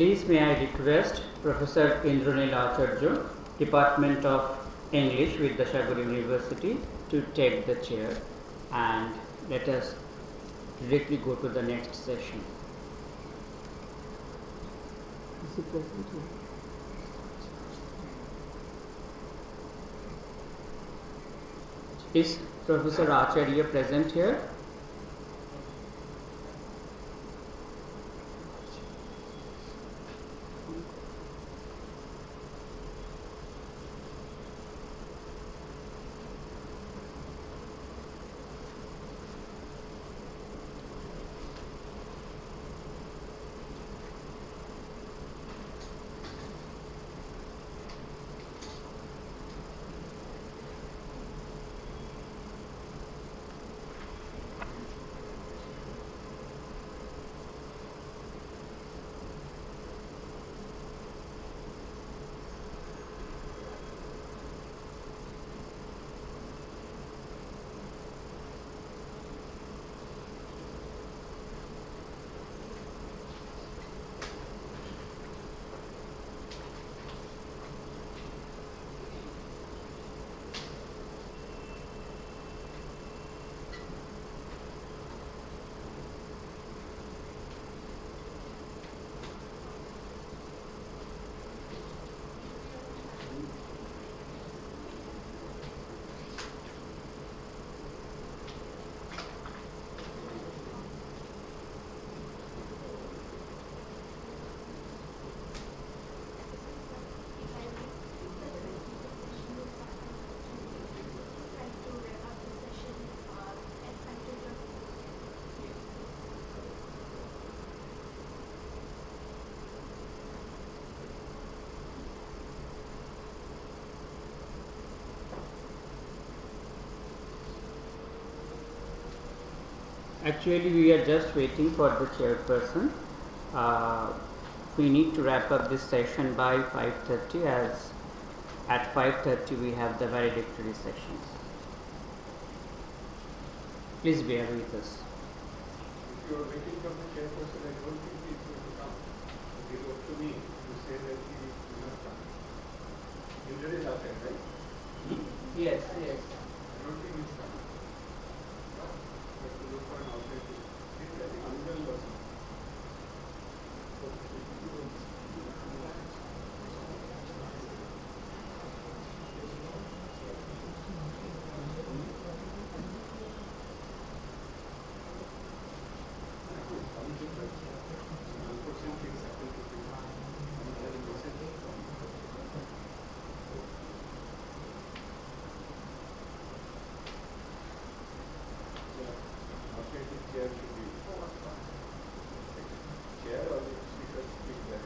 Please may I request Professor Indranil Acharya, Department of English with Dashaguri University, to take the chair, and let us directly go to the next session. Is he present here? Is Professor Acharya present here? Actually, we are just waiting for the chairperson. We need to wrap up this session by 5:30, as at 5:30 we have the valedictory sessions. Please bear with us. If you are waiting for the chairperson, I don't think he is going to come. It is up to me to say that he will not come. Usually last time, right? Yes. I don't think he is coming. We have to look for an alternative. He's I think unwell person. Chair should be chair or the speaker speak there.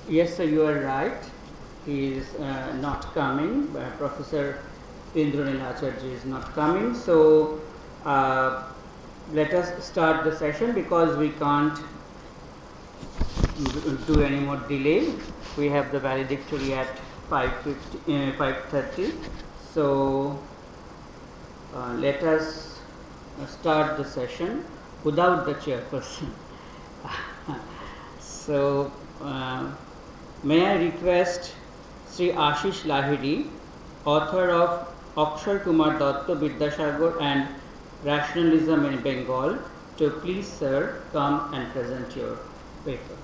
Yes, sir, you are right. He is not coming. Professor Indranil Acharya is not coming. So let us start the session, because we can't do any more delay. We have the valedictory at 5:30. So let us start the session without the chairperson. So may I request Sri Ashish Lahiri, author of Akshay Kumar Datta Vidyasagar and Rationalism in Bengal to please, sir, come and present your paper.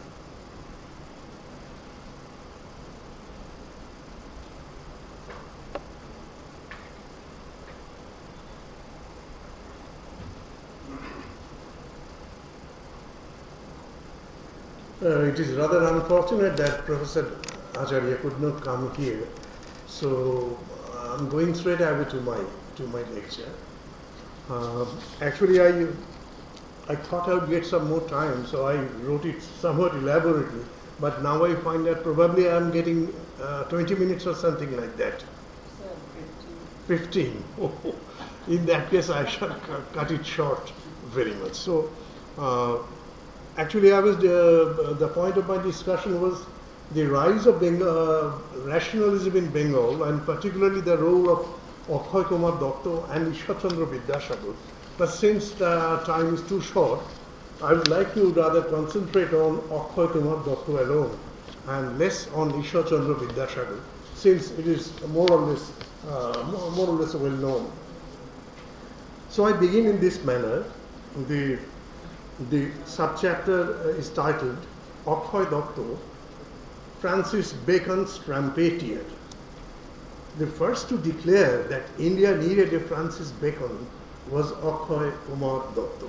It is rather unfortunate that Professor Acharya could not come here, so I'm going straight away to my lecture. Actually, I thought I would get some more time, so I wrote it somewhat elaborately. But now I find that probably I'm getting 20 minutes or something like that. 15. In that case, I shall cut it short very much. So. Actually, the point of my discussion was the rise of rationalism in Bengal, and particularly the role of Akshay Kumar Datta and Ishwar Chandra Vidyasagar. But since the time is too short, I would like to rather concentrate on Akshay Kumar Datta alone and less on Ishwar Chandra Vidyasagar, since it is more or less well known. So I begin in this manner. The subchapter is titled Akshay Datta, Francis Bacon's Trumpetier. The first to declare that India needed a Francis Bacon was Akshay Kumar Datta.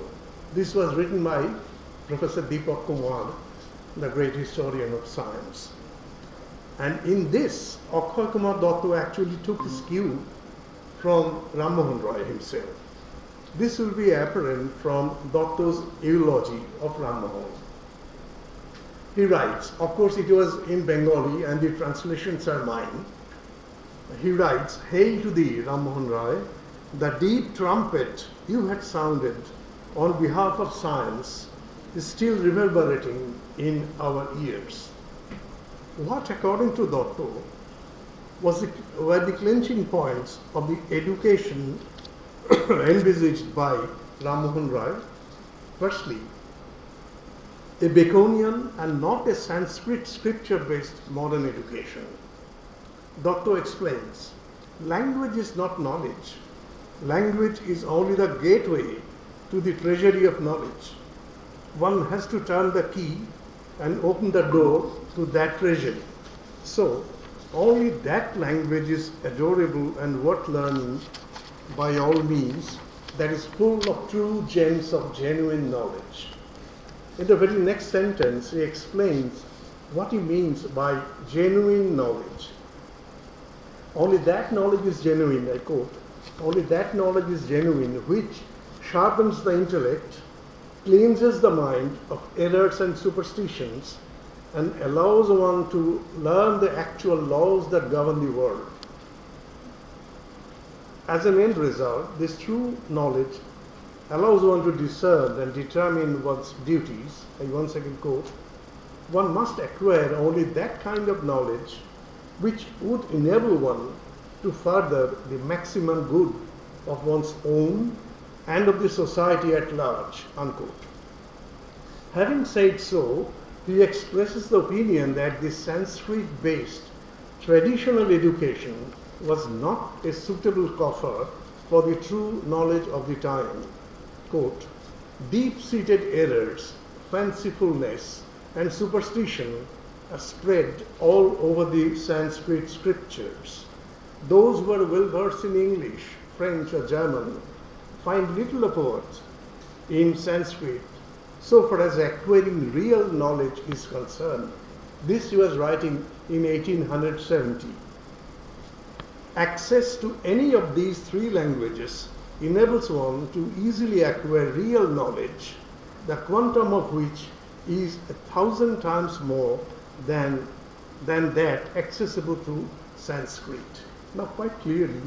This was written by Professor Deepak Kumar, the great historian of science. And in this, Akshay Kumar Datta actually took his cue from Ram Mohan Roy himself. This will be apparent from Datta's eulogy of Ram Mohan. He writes, of course it was in Bengali and the translations are mine. He writes, "Hail to thee, Ram Mohan Roy, the deep trumpet you had sounded on behalf of science is still reverberating in our ears." What, according to Datta, were the clinching points of the education envisaged by Ram Mohan Roy? Firstly, a Baconian and not a Sanskrit scripture-based modern education. Datta explains, language is not knowledge. Language is only the gateway to the treasury of knowledge. One has to turn the key and open the door to that treasury. So, only that language is adorable and worth learning by all means, that is full of true gems of genuine knowledge. In the very next sentence, he explains what he means by genuine knowledge. Only that knowledge is genuine, I quote, only that knowledge is genuine which sharpens the intellect, cleanses the mind of errors and superstitions, and allows one to learn the actual laws that govern the world. As an end result, this true knowledge allows one to discern and determine one's duties. I once again quote, one must acquire only that kind of knowledge which would enable one to further the maximum good of one's own and of the society at large, unquote. Having said so, he expresses the opinion that this Sanskrit-based traditional education was not a suitable coffer for the true knowledge of the time. Quote, deep-seated errors, fancifulness, and superstition are spread all over the Sanskrit scriptures. Those who are well versed in English, French, or German find little effort in Sanskrit so far as acquiring real knowledge is concerned. This he was writing in 1870. Access to any of these three languages enables one to easily acquire real knowledge, the quantum of which is 1,000 times more than that accessible to Sanskrit. Now, quite clearly,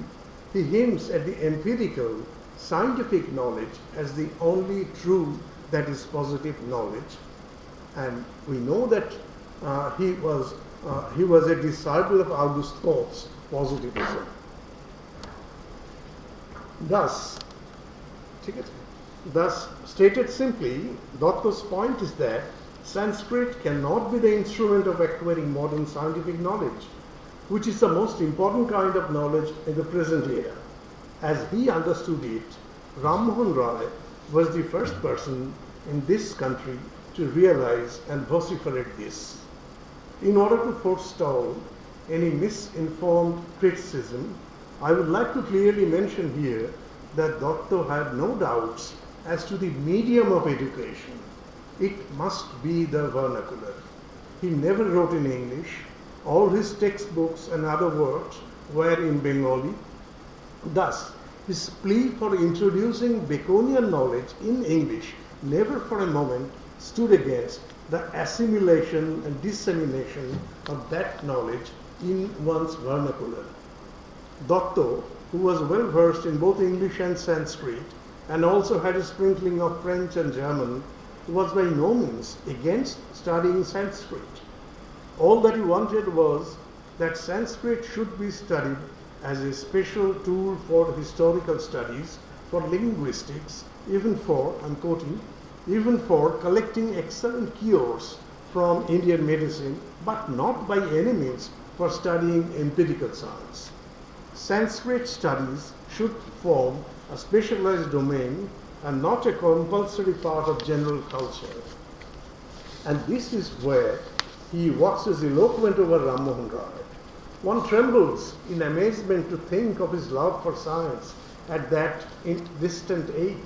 he hints at the empirical, scientific knowledge as the only true, that is positive knowledge. And we know that he was a disciple of Auguste Comte's positivism. Thus, stated simply, Datta's point is that Sanskrit cannot be the instrument of acquiring modern scientific knowledge, which is the most important kind of knowledge in the present era. As he understood it, Ram Mohan Roy was the first person in this country to realize and vociferate this. In order to forestall any misinformed criticism, I would like to clearly mention here that Datta had no doubts as to the medium of education. It must be the vernacular. He never wrote in English. All his textbooks and other works were in Bengali. Thus, his plea for introducing Baconian knowledge in English never for a moment stood against the assimilation and dissemination of that knowledge in one's vernacular. Datta, who was well versed in both English and Sanskrit, and also had a sprinkling of French and German, was by no means against studying Sanskrit. All that he wanted was that Sanskrit should be studied as a special tool for historical studies, for linguistics, even for, I'm quoting, even for collecting excellent cures from Indian medicine, but not by any means for studying empirical science. Sanskrit studies should form a specialized domain and not a compulsory part of general culture. And this is where he waxes eloquent over Ram Mohan Roy. One trembles in amazement to think of his love for science at that distant age.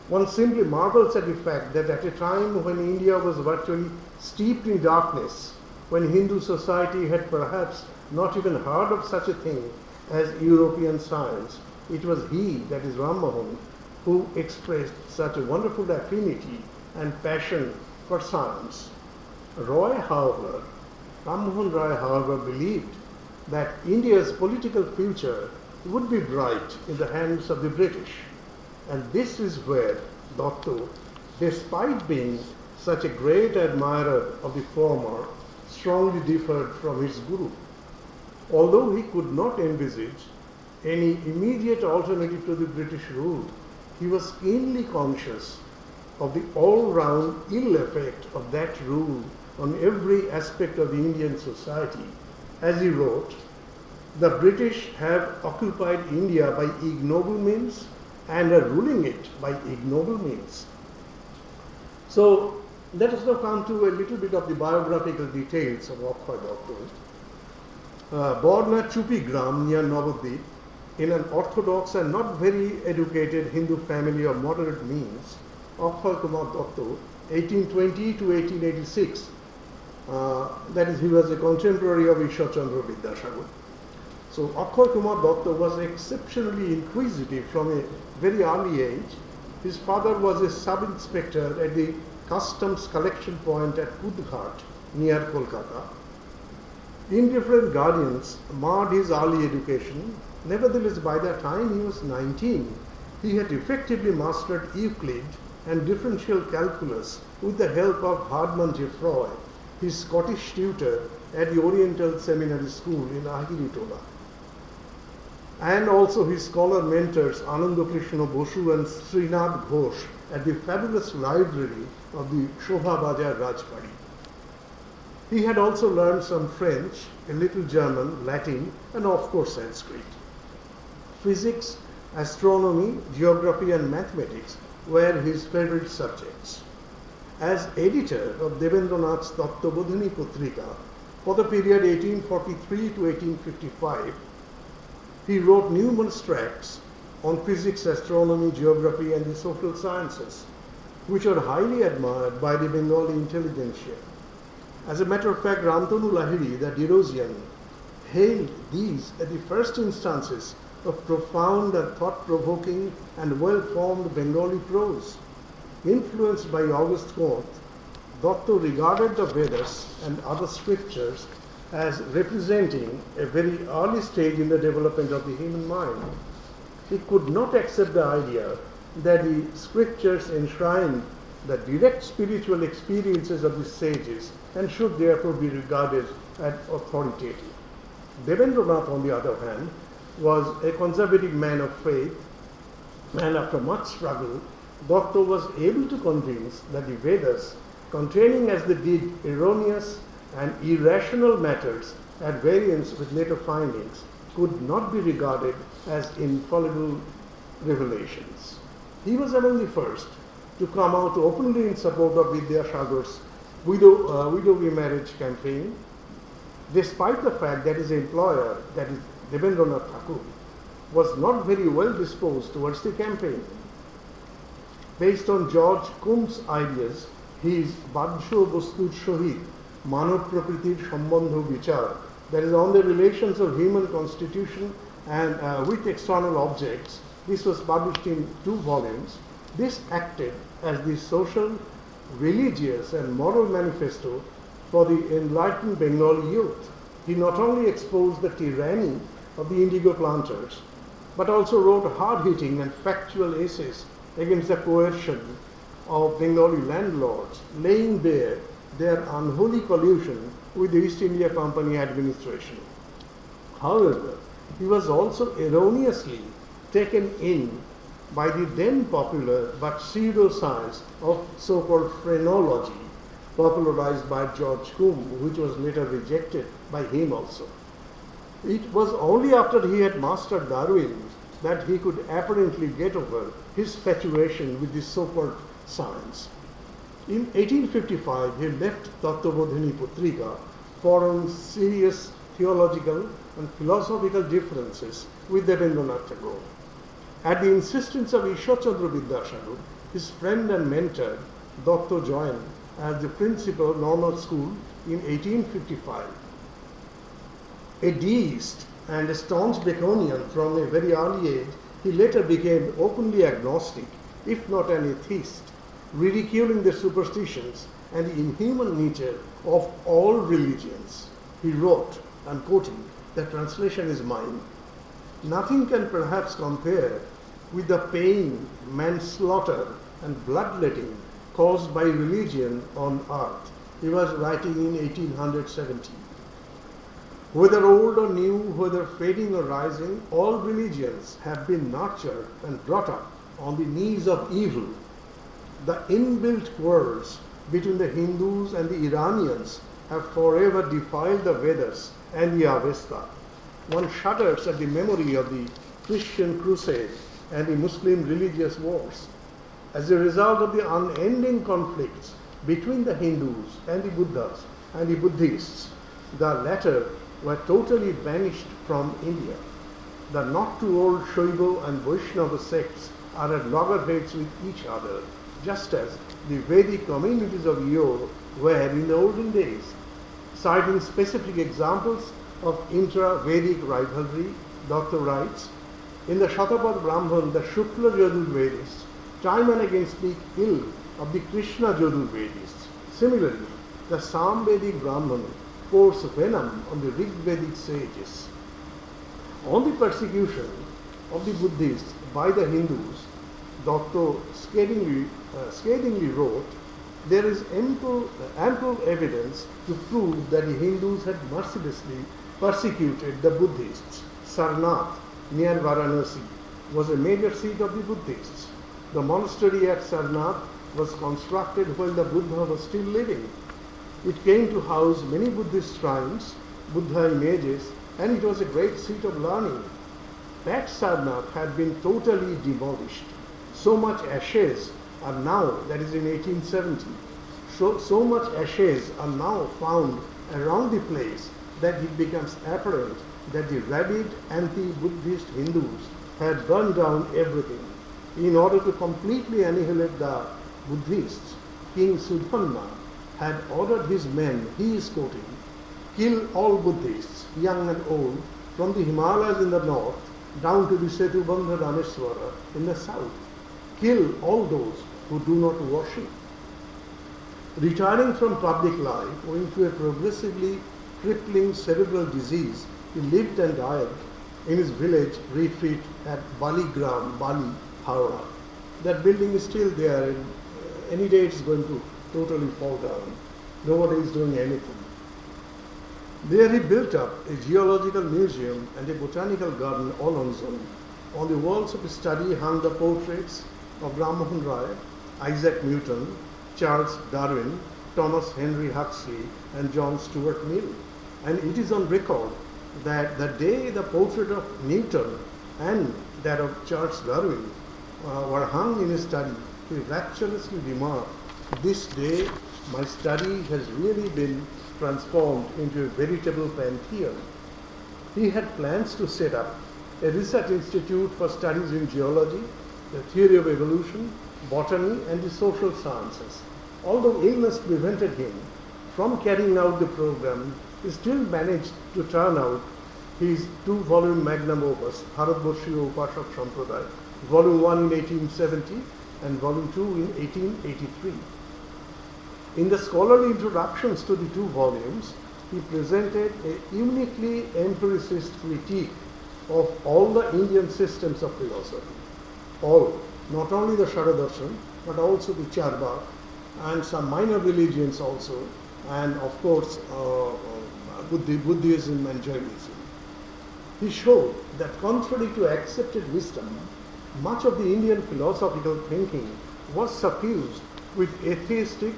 One simply marvels at the fact that at a time when India was virtually steeped in darkness, when Hindu society had perhaps not even heard of such a thing as European science, it was he, that is Ram Mohan, who expressed such a wonderful affinity and passion for science. Ram Mohan Roy, however, believed that India's political future would be bright in the hands of the British. And this is where Datta, despite being such a great admirer of the former, strongly differed from his guru. Although he could not envisage any immediate alternative to the British rule, he was keenly conscious of the all-round ill effect of that rule on every aspect of the Indian society. As he wrote, "The British have occupied India by ignoble means and are ruling it by ignoble means." So let us now come to a little bit of the biographical details of Akhoy Datta. Born at Chupigram near Navadvip in an orthodox and not very educated Hindu family of moderate means, Akhoy Kumar Datta, 1820 to 1886, that is, he was a contemporary of Ishwar Chandra Vidyasagar. So Akhoy Kumar Datta was exceptionally inquisitive from a very early age. His father was a sub-inspector at the customs collection point at Pudghat near Kolkata. Indifferent guardians marred his early education. Nevertheless, by the time he was 19, he had effectively mastered Euclid and differential calculus with the help of Hardman Geoffroy, his Scottish tutor at the Oriental Seminary School in Ahiritola, and also his scholar mentors Ananda Krishna Bosu and Srinath Ghosh at the fabulous library of the Shobha Bajar Rajbari. He had also learned some French, a little German, Latin, and of course Sanskrit. Physics, astronomy, geography, and mathematics were his favorite subjects. As editor of Devendranath's Tattvabodhini Putrika for the period 1843 to 1855, he wrote numerous tracts on physics, astronomy, geography, and the social sciences, which are highly admired by the Bengali intelligentsia. As a matter of fact, Ramtanu Lahiri, the Derosian, hailed these as the first instances of profound and thought-provoking and well-formed Bengali prose. Influenced by Auguste Comte, Datta regarded the Vedas and other scriptures as representing a very early stage in the development of the human mind. He could not accept the idea that the scriptures enshrined the direct spiritual experiences of the sages and should therefore be regarded as authoritative. Devendranath, on the other hand, was a conservative man of faith, and after much struggle, Datta was able to convince that the Vedas, containing as they did erroneous and irrational matters at variance with later findings, could not be regarded as infallible revelations. He was among the first to come out openly in support of Vidya Sagar's widow remarriage campaign, despite the fact that his employer, that is Debendranath Thakur, was not very well disposed towards the campaign. Based on George Kum's ideas, his Bajjo Bostur Shohid, Manav Prakritir Sambandho Vichar, that is on the relations of human constitution and with external objects, this was published in 2 volumes. This acted as the social, religious and moral manifesto for the enlightened Bengali youth. He not only exposed the tyranny of the indigo planters, but also wrote hard-hitting and factual essays against the coercion of Bengali landlords, laying bare their unholy collusion with the East India Company administration. However, he was also erroneously taken in by the then popular but pseudo-science of so-called phrenology, popularized by George Kuhn, which was later rejected by him also. It was only after he had mastered Darwin that he could apparently get over his infatuation with this so-called science. In 1855, he left Tattvabodhini Putrika for on serious theological and philosophical differences with Debendranath Tagore. At the insistence of Ishwar Chandra Vidyasagar, his friend and mentor, Dr. joined as the principal normal school in 1855. A deist and a staunch Baconian from a very early age, he later became openly agnostic, if not an atheist, ridiculing the superstitions and the inhuman nature of all religions. He wrote, and quoting, the translation is mine, "Nothing can perhaps compare with the pain, manslaughter, and bloodletting caused by religion on earth." He was writing in 1870. Whether old or new, whether fading or rising, all religions have been nurtured and brought up on the knees of evil. The inbuilt quarrels between the Hindus and the Iranians have forever defiled the Vedas and the Avesta. One shudders at the memory of the Christian crusade and the Muslim religious wars. As a result of the unending conflicts between the Hindus and the Buddhas and the Buddhists, the latter were totally banished from India. The not too old Shaiva and Vaishnava sects are at loggerheads with each other, just as the Vedic communities of Europe were in the olden days. Citing specific examples of intra-Vedic rivalry, Dr. writes, in the Shatapad Brahman, the Shukla Yajurvedists time and again speak ill of the Krishna Yajurvedists. Similarly, the Samvedic Brahman pours venom on the Rig Vedic sages. On the persecution of the Buddhists by the Hindus, Dr. scathingly wrote, there is ample evidence to prove that the Hindus had mercilessly persecuted the Buddhists. Sarnath, near Varanasi, was a major seat of the Buddhists. The monastery at Sarnath was constructed while the Buddha was still living. It came to house many Buddhist shrines, Buddha images, and it was a great seat of learning. That Sarnath had been totally demolished. So much ashes are now, that is in 1870, so much ashes are now found around the place that it becomes apparent that the rabid anti-Buddhist Hindus had burned down everything. In order to completely annihilate the Buddhists, King Sudhanma had ordered his men, he is quoting, kill all Buddhists, young and old, from the Himalayas in the north down to the Setubandha Rameswara in the south. Kill all those who do not worship. Retiring from public life owing to a progressively crippling cerebral disease, he lived and died in his village retreat at Baligram, Bali, Howrah. That building is still there, and any day it's going to totally fall down. Nobody is doing anything. There he built up a geological museum and a botanical garden all on his own. On the walls of his study hung the portraits of Ram Mohan Rai, Isaac Newton, Charles Darwin, Thomas Henry Huxley, and John Stuart Mill. And it is on record that the day the portrait of Newton and that of Charles Darwin were hung in his study, he rapturously remarked, "This day my study has really been transformed into a veritable pantheon." He had plans to set up a research institute for studies in geology, the theory of evolution, botany, and the social sciences. Although illness prevented him from carrying out the program, he still managed to turn out his 2-volume magnum opus, Bharatbarshiyo Upashak Sampradaya, volume 1 in 1870 and volume 2 in 1883. In the scholarly introductions to the 2 volumes, he presented a uniquely empiricist critique of all the Indian systems of philosophy. All, not only the Sharadarshan, but also the Charvak and some minor religions also, and of course Buddhism and Jainism. He showed that contrary to accepted wisdom, much of the Indian philosophical thinking was suffused with atheistic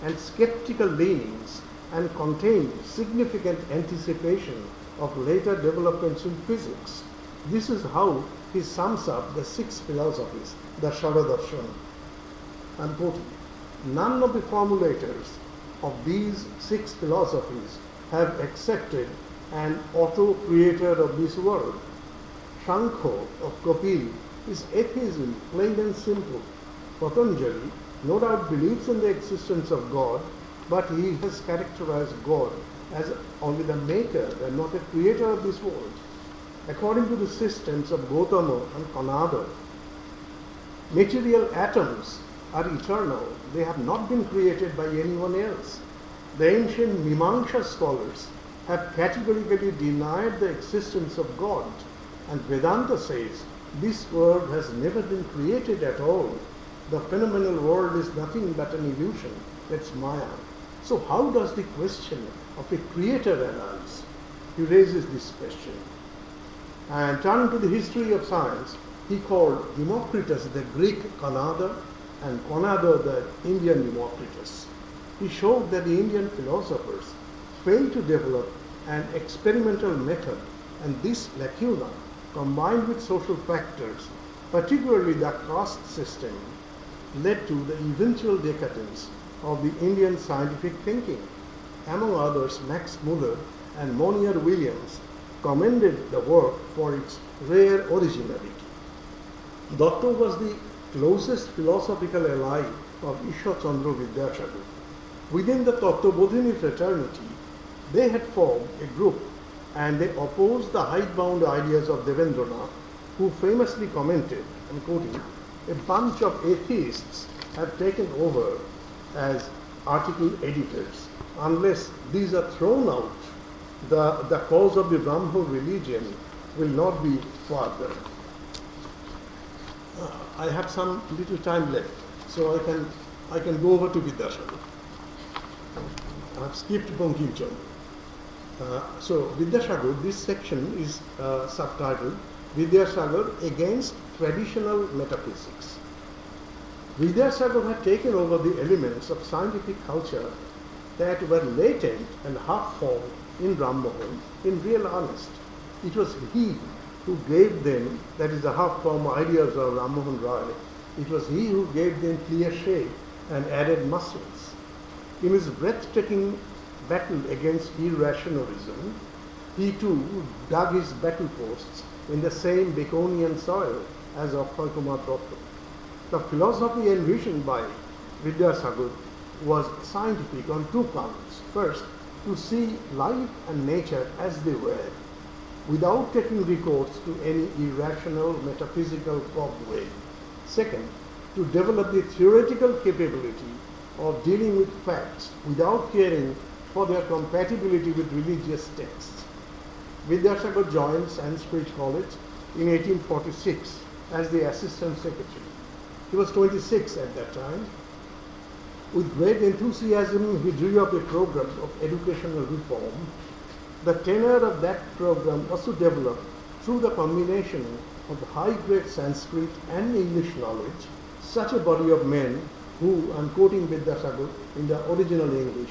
and skeptical leanings and contained significant anticipation of later developments in physics. This is how he sums up the 6 philosophies, the Sharadarshan. I'm quoting, "None of the formulators of these 6 philosophies have accepted an auto-creator of this world. Shankho of Kapil is atheism, plain and simple. Patanjali no doubt believes in the existence of God, but he has characterized God as only the maker and not a creator of this world. According to the systems of Gautama and Kanada, material atoms are eternal. They have not been created by anyone else. The ancient Mimamsa scholars have categorically denied the existence of God, and Vedanta says this world has never been created at all. The phenomenal world is nothing but an illusion. That's Maya." So how does the question of a creator arise? He raises this question. And turning to the history of science, he called Democritus the Greek Kanada and Kanada the Indian Democritus. He showed that the Indian philosophers failed to develop an experimental method, and this lacuna, combined with social factors, particularly the caste system, led to the eventual decadence of the Indian scientific thinking. Among others, Max Muller and Monier Williams commended the work for its rare originality. Datta was the closest philosophical ally of Ishwar Chandra Vidyasagar. Within the Tattvabodhini fraternity, they had formed a group and they opposed the hidebound ideas of Devendranath, who famously commented, I'm quoting, "A bunch of atheists have taken over as article editors. Unless these are thrown out, the cause of the Brahmo religion will not be further." I have some little time left, so I can go over to Vidyasagar. I have skipped Bankim Chandra. So Vidyasagar, this section is subtitled Vidyasagar Against Traditional Metaphysics. Vidyasagar had taken over the elements of scientific culture that were latent and half-formed in Ram Mohan in real earnest. It was he who gave them, that is the half-formed ideas of Ram Mohan Roy, it was he who gave them clear shape and added muscles. In his breathtaking battle against irrationalism, he too dug his battle posts in the same Baconian soil as Akshay Kumar Datta. The philosophy envisioned by Vidyasagar was scientific on 2 counts. First, to see life and nature as they were, without taking recourse to any irrational metaphysical cobweb. Second, to develop the theoretical capability of dealing with facts without caring for their compatibility with religious texts. Vidyasagar joined Sanskrit College in 1846 as the assistant secretary. He was 26 at that time. With great enthusiasm, he drew up a program of educational reform. The tenor of that program was to develop, through the combination of high-grade Sanskrit and English knowledge, such a body of men who, I'm quoting Vidyasagar in the original English,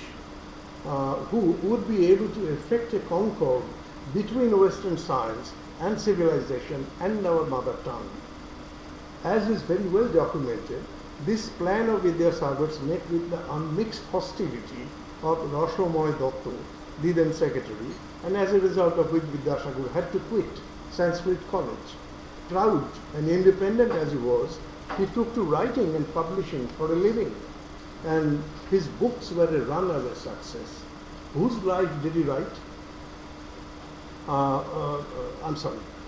who would be able to effect a concord between Western science and civilization and our mother tongue. As is very well documented, this plan of Vidyasagar's met with the unmixed hostility of Rashomoy Dotto, the then secretary, and as a result of which Vidyasagar had to quit Sanskrit College. Proud and independent as he was, he took to writing and publishing for a living, and his books were a runaway success. Whose life did he write?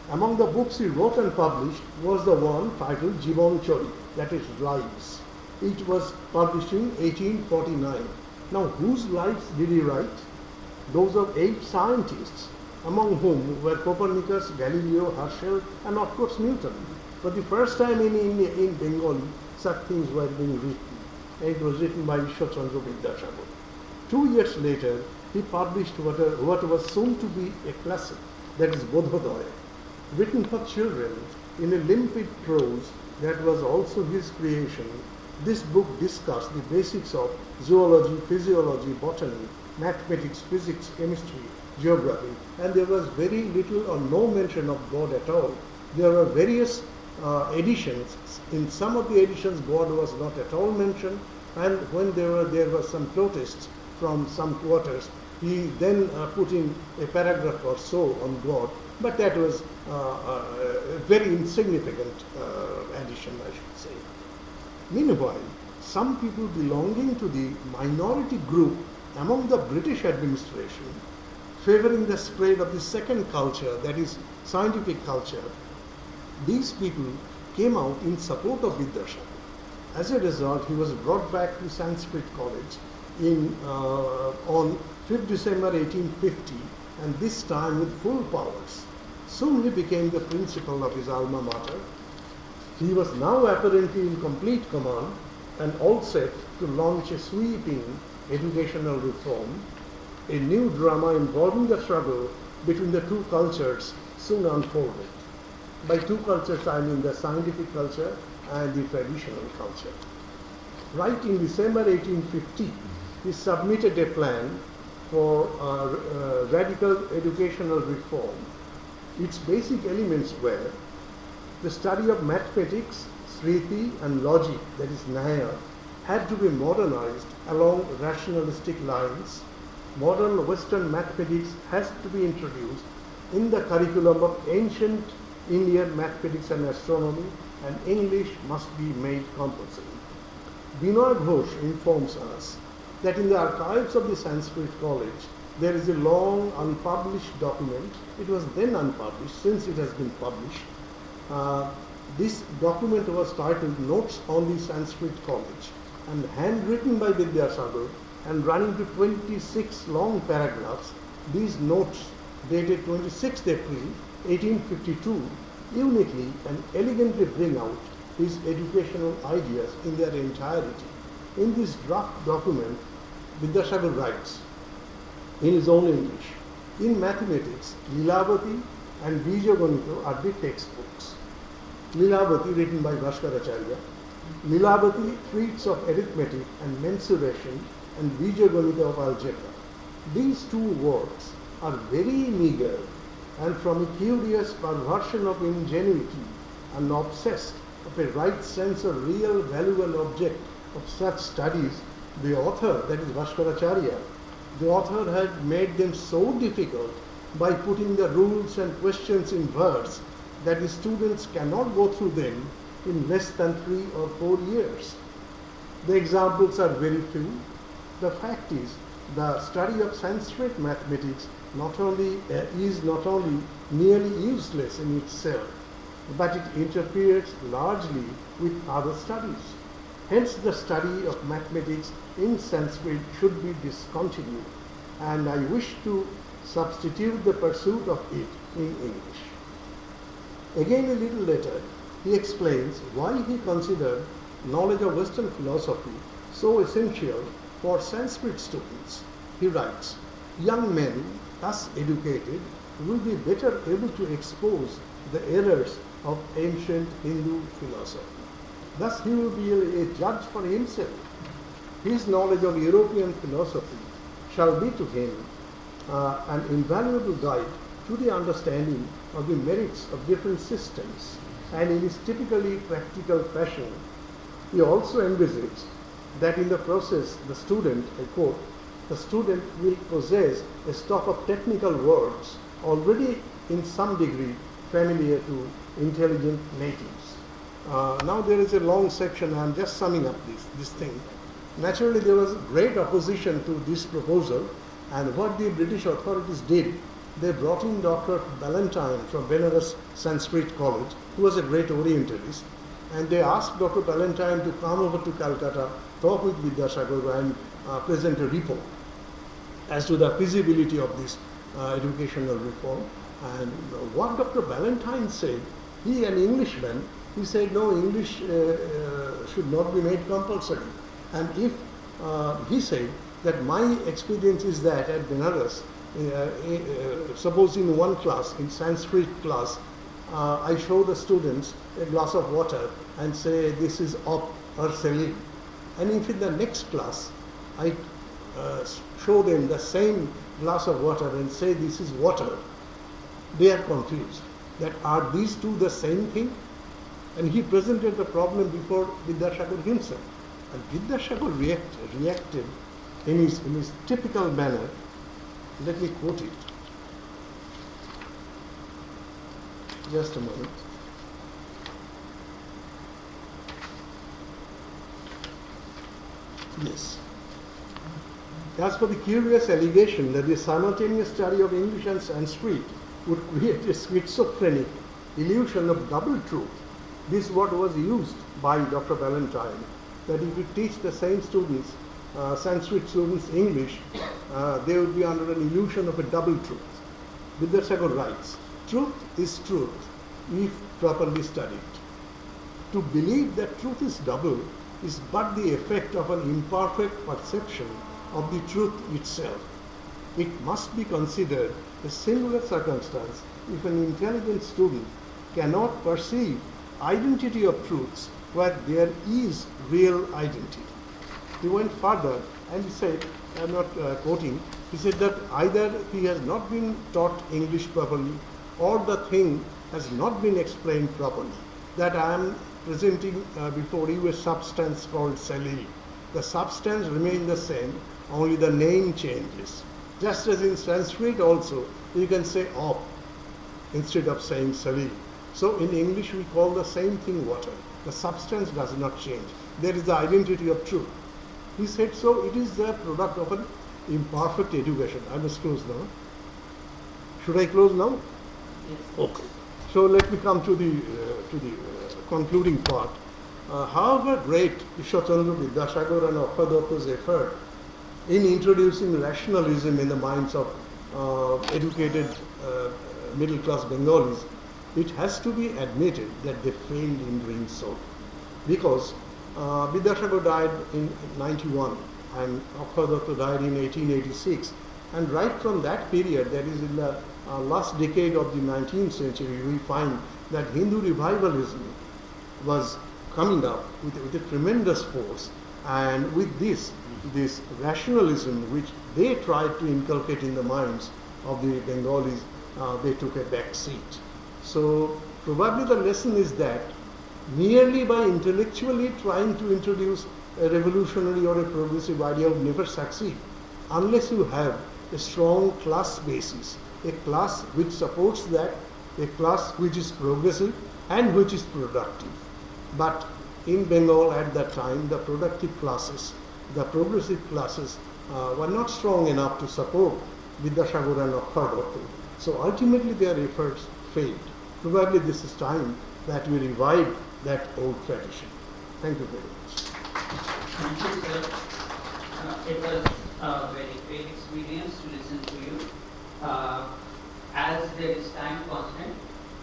Among the books he wrote and published was the one titled Jivan Chari, that is Lives. It was published in 1849. Now, whose lives did he write? Those of 8 scientists, among whom were Copernicus, Galileo, Herschel, and of course Newton. For the first time in Bengali, such things were being written. And it was written by Ishwar Chandra Vidyasagar. 2 years later, he published what was soon to be a classic, that is Bodhodaya, written for children in a limpid prose that was also his creation. This book discussed the basics of zoology, physiology, botany, mathematics, physics, chemistry, geography, and there was very little or no mention of God at all. There were various editions. In some of the editions, God was not at all mentioned, and when there were some protests from some quarters, he then put in a paragraph or so on God, but that was a very insignificant addition, I should say. Meanwhile, some people belonging to the minority group among the British administration, favoring the spread of the second culture, that is scientific culture, these people came out in support of Vidyasagar. As a result, he was brought back to Sanskrit College on 5th December 1850, and this time with full powers. Soon he became the principal of his alma mater. He was now apparently in complete command and all set to launch a sweeping educational reform. A new drama involving the struggle between the two cultures soon unfolded. By two cultures, I mean the scientific culture and the traditional culture. Right in December 1850, he submitted a plan for radical educational reform. Its basic elements were the study of mathematics, Sriti, and logic, that is Nyaya, had to be modernized along rationalistic lines. Modern Western mathematics has to be introduced in the curriculum of ancient Indian mathematics and astronomy, and English must be made compulsory. Binoy Ghosh informs us that in the archives of the Sanskrit College, there is a long unpublished document. It was then unpublished, since it has been published. This document was titled Notes on the Sanskrit College, and handwritten by Vidyasagar and running to 26 long paragraphs. These notes, dated 26th April 1852, uniquely and elegantly bring out his educational ideas in their entirety. In this draft document, Vidyasagar writes, in his own English, in mathematics, Lilavati and Bijaganita are the textbooks. Lilavati, written by Bhaskaracharya. Lilavati treats of arithmetic and mensuration, and Bijaganita of algebra. These two works are very meager, and from a curious perversion of ingenuity and obsessed of a right sense of real value and object of such studies, the author, that is Bhaskaracharya, the author had made them so difficult by putting the rules and questions in verse that the students cannot go through them in less than 3 or 4 years. The examples are very few. The fact is, the study of Sanskrit mathematics is not only nearly useless in itself, but it interferes largely with other studies. Hence, the study of mathematics in Sanskrit should be discontinued, and I wish to substitute the pursuit of it in English. Again, a little later, he explains why he considered knowledge of Western philosophy so essential for Sanskrit students. He writes, young men thus educated will be better able to expose the errors of ancient Hindu philosophy. Thus he will be a judge for himself. His knowledge of European philosophy shall be to him an invaluable guide to the understanding of the merits of different systems, and in his typically practical fashion, he also envisaged that in the process the student, I quote, the student will possess a stock of technical words already in some degree familiar to intelligent natives. Now there is a long section, I am just summing up this thing. Naturally there was great opposition to this proposal, and what the British authorities did, they brought in Dr. Ballantyne from Benares Sanskrit College, who was a great Orientalist, and they asked Dr. Ballantyne to come over to Calcutta, talk with Vidyasagar and present a report as to the feasibility of this educational reform. And what Dr. Ballantyne said, he an Englishman, he said no, English should not be made compulsory. And if he said that my experience is that at Benares, suppose in one class, in Sanskrit class, I show the students a glass of water and say this is op or selim. And if in the next class I show them the same glass of water and say this is water, they are confused that are these two the same thing? And he presented the problem before Vidyasagar himself. And Vidyasagar reacted in his typical manner. Let me quote it. Just a moment. Yes. As for the curious allegation that the simultaneous study of English and Sanskrit would create a schizophrenic illusion of double truth, this word was used by Dr. Ballantyne, that if you teach the same students, Sanskrit students English, they would be under an illusion of a double truth. Vidyasagar writes, truth is truth if properly studied. To believe that truth is double is but the effect of an imperfect perception of the truth itself. It must be considered a singular circumstance if an intelligent student cannot perceive identity of truths where there is real identity. He went further and he said, I am not quoting, he said that either he has not been taught English properly or the thing has not been explained properly. That I am presenting before you a substance called salil. The substance remains the same, only the name changes. Just as in Sanskrit also, you can say op instead of saying salil. So in English we call the same thing water. The substance does not change. There is the identity of truth. He said so it is the product of an imperfect education. I must close now. Should I close now? Yes. Okay. So let me come to the concluding part. However great Ishwar Chandra Vidyasagar and Akshaya Datta's effort in introducing rationalism in the minds of educated middle class Bengalis, it has to be admitted that they failed in doing so. Because Vidyasagar died in 91 and Akshaya Datta died in 1886. And right from that period, that is in the last decade of the 19th century, we find that Hindu revivalism was coming up with a tremendous force, and with this rationalism which they tried to inculcate in the minds of the Bengalis, they took a back seat. So probably the lesson is that merely by intellectually trying to introduce a revolutionary or a progressive idea would never succeed unless you have a strong class basis, a class which supports that, a class which is progressive and which is productive. But in Bengal at that time, the productive classes, the progressive classes were not strong enough to support Vidyasagar and Akshaya Datta. So ultimately their efforts failed. Probably this is time that we revive that old tradition. Thank you very much. Thank you, sir. It was a very great experience to listen to you. As there is time constraint,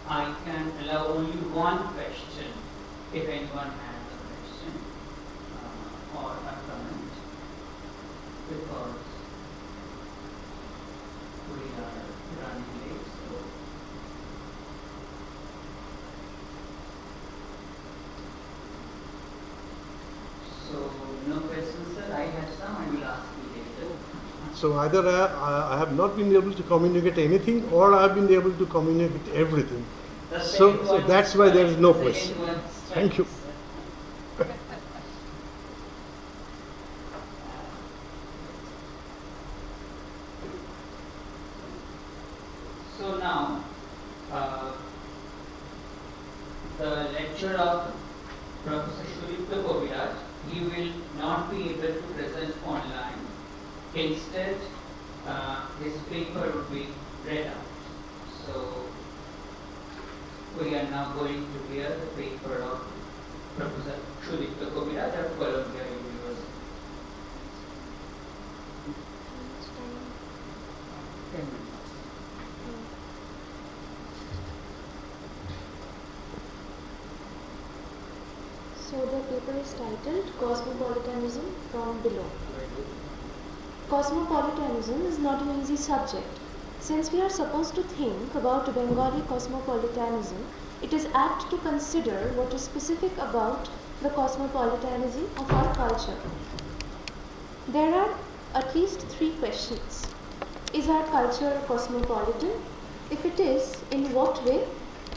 I can allow only one question if anyone has a question or a comment, because we are running late. So no questions, sir. I have some. I will ask you later. So either I have not been able to communicate anything, or I have been able to communicate everything. The So second one that's why there is no strikes. question. Second one Thank you. strikes. So now, the lecture of Professor Sudipta Koviraj, he will not be able to present online. Instead, his paper would be read out. So, we are now going to hear the paper of Professor Sudipta Koviraj of Columbia University. 10 minutes. So the paper is titled Cosmopolitanism from Below. Cosmopolitanism is not an easy subject. Since we are supposed to think about Bengali cosmopolitanism, it is apt to consider what is specific about the cosmopolitanism of our culture. There are at least 3 questions. Is our culture cosmopolitan? If it is, in what way?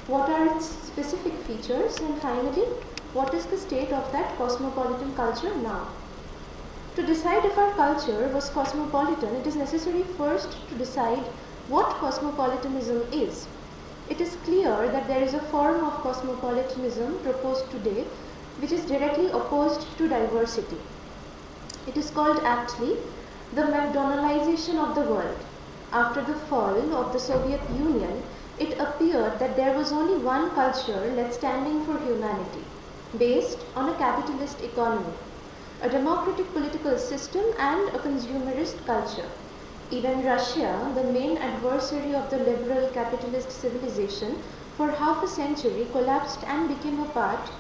What are its specific features? And finally, what is the state of that cosmopolitan culture now? To decide if our culture was cosmopolitan, it is necessary first to decide what cosmopolitanism is. It is clear that there is a form of cosmopolitanism proposed today which is directly opposed to diversity. It is called aptly the McDonaldization of the world. After the fall of the Soviet Union, it appeared that there was only one culture left standing for humanity, based on a capitalist economy, a democratic political system and a consumerist culture. Even Russia, the main adversary of the liberal capitalist civilization, for half a century collapsed and became a part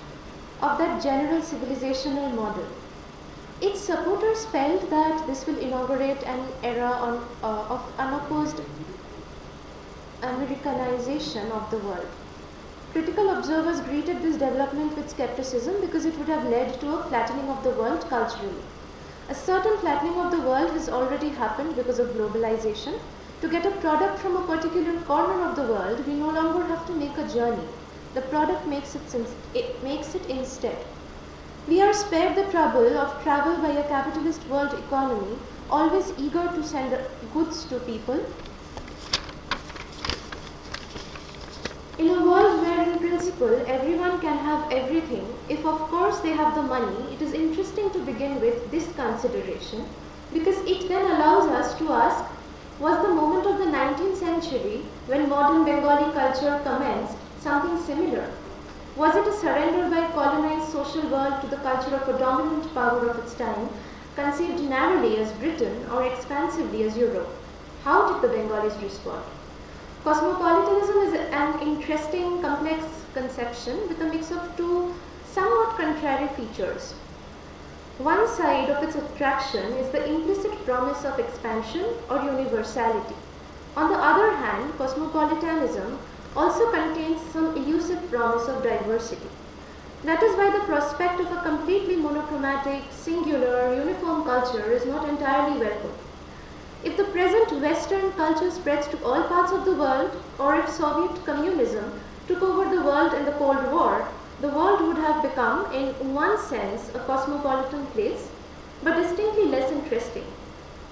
of that general civilizational model. Its supporters felt that this will inaugurate an era of unopposed Americanization of the world. Critical observers greeted this development with skepticism because it would have led to a flattening of the world culturally. A certain flattening of the world has already happened because of globalization. To get a product from a particular corner of the world, we no longer have to make a journey. The product makes it instead. We are spared the trouble of travel by a capitalist world economy, always eager to send goods to people. In a world where in principle everyone can have everything, if of course they have the money, it is interesting to begin with this consideration because it then allows us to ask, was the moment of the 19th century when modern Bengali culture commenced something similar? Was it a surrender by a colonized social world to the culture of a dominant power of its time, conceived narrowly as Britain or expansively as Europe? How did the Bengalis respond? Cosmopolitanism is an interesting, complex conception with a mix of 2 somewhat contrary features. One side of its attraction is the implicit promise of expansion or universality. On the other hand, cosmopolitanism also contains some elusive promise of diversity. That is why the prospect of a completely monochromatic, singular, uniform culture is not entirely welcome. If the present Western culture spreads to all parts of the world, or if Soviet communism took over the world in the Cold War, the world would have become, in one sense, a cosmopolitan place, but distinctly less interesting.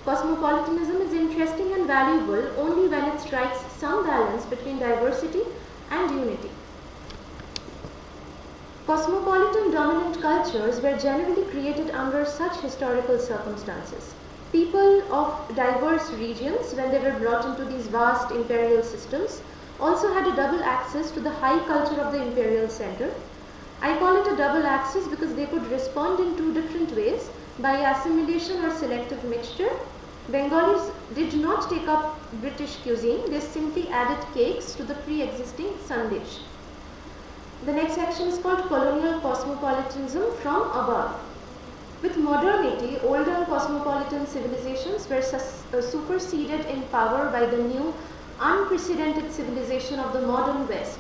Cosmopolitanism is interesting and valuable only when it strikes some balance between diversity and unity. Cosmopolitan dominant cultures were generally created under such historical circumstances. People of diverse regions, when they were brought into these vast imperial systems, also had a double access to the high culture of the imperial center. I call it a double access because they could respond in 2 different ways, by assimilation or selective mixture. Bengalis did not take up British cuisine, they simply added cakes to the pre-existing sandesh. The next section is called Colonial Cosmopolitanism from Above. With modernity, older cosmopolitan civilizations were superseded in power by the new, unprecedented civilization of the modern West.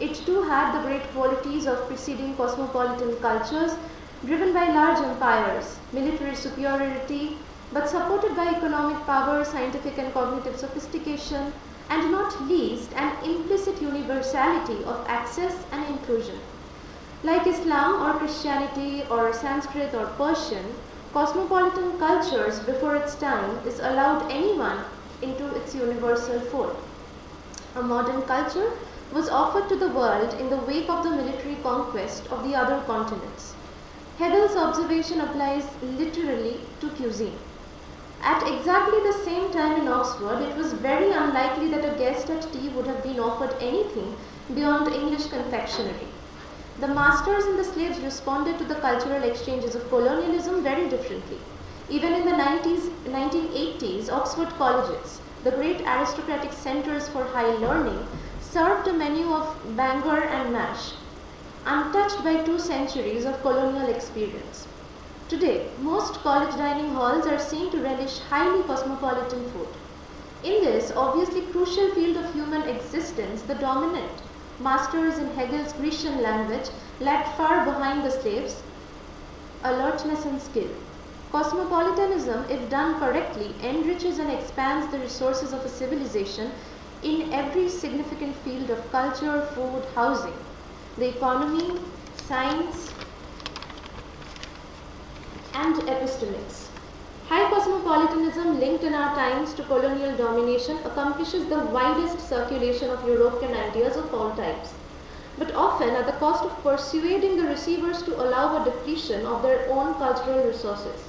It too had the great qualities of preceding cosmopolitan cultures, driven by large empires, military superiority, but supported by economic power, scientific and cognitive sophistication, and not least an implicit universality of access and inclusion. Like Islam or Christianity or Sanskrit or Persian, cosmopolitan cultures before its time is allowed anyone into its universal fold. A modern culture was offered to the world in the wake of the military conquest of the other continents. Hegel's observation applies literally to cuisine. At exactly the same time in Oxford, it was very unlikely that a guest at tea would have been offered anything beyond English confectionery. The masters and the slaves responded to the cultural exchanges of colonialism very differently. Even in the 1980s, Oxford colleges, the great aristocratic centers for high learning, served a menu of Bangor and mash, untouched by 2 centuries of colonial experience. Today, most college dining halls are seen to relish highly cosmopolitan food. In this obviously crucial field of human existence, the dominant masters in Hegel's Grecian language lagged far behind the slaves' alertness and skill. Cosmopolitanism, if done correctly, enriches and expands the resources of a civilization in every significant field of culture, food, housing, the economy, science, and epistemics. High cosmopolitanism linked in our times to colonial domination accomplishes the widest circulation of European ideas of all types, but often at the cost of persuading the receivers to allow a depletion of their own cultural resources.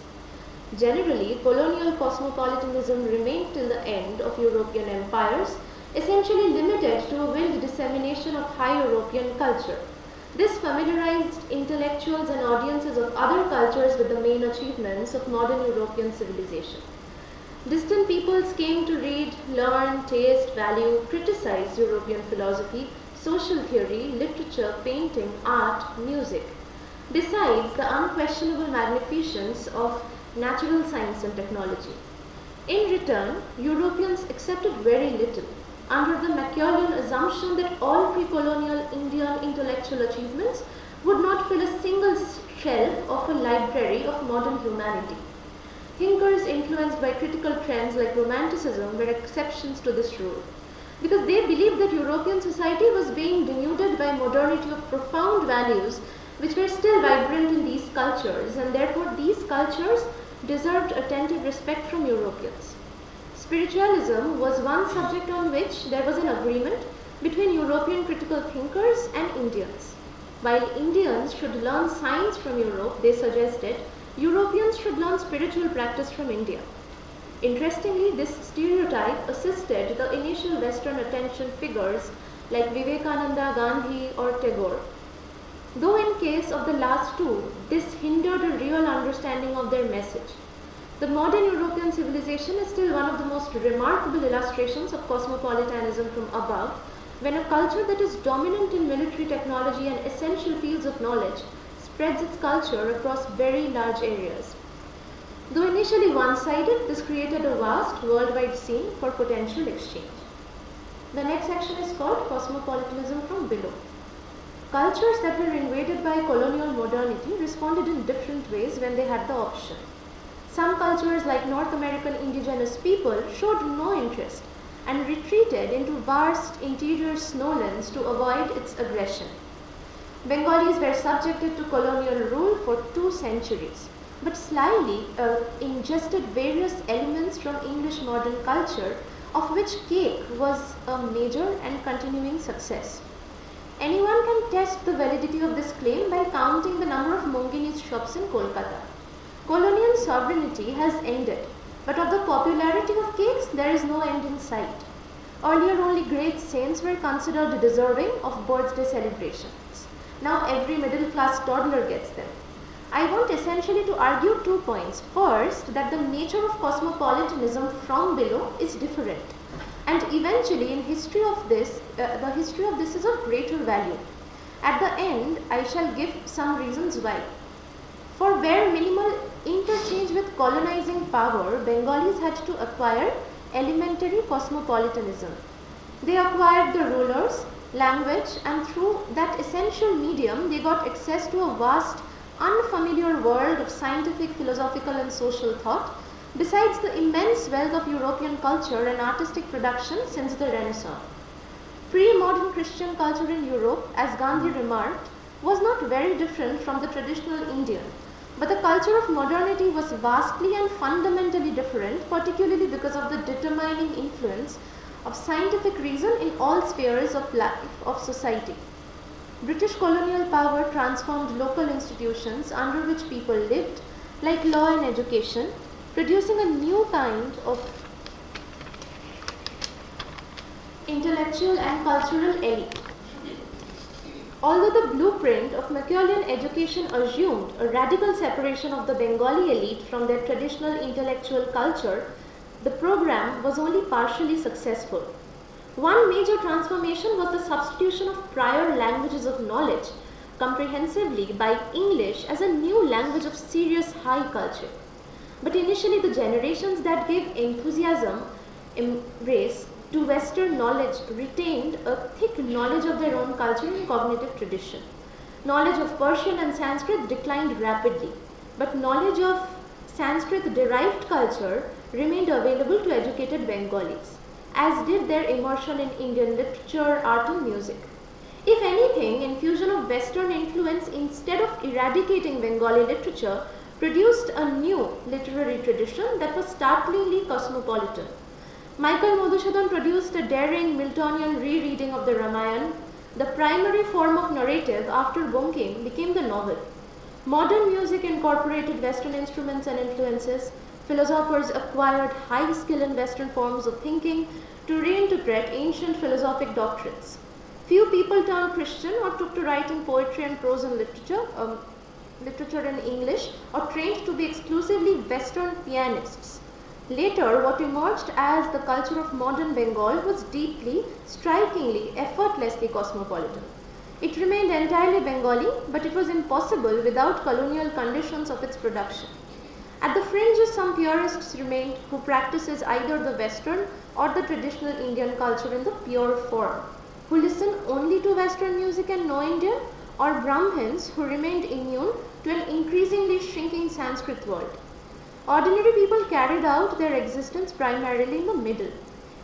Generally, colonial cosmopolitanism remained till the end of European empires, essentially limited to a willed dissemination of high European culture. This familiarized intellectuals and audiences of other cultures with the main achievements of modern European civilization. Distant peoples came to read, learn, taste, value, criticize European philosophy, social theory, literature, painting, art, music, besides the unquestionable magnificence of natural science and technology. In return, Europeans accepted very little, under the Machiavellian assumption that all pre-colonial Indian intellectual achievements would not fill a single shelf of a library of modern humanity. Thinkers influenced by critical trends like Romanticism were exceptions to this rule, because they believed that European society was being denuded by modernity of profound values which were still vibrant in these cultures, and therefore these cultures deserved attentive respect from Europeans. Spiritualism was one subject on which there was an agreement between European critical thinkers and Indians. While Indians should learn science from Europe, they suggested Europeans should learn spiritual practice from India. Interestingly, this stereotype assisted the initial Western attention figures like Vivekananda, Gandhi, or Tagore. Though in case of the last two, this hindered a real understanding of their message. The modern European civilization is still one of the most remarkable illustrations of cosmopolitanism from above, when a culture that is dominant in military technology and essential fields of knowledge spreads its culture across very large areas. Though initially one-sided, this created a vast worldwide scene for potential exchange. The next section is called Cosmopolitanism from Below. Cultures that were invaded by colonial modernity responded in different ways when they had the option. Some cultures like North American indigenous people showed no interest and retreated into vast interior snowlands to avoid its aggression. Bengalis were subjected to colonial rule for 2 centuries, but slyly ingested various elements from English modern culture, of which cake was a major and continuing success. Anyone can test the validity of this claim by counting the number of Monginis shops in Kolkata. Colonial sovereignty has ended, but of the popularity of cakes there is no end in sight. Earlier only great saints were considered deserving of birthday celebrations. Now every middle class toddler gets them. I want essentially to argue 2 points. First, that the nature of cosmopolitanism from below is different, and eventually in history of this, the history of this is of greater value. At the end, I shall give some reasons why. For where minimal interchange with colonizing power, Bengalis had to acquire elementary cosmopolitanism. They acquired the rulers, language, and through that essential medium, they got access to a vast, unfamiliar world of scientific, philosophical, and social thought, besides the immense wealth of European culture and artistic production since the Renaissance. Pre-modern Christian culture in Europe, as Gandhi remarked, was not very different from the traditional Indian, but the culture of modernity was vastly and fundamentally different, particularly because of the determining influence of scientific reason in all spheres of life of society. British colonial power transformed local institutions under which people lived, like law and education, producing a new kind of intellectual and cultural elite. Although the blueprint of Machiavellian education assumed a radical separation of the Bengali elite from their traditional intellectual culture, the program was only partially successful. One major transformation was the substitution of prior languages of knowledge comprehensively by English as a new language of serious high culture. But initially the generations that gave enthusiasm embrace to Western knowledge retained a thick knowledge of their own culture and cognitive tradition. Knowledge of Persian and Sanskrit declined rapidly, but knowledge of Sanskrit-derived culture remained available to educated Bengalis, as did their immersion in Indian literature, art and music. If anything, infusion of Western influence instead of eradicating Bengali literature produced a new literary tradition that was startlingly cosmopolitan. Michael Madhusudan produced a daring Miltonian rereading of the Ramayana. The primary form of narrative after Bankim became the novel. Modern music incorporated Western instruments and influences. Philosophers acquired high skill in Western forms of thinking to reinterpret ancient philosophic doctrines. Few people turned Christian or took to writing poetry and prose and literature in English, or trained to be exclusively Western pianists. Later, what emerged as the culture of modern Bengal was deeply, strikingly, effortlessly cosmopolitan. It remained entirely Bengali, but it was impossible without colonial conditions of its production. At the fringes, some purists remained who practices either the Western or the traditional Indian culture in the pure form, who listen only to Western music and no Indian, or Brahmins who remained immune to an increasingly shrinking Sanskrit world. Ordinary people carried out their existence primarily in the middle,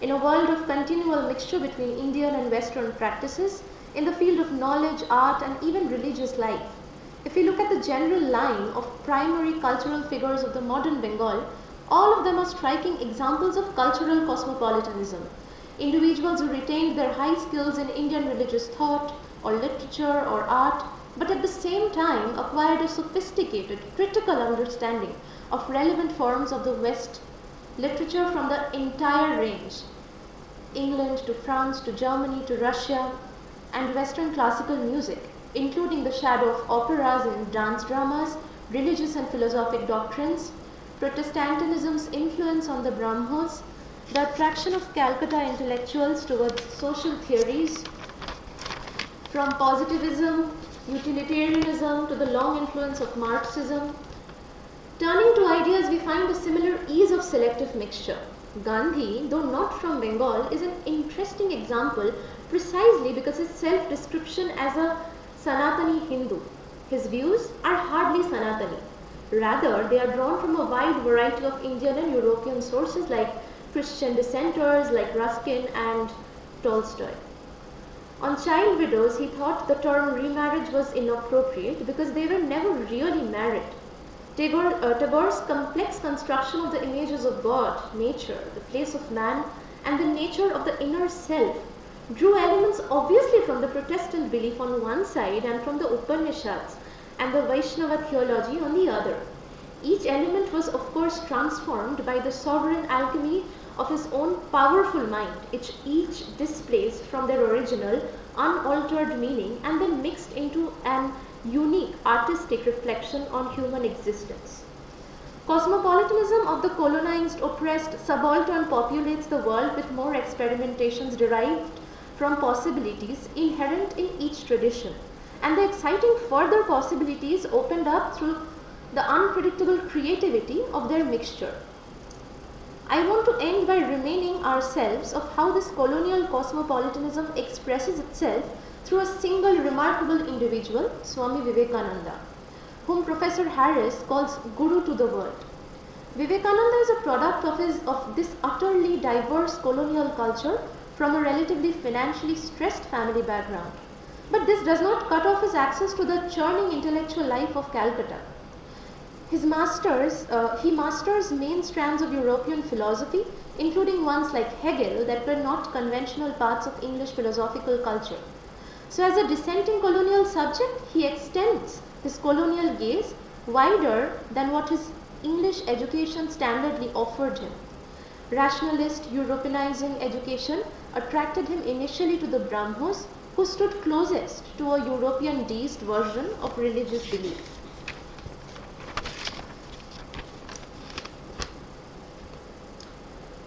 in a world of continual mixture between Indian and Western practices, in the field of knowledge, art and even religious life. If we look at the general line of primary cultural figures of the modern Bengal, all of them are striking examples of cultural cosmopolitanism. Individuals who retained their high skills in Indian religious thought or literature or art, but at the same time acquired a sophisticated, critical understanding of relevant forms of the West literature from the entire range, England to France to Germany to Russia, and Western classical music, including the shadow of operas and dance dramas, religious and philosophic doctrines, Protestantism's influence on the Brahmos, the attraction of Calcutta intellectuals towards social theories, from positivism, utilitarianism to the long influence of Marxism. Turning to ideas, we find a similar ease of selective mixture. Gandhi, though not from Bengal, is an interesting example precisely because his self-description as a Sanatani Hindu. His views are hardly Sanatani. Rather, they are drawn from a wide variety of Indian and European sources like Christian dissenters like Ruskin and Tolstoy. On child widows, he thought the term remarriage was inappropriate because they were never really married. Tagore's complex construction of the images of God, nature, the place of man, and the nature of the inner self drew elements obviously from the Protestant belief on one side and from the Upanishads and the Vaishnava theology on the other. Each element was of course transformed by the sovereign alchemy of his own powerful mind, each displaced from their original, unaltered meaning and then mixed into an unique artistic reflection on human existence. Cosmopolitanism of the colonized, oppressed, subaltern populates the world with more experimentations derived from possibilities inherent in each tradition, and the exciting further possibilities opened up through the unpredictable creativity of their mixture. I want to end by reminding ourselves of how this colonial cosmopolitanism expresses itself through a single remarkable individual, Swami Vivekananda, whom Professor Harris calls Guru to the world. Vivekananda is a product of this utterly diverse colonial culture from a relatively financially stressed family background. But this does not cut off his access to the churning intellectual life of Calcutta. He masters main strands of European philosophy, including ones like Hegel that were not conventional parts of English philosophical culture. So as a dissenting colonial subject, he extends his colonial gaze wider than what his English education standardly offered him. Rationalist, Europeanizing education attracted him initially to the Brahmos, who stood closest to a European deist version of religious belief.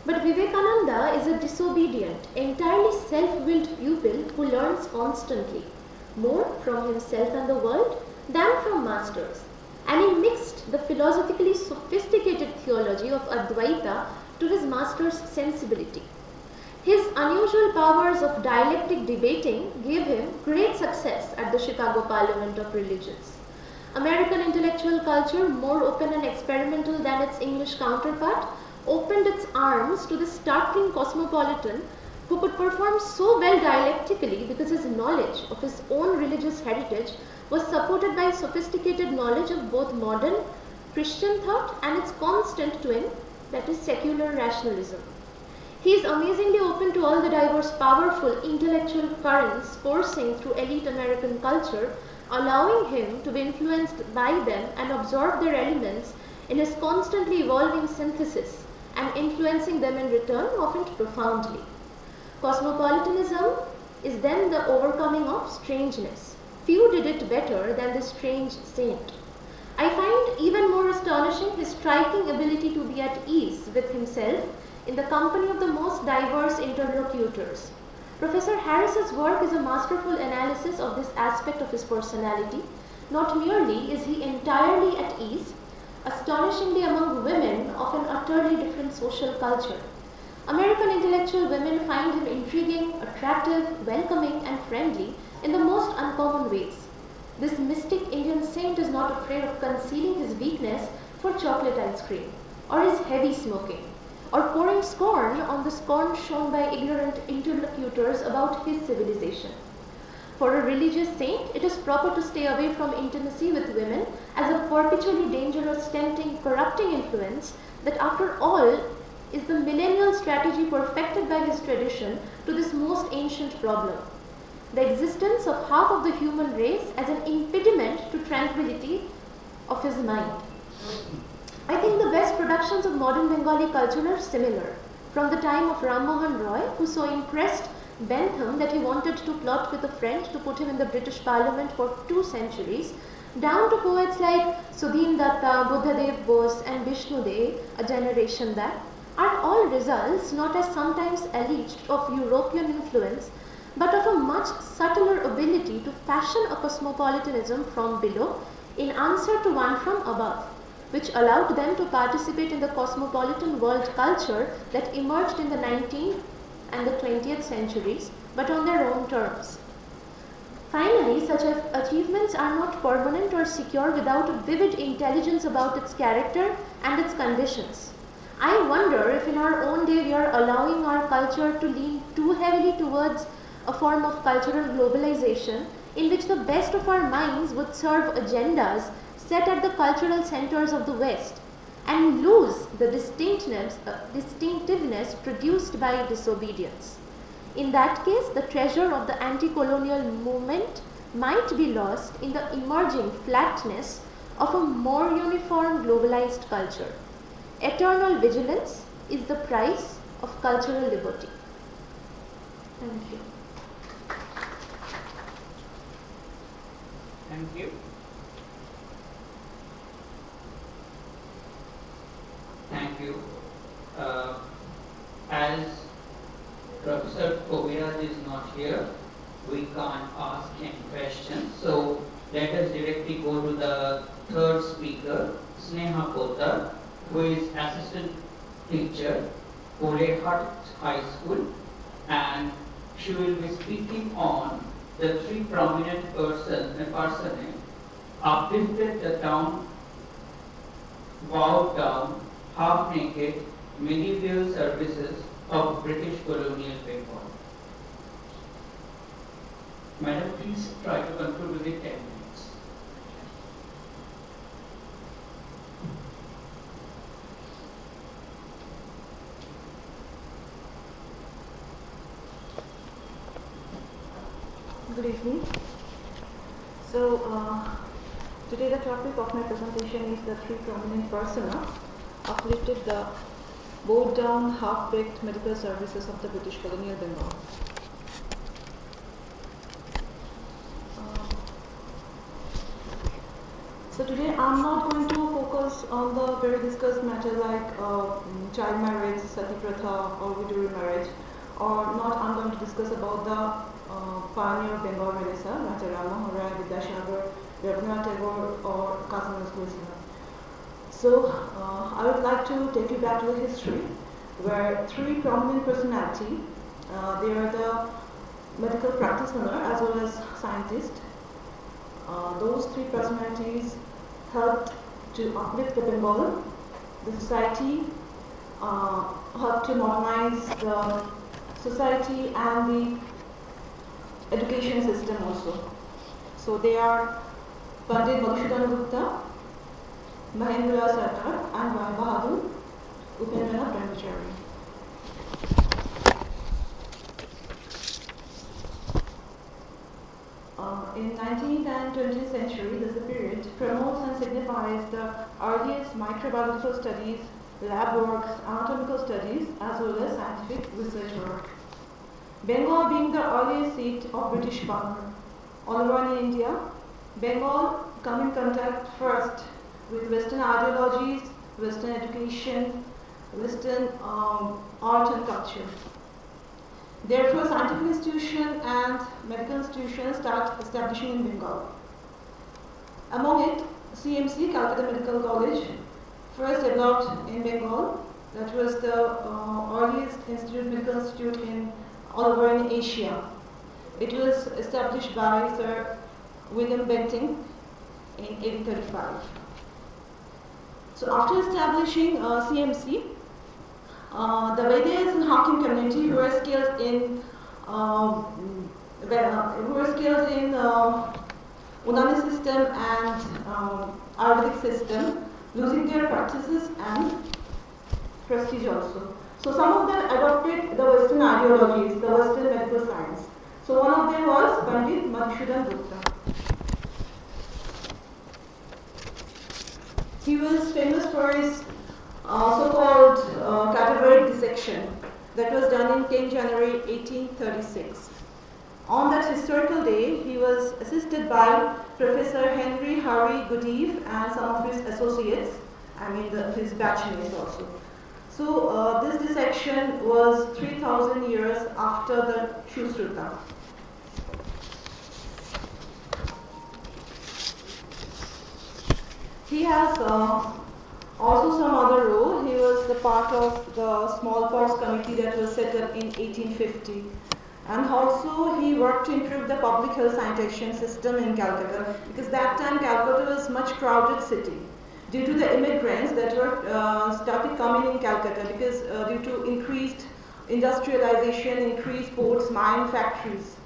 But Vivekananda is a disobedient, entirely self-willed pupil who learns constantly, more from himself and the world than from masters. And he mixed the philosophically sophisticated theology of Advaita to his master's sensibility. His unusual powers of dialectic debating gave him great success at the Chicago Parliament of Religions. American intellectual culture, more open and experimental than its English counterpart, opened its arms to the startling cosmopolitan who could perform so well dialectically because his knowledge of his own religious heritage was supported by sophisticated knowledge of both modern Christian thought and its constant twin, that is secular rationalism. He is amazingly open to all the diverse, powerful intellectual currents coursing through elite American culture, allowing him to be influenced by them and absorb their elements in his constantly evolving synthesis and influencing them in return, often profoundly. Cosmopolitanism is then the overcoming of strangeness. Few did it better than this strange saint. I find even more astonishing his striking ability to be at ease with himself in the company of the most diverse interlocutors. Professor Harris's work is a masterful analysis of this aspect of his personality. Not merely is he entirely at ease, astonishingly among women of an utterly different social culture. American intellectual women find him intriguing, attractive, welcoming, and friendly in the most uncommon ways. This mystic Indian saint is not afraid of concealing his weakness for chocolate ice cream, or his heavy smoking, or pouring scorn on the scorn shown by ignorant interlocutors about his civilization. For a religious saint, it is proper to stay away from intimacy with women as a perpetually dangerous, tempting, corrupting influence that after all is the millennial strategy perfected by his tradition to this most ancient problem. The existence of half of the human race as an impediment to tranquility of his mind. I think the best productions of modern Bengali culture are similar. From the time of Ram Mohan Roy, who so impressed Bentham that he wanted to plot with a friend to put him in the British Parliament for 2 centuries, down to poets like Subhin Datta, Buddhadev Bose and Vishnu De, a generation back, are all results, not as sometimes alleged, of European influence, but of a much subtler ability to fashion a cosmopolitanism from below in answer to one from above, which allowed them to participate in the cosmopolitan world culture that emerged in the 19th and the 20th centuries, but on their own terms. Finally, such achievements are not permanent or secure without a vivid intelligence about its character and its conditions. I wonder if in our own day we are allowing our culture to lean too heavily towards a form of cultural globalization in which the best of our minds would serve agendas set at the cultural centers of the West and lose the distinctiveness produced by disobedience. In that case, the treasure of the anti-colonial movement might be lost in the emerging flatness of a more uniform globalized culture. Eternal vigilance is the price of cultural liberty. Thank you. Thank you. Thank you. As Professor Koviraj is not here, we can't ask him questions. So let us directly go to the third speaker, Sneha Poddar, who is assistant teacher, Korehat High School, and she will be speaking on the 3 prominent persons uplifted the town, bowed down, half-naked medieval services of British colonial Bengal. Madam, please try to conclude within 10 minutes. Good evening. So, today the topic of my presentation is the three prominent persona uplifted the bowed down, half-baked medical services of the British colonial Bengal. So today I'm not going to focus on the very discussed matter like child marriage, sati pratha or widow marriage, or not I'm going to discuss about the pioneer of Bengal Renaissance, Raja Ram Mohan Roy, Vidyasagar, Rabindranath Tagore or Kazi Nazrul Islam. So I would like to take you back to the history where three prominent personalities, they are the medical practitioner as well as scientist. Those three personalities helped to uplift the Bengal, the society, helped to modernize the society and the education system also. So they are Pandit Madhusudan Gupta, Mahendra Sarkar and Rai Bahadur Upendranath Brahmachari. In 19th and 20th century, this is a period, promotes and signifies the earliest microbiological studies, lab works, anatomical studies, as well as scientific research work. Bengal being the earliest seat of British power. All around in India, Bengal come in contact first with Western ideologies, Western education, Western art and culture. Therefore, scientific institutions and medical institutions start establishing in Bengal. Among it, CMC, Calcutta Medical College, first developed in Bengal. That was the earliest medical institute in all over in Asia. It was established by Sir William Bentinck in 1835. So after establishing CMC, the Vedas and Hakim community who were skilled in Unani system and Ayurvedic system, losing their practices and prestige also. So some of them adopted the Western ideologies, the Western medical science. So one of them was Pandit Madhusudan Gupta. He was famous for his so-called cadaveric dissection that was done in 10 January 1836. On that historical day, he was assisted by Professor Henry Harry Goodeve and some of his associates, his batchmates also. So this dissection was 3,000 years after the Shushruta. He has also some other role. He was the part of the smallpox committee that was set up in 1850. And also he worked to improve the public health sanitation system in Calcutta, because that time Calcutta was a much crowded city due to the immigrants that were started coming in Calcutta, because due to increased industrialization, increased ports, mine factories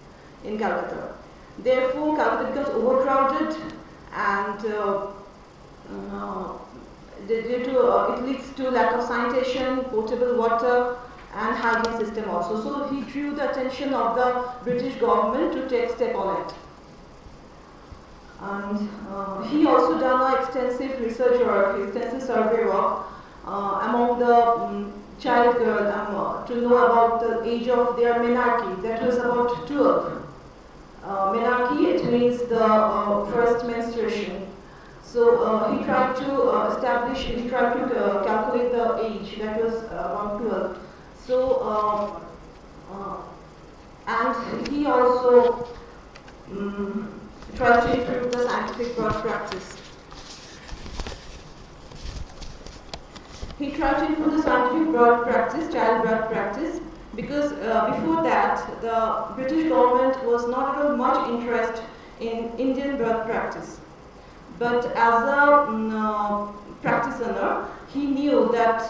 in Calcutta. Therefore, Calcutta becomes overcrowded and due to it leads to lack of sanitation, potable water, and hygiene system also. So he drew the attention of the British government to take step on it. And he also done extensive research work, extensive survey work among the child girl to know about the age of their menarche. That was about 12. Menarche, it means the first menstruation. So he tried to calculate the age, that was around 12. So, and he also tried to improve the scientific birth practice. He tried to improve the scientific birth practice, child birth practice, because before that, the British government was not at all much interested in Indian birth practice. But as a practitioner, he knew that that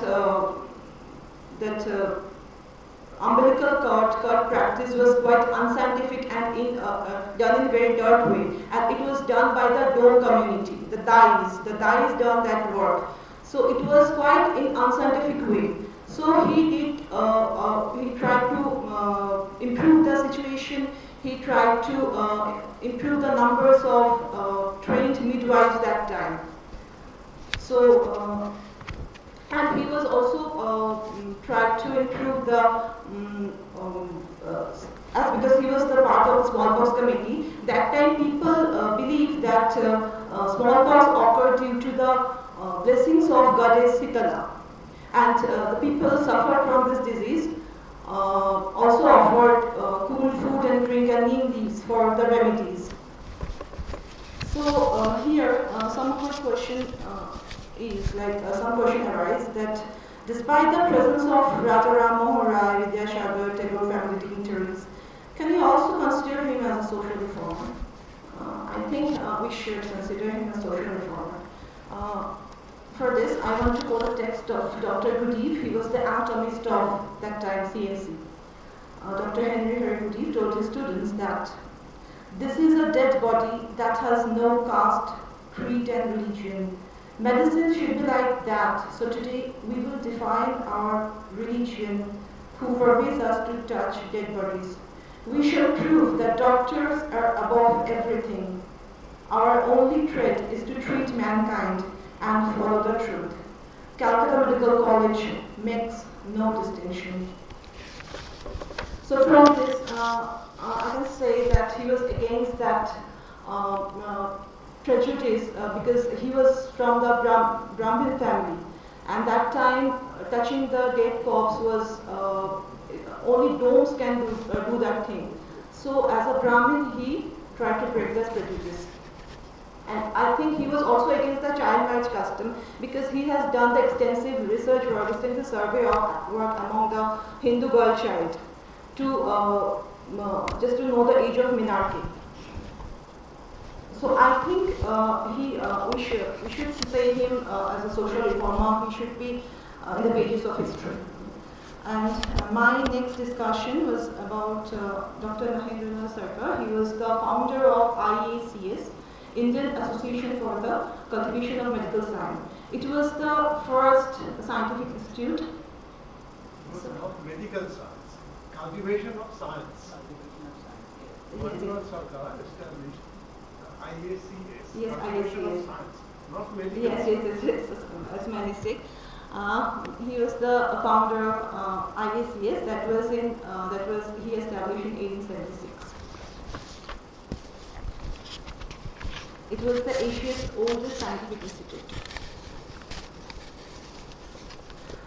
umbilical cord practice was quite unscientific and done in a very dirt way, and it was done by the Dome community, the Dais done that work. So it was quite in unscientific way. So he tried to improve the situation. He tried to improve the numbers of trained midwives that time. So, and he was also tried to improve the, because he was the part of the smallpox committee. That time people believed that smallpox occurred due to the blessings of goddess Sitala. And the people suffered from this disease also offered cool food and drink and neem leaves for the remedies. So here some of my question is like some question arise that despite the presence of Rajaram Mohan Rai, Vidyasagar, Tagore family dignitaries, can you also consider him as a social reformer? I think we should consider him a social reformer. For this, I want to quote a text of Dr. Gudeev. He was the anatomist of that time CSE. Dr. Henry Harry Gudeev told his students that this is a dead body that has no caste, creed and religion. Medicine should be like that. So today we will define our religion who forbids us to touch dead bodies. We shall prove that doctors are above everything. Our only trait is to treat mankind and follow the truth. Calcutta Medical College makes no distinction. So from this, I can say that he was against that prejudice because he was from the Brahmin family, and that time touching the dead corpse was only domes can do that thing. So as a Brahmin, he tried to break this prejudice. And I think he was also against the child marriage custom because he has done the extensive research work, extensive survey of work among the Hindu girl child to just to know the age of menarche. So I think we should say him as a social reformer. He should be in the pages of history. And my next discussion was about Dr. Mahendranath Sarkar. He was the founder of IACS, Indian Association for the Cultivation of Medical Science. It was the first scientific institute. Not medical science, cultivation of science. Mahendranath Sarkar established IACS, Yes, cultivation IACS. of science, not medical Yes, science. that's my mistake. He was the founder of IACS. He established in 1876. It was the Asia's oldest scientific institute.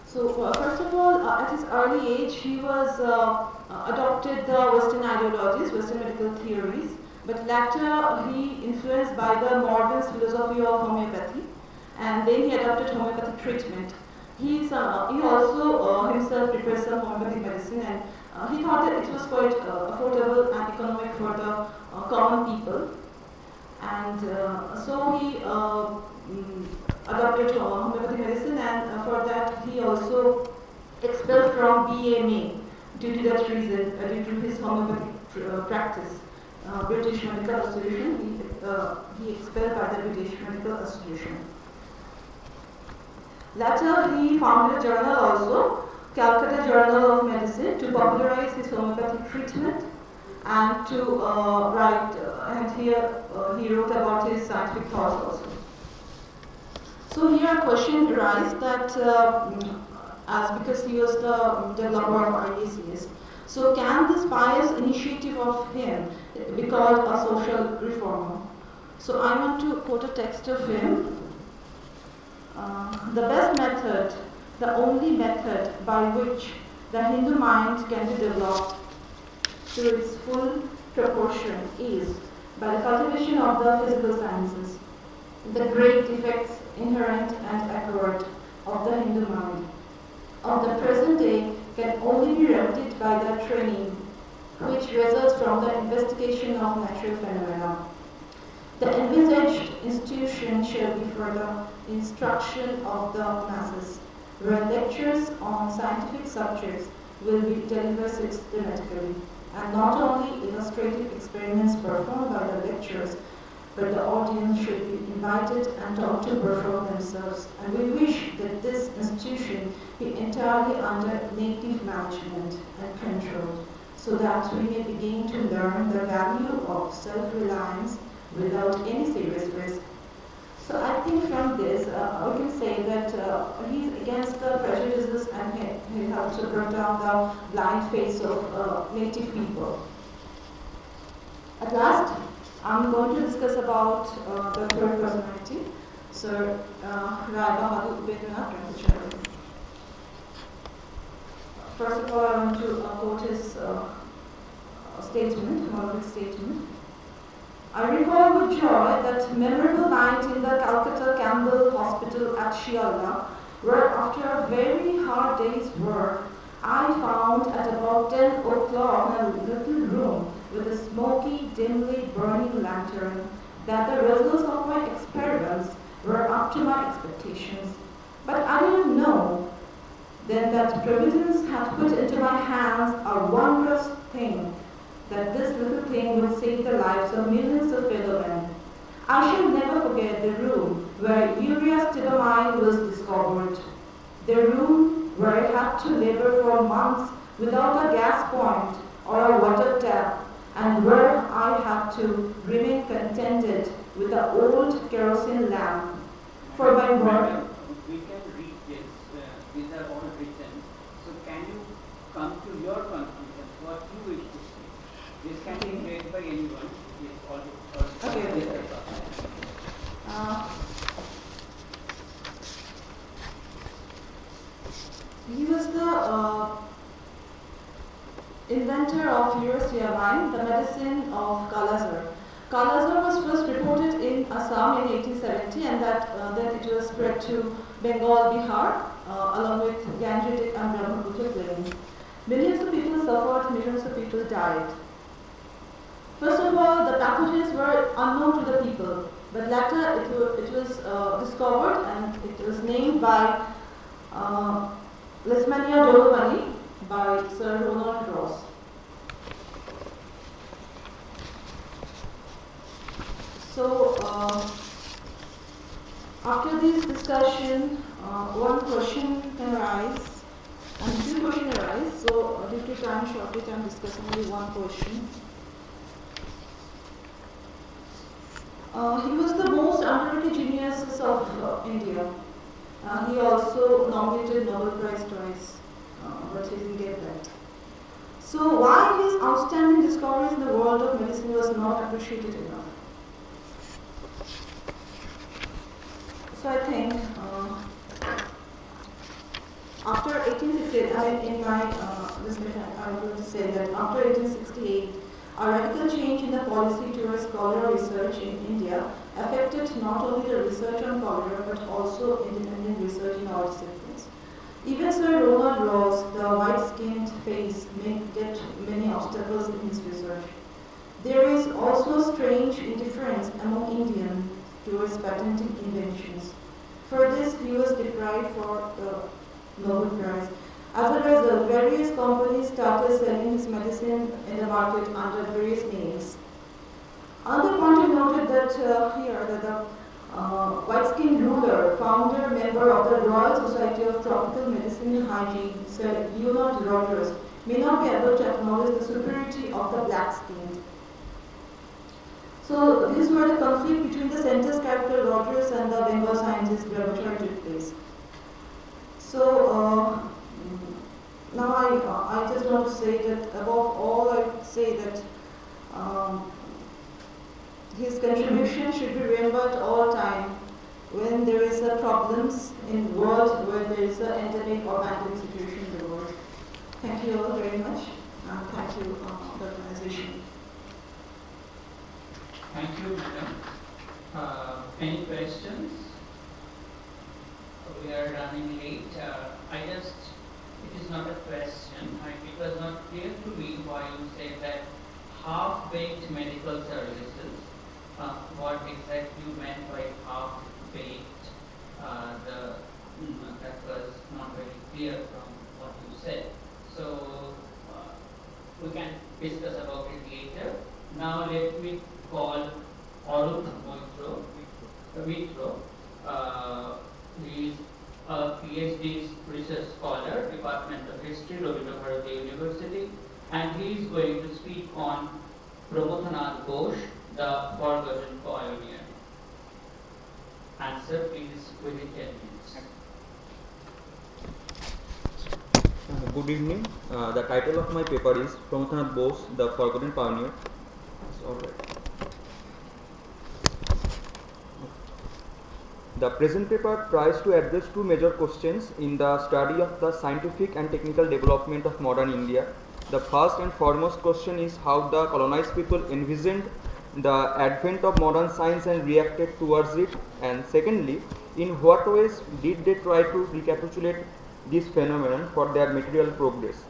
So first of all, at his early age, he was adopted the Western ideologies, Western medical theories, but later he influenced by the modern philosophy of homeopathy, and then he adopted homeopathic treatment. He also himself prepared some homeopathic medicine, and he thought that it was quite affordable and economic for the common people. And so he adopted homeopathic medicine, and for that he also expelled from BMA due to that reason, due to his homeopathic practice. British Medical Association, he expelled by the British Medical Association. Later he founded a journal also, Calcutta Journal of Medicine, to popularize his homeopathic treatment and to write, and here he wrote about his scientific thoughts also. So here a question arises that as because he was the developer of IACS, so can this pious initiative of him be called a social reformer? So I want to quote a text of him. The best method, the only method by which the Hindu mind can be developed to its full proportion is by the cultivation of the physical sciences. The great defects inherent and acquired of the Hindu mind of the present day can only be remedied by the training which results from the investigation of natural phenomena. The envisaged institution shall be for the instruction of the masses, where lectures on scientific subjects will be delivered systematically, and not only illustrative experiments performed by the lecturers, but the audience should be invited and taught to perform themselves. And we wish that this institution be entirely under native management and control, so that we may begin to learn the value of self-reliance without any serious risk. So I think from this, we can say that he's against the prejudices and he helps to break down the blind faith of native people. At last, I'm going to discuss about the third personality, Sir Rai Bahadur Upendranath Ramachandran. First of all, I want to quote his statement, monologue statement. I recall with joy that memorable night in the Calcutta Campbell Hospital at Shiallah, where after a very hard day's work, I found at about 10 o'clock in a little room with a smoky, dimly burning lantern that the results of my experiments were up to my expectations. But I didn't know then that Providence had put into my hands a wondrous thing, that this little thing would save the lives of millions of fellow men. I shall never forget the room where urea stibamine was discovered, the room where I had to labor for months without a gas point or a water tap, and where I had to remain contented with an old kerosene lamp. For my work, Madam, we can read this. These are all written. So can you come to your conclusion? What you wish to say? This can be read by anyone. Yes, all Okay. He was the inventor of urea, the medicine of Kala-Azar. Kala-Azar was first reported in Assam in 1870, and then it was spread to Bengal, Bihar, along with Gangetic and Brahmaputra plains. Millions of people suffered, millions of people died. First of all, the pathogens were unknown to the people, but later it was discovered and it was named by Leishmania dolovani by Sir Ronald Ross. So, after this discussion, one question can arise, and two questions arise. So, due to time shortage, I am discussing only one question. He was the most underrated genius of India. He also nominated Nobel Prize twice, but he didn't get that. So, why his outstanding discoveries in the world of medicine was not appreciated enough? So I think after 1868, in my this I'm going to say that after 1868, a radical change in the policy towards cholera research in India affected not only the research on cholera but also independent research in all disciplines. Even Sir Ronald Ross, the white-skinned face, met many obstacles in his research. There is also strange indifference among Indians towards patenting inventions. For this, he was deprived for the Nobel Prize. As well as the various companies started selling his medicine in the market under various names. Another point I noted that the white-skinned ruler, founder, member of the Royal Society of Tropical Medicine and Hygiene, Sir Leonard Rogers, may not be able to acknowledge the superiority of the black-skinned. So these were the conflict between the center's character Rogers and the Bengal scientist Brahmacharya took place. So now I just want to say that above all I would say that his contribution should be remembered all time when there is a problems in the world, where there is an endemic or pandemic situation in the world. Thank you all very much, and thank you the organization. Thank you, madam. Any questions? We are running late. It is not a question. It was not clear to me why you said that half-baked medical services. What exactly you meant by half-baked? That was not a PhD research scholar, Department of History, Rabindra Bharati University, and he is going to speak on Prabodhanath Ghosh, the forgotten pioneer. Answer please within 10 minutes. Good evening. The title of my paper is Prabodhanath Bose, the Forgotten Pioneer. It's all right. The present paper tries to address two major questions in the study of the scientific and technical development of modern India. The first and foremost question is how the colonized people envisioned the advent of modern science and reacted towards it, and secondly, in what ways did they try to recapitulate this phenomenon for their material progress.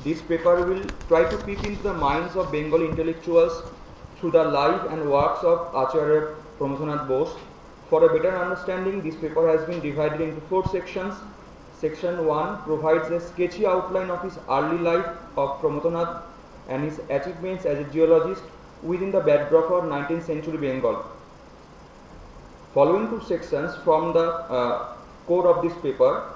This paper will try to peep into the minds of Bengali intellectuals through the life and works of Acharya Prabodhanath Bose. For a better understanding, this paper has been divided into 4 sections. Section 1 provides a sketchy outline of his early life of Prabodhanath and his achievements as a geologist within the backdrop of 19th century Bengal. Following 2 sections from the core of this paper,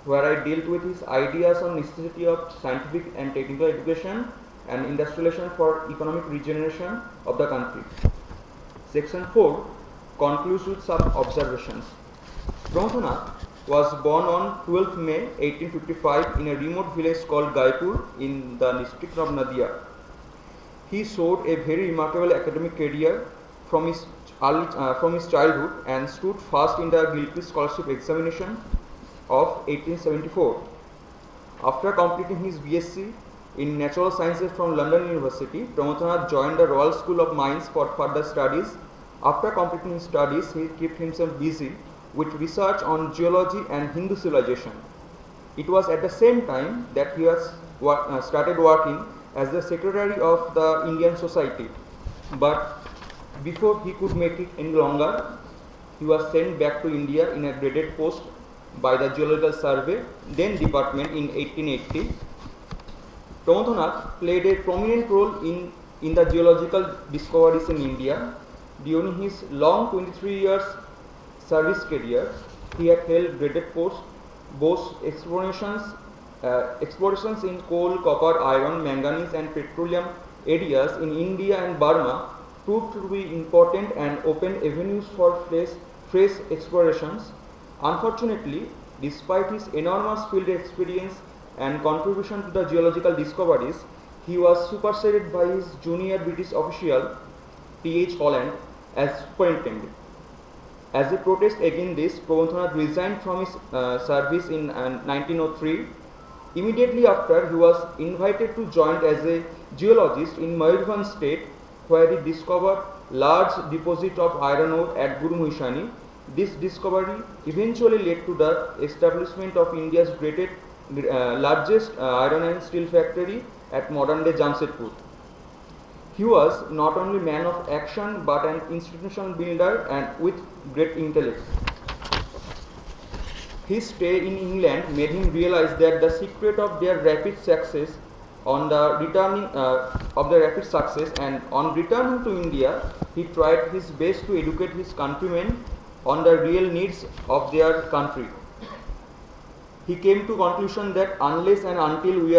where I dealt with his ideas on necessity of scientific and technical education and industrialization for economic regeneration of the country. Section 4 concludes with some observations. Prabodhanath was born on 12th May 1855 in a remote village called Gaipur in the district of Nadia. He showed a very remarkable academic career from his childhood and stood first in the Gilchrist Scholarship Examination of 1874. After completing his BSc in Natural Sciences from London University, Prabodhanath joined the Royal School of Mines for further studies. After completing his studies, he kept himself busy with research on geology and Hindu civilization. It was at the same time that he started working as the secretary of the Indian Society. But before he could make it any longer, he was sent back to India in a graded post by the Geological Survey, then department, in 1880. Prabodhanath played a prominent role in the geological discoveries in India. During his long 23 years service career, he had held graded posts. Both explorations in coal, copper, iron, manganese and petroleum areas in India and Burma proved to be important and opened avenues for fresh explorations. Unfortunately, despite his enormous field experience and contribution to the geological discoveries, he was superseded by his junior British official T.H. Holland as superintendent. As a protest against this, Prabodhanath resigned from his service in 1903. Immediately after, he was invited to join as a geologist in Mayurbhanj state, where he discovered large deposit of iron ore at Gurumuhishani. This discovery eventually led to the establishment of India's largest iron and steel factory at modern-day Jamshedpur. He was not only a man of action but an institutional builder and with great intellect. His stay in England made him realize that the secret of their rapid success and on returning to India, he tried his best to educate his countrymen on the real needs of their country. He came to conclusion that unless and until we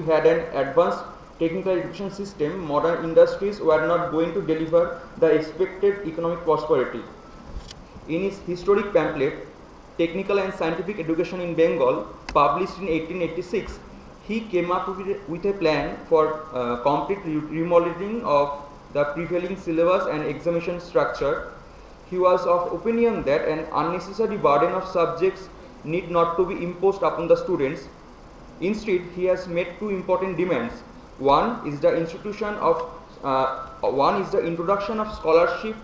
had an advanced technical education system, modern industries were not going to deliver the expected economic prosperity. In his historic pamphlet, Technical and Scientific Education in Bengal, published in 1886, he came up with a plan for complete remodeling of the prevailing syllabus and examination structure. He was of opinion that an unnecessary burden of subjects need not to be imposed upon the students. Instead, he has made 2 important demands. One is the introduction of scholarship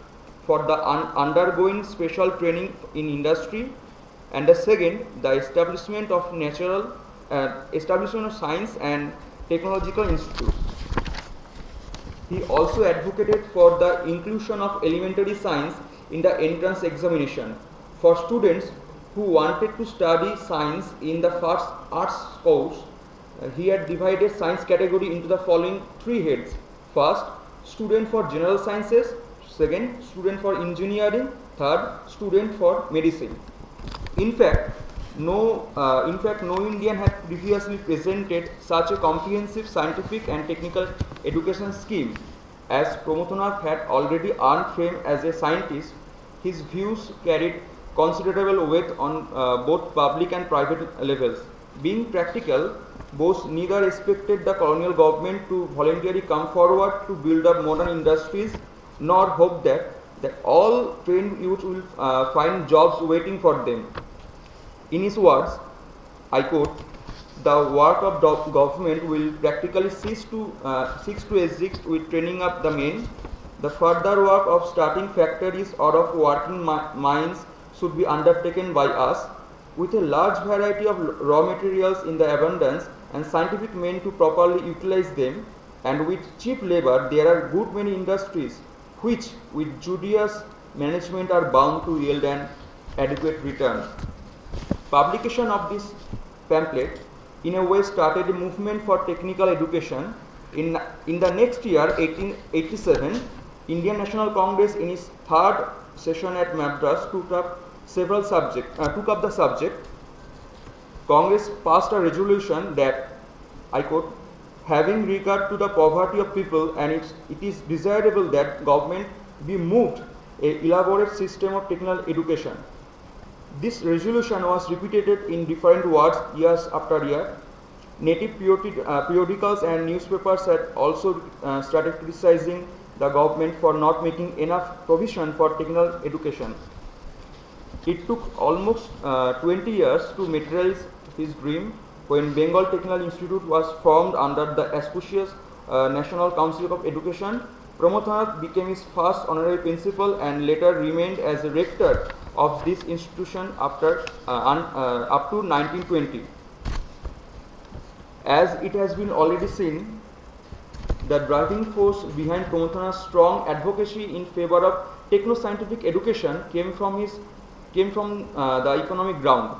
for the undergoing special training in industry, and the second, the establishment of science and technological institutes. He also advocated for the inclusion of elementary science in the entrance examination. For students who wanted to study science in the first arts course, he had divided science category into the following 3 heads. First, student for general sciences. Second, student for engineering. Third, student for medicine. In fact, no Indian had previously presented such a comprehensive scientific and technical education scheme. As Pramothanath had already earned fame as a scientist, his views carried considerable weight on both public and private levels. Being practical, Bose neither expected the colonial government to voluntarily come forward to build up modern industries, nor hoped that all trained youth will find jobs waiting for them. In his words, I quote, "The work of government will practically cease to exist with training up the men. The further work of starting factories or of working mines should be undertaken by us. With a large variety of raw materials in the abundance and scientific men to properly utilize them, and with cheap labor, there are good many industries which, with judicious management, are bound to yield an adequate return." Publication of this pamphlet in a way started a movement for technical education. In the next year, 1887, Indian National Congress in its third session at Madras took up the subject. Congress passed a resolution that, I quote, "Having regard to the poverty of people, and it is desirable that government be moved a elaborate system of technical education." This resolution was repeated in different words years after year. Native periodicals and newspapers had also started criticizing the government for not making enough provision for technical education. It took almost 20 years to materialize his dream when Bengal Technical Institute was formed under the auspicious National Council of Education. Pramothanath became his first honorary principal and later remained as a rector of this institution up to 1920. As it has been already seen, the driving force behind Pramothanath's strong advocacy in favor of techno-scientific education came from the economic ground.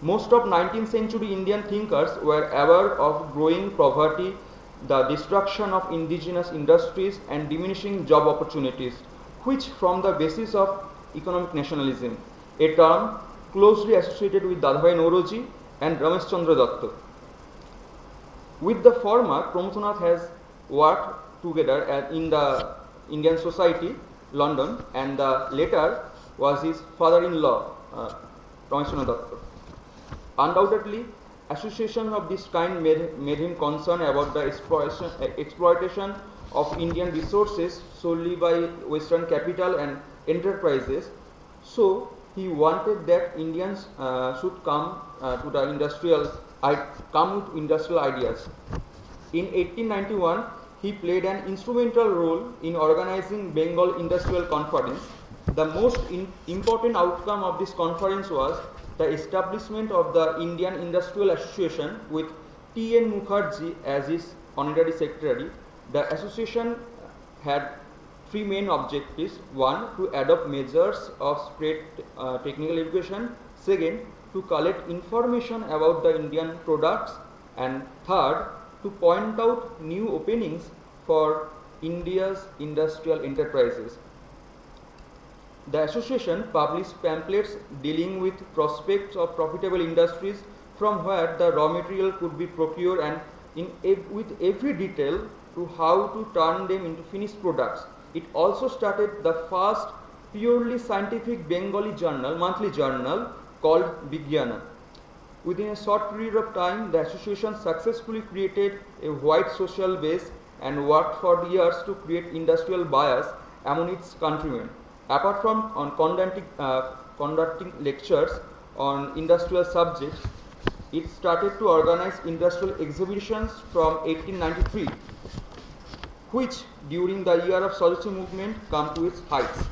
Most of 19th century Indian thinkers were aware of growing poverty, the destruction of indigenous industries, and diminishing job opportunities, which form the basis of economic nationalism, a term closely associated with Dadabhai Naoroji and Ramesh Chandra Datta. With the former, Pramothanath has worked together in the Indian Society, London, and the latter was his father-in-law, Ramesh Chandra Datta. Undoubtedly, associations of this kind made him concerned about the exploitation of Indian resources solely by Western capital and enterprises. So he wanted that Indians should come with industrial ideas. In 1891, he played an instrumental role in organizing Bengal Industrial Conference. The most important outcome of this conference was the establishment of the Indian Industrial Association with T.N. Mukherjee as its honorary secretary. The association had three main objectives: one, to adopt measures of spread technical education; second, to collect information about the Indian products; and third, to point out new openings for India's industrial enterprises. The association published pamphlets dealing with prospects of profitable industries from where the raw material could be procured, and with every detail to how to turn them into finished products. It also started the first purely scientific Bengali monthly journal called Vigyana. Within a short period of time, the association successfully created a wide social base and worked for years to create industrial bias among its countrymen. Apart from conducting lectures on industrial subjects, it started to organize industrial exhibitions from 1893, which during the year of Swadashi movement come to its heights.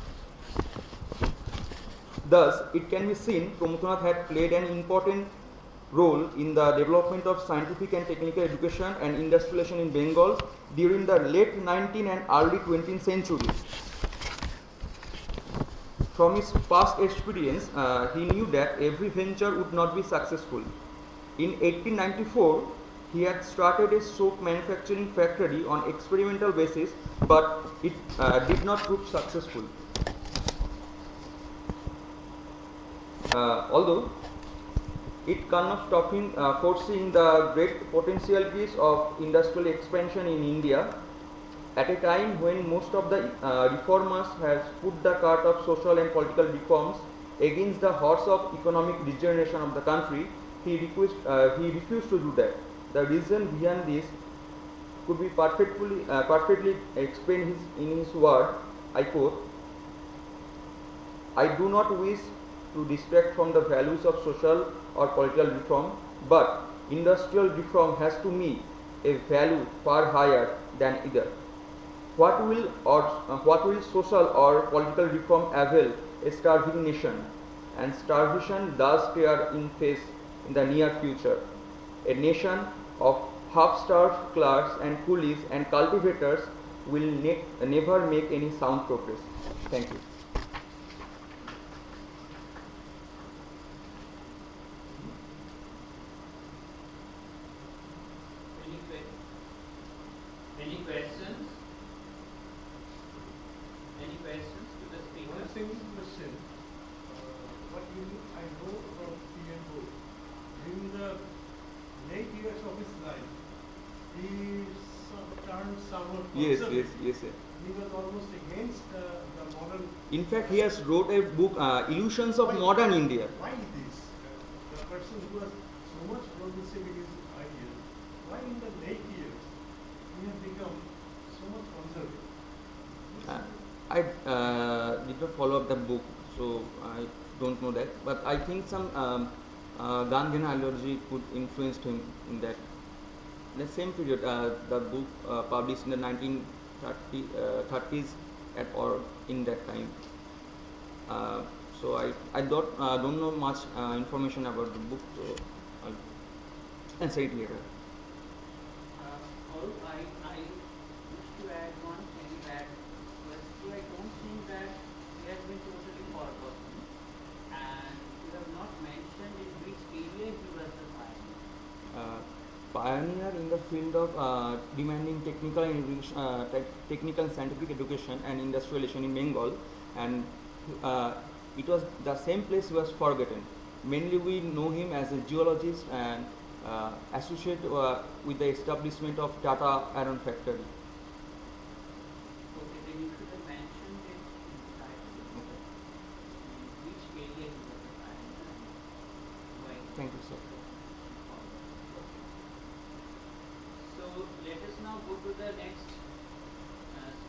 Thus, it can be seen Pramothanath had played an important role in the development of scientific and technical education and industrialization in Bengal during the late 19th and early 20th centuries. From his past experience, he knew that every venture would not be successful. In 1894, he had started a soap manufacturing factory on experimental basis, but it did not prove successful. Although it cannot stop him foreseeing the great potentialities of industrial expansion in India at a time when most of the reformers has put the cart of social and political reforms against the horse of economic regeneration of the country. He refused to do that. The reason behind this could be perfectly explained in his word. I quote, I do not wish to distract from the values of social or political reform, but industrial reform has to me a value far higher than either. What will social or political reform avail a starving nation? And starvation does stare in face in the near future. A nation of half-starved clerks and coolies and cultivators will never make any sound progress. Thank you. Any questions? Any questions to the speaker? One single question. What I know from P.M. during the late years of his life, he turned somewhat conservative. Yes, sir. He was almost against the modern. In fact, he has wrote a book, Illusions of Modern India. Why this? The person who was so much progressive in his ideas, why in the late years he has become so much conservative? I did not follow up the book, so I don't know that. But I think some Gandhian ideology could influence him in that. In the same period, the book published in the 1930s or in that time. So I don't know much information about the book, so I'll answer it later. I wish to add one thing that firstly I don't think that he has been totally forgotten, and you have not mentioned in which area he was the pioneer. Pioneer in the field of demanding technical and scientific education and industrialization in Bengal, and it was the same place he was forgotten. Mainly we know him as a geologist and associated with the establishment of Tata Iron Factory. Okay, then you should have mentioned it in the title. Okay. In which area he was the pioneer and why. Thank you, sir. So let us now go to the next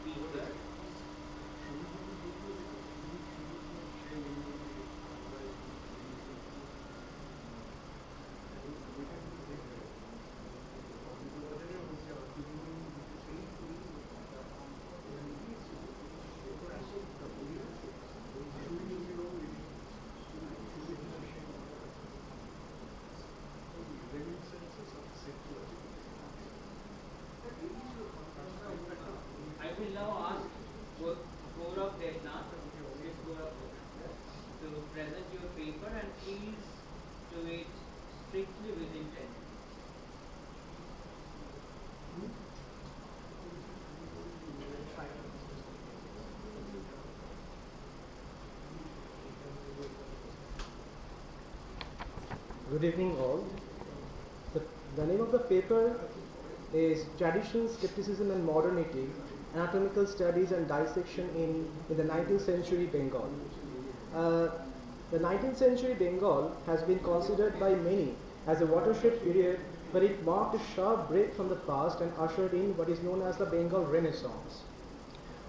speaker. I will now ask Gaurav Devnath, to present your paper, and please do it strictly within 10 minutes. Good evening all. The name of the paper is Tradition, Skepticism and Modernity, Anatomical Studies and Dissection in the 19th Century Bengal. The 19th century Bengal has been considered by many as a watershed period, but it marked a sharp break from the past and ushered in what is known as the Bengal Renaissance.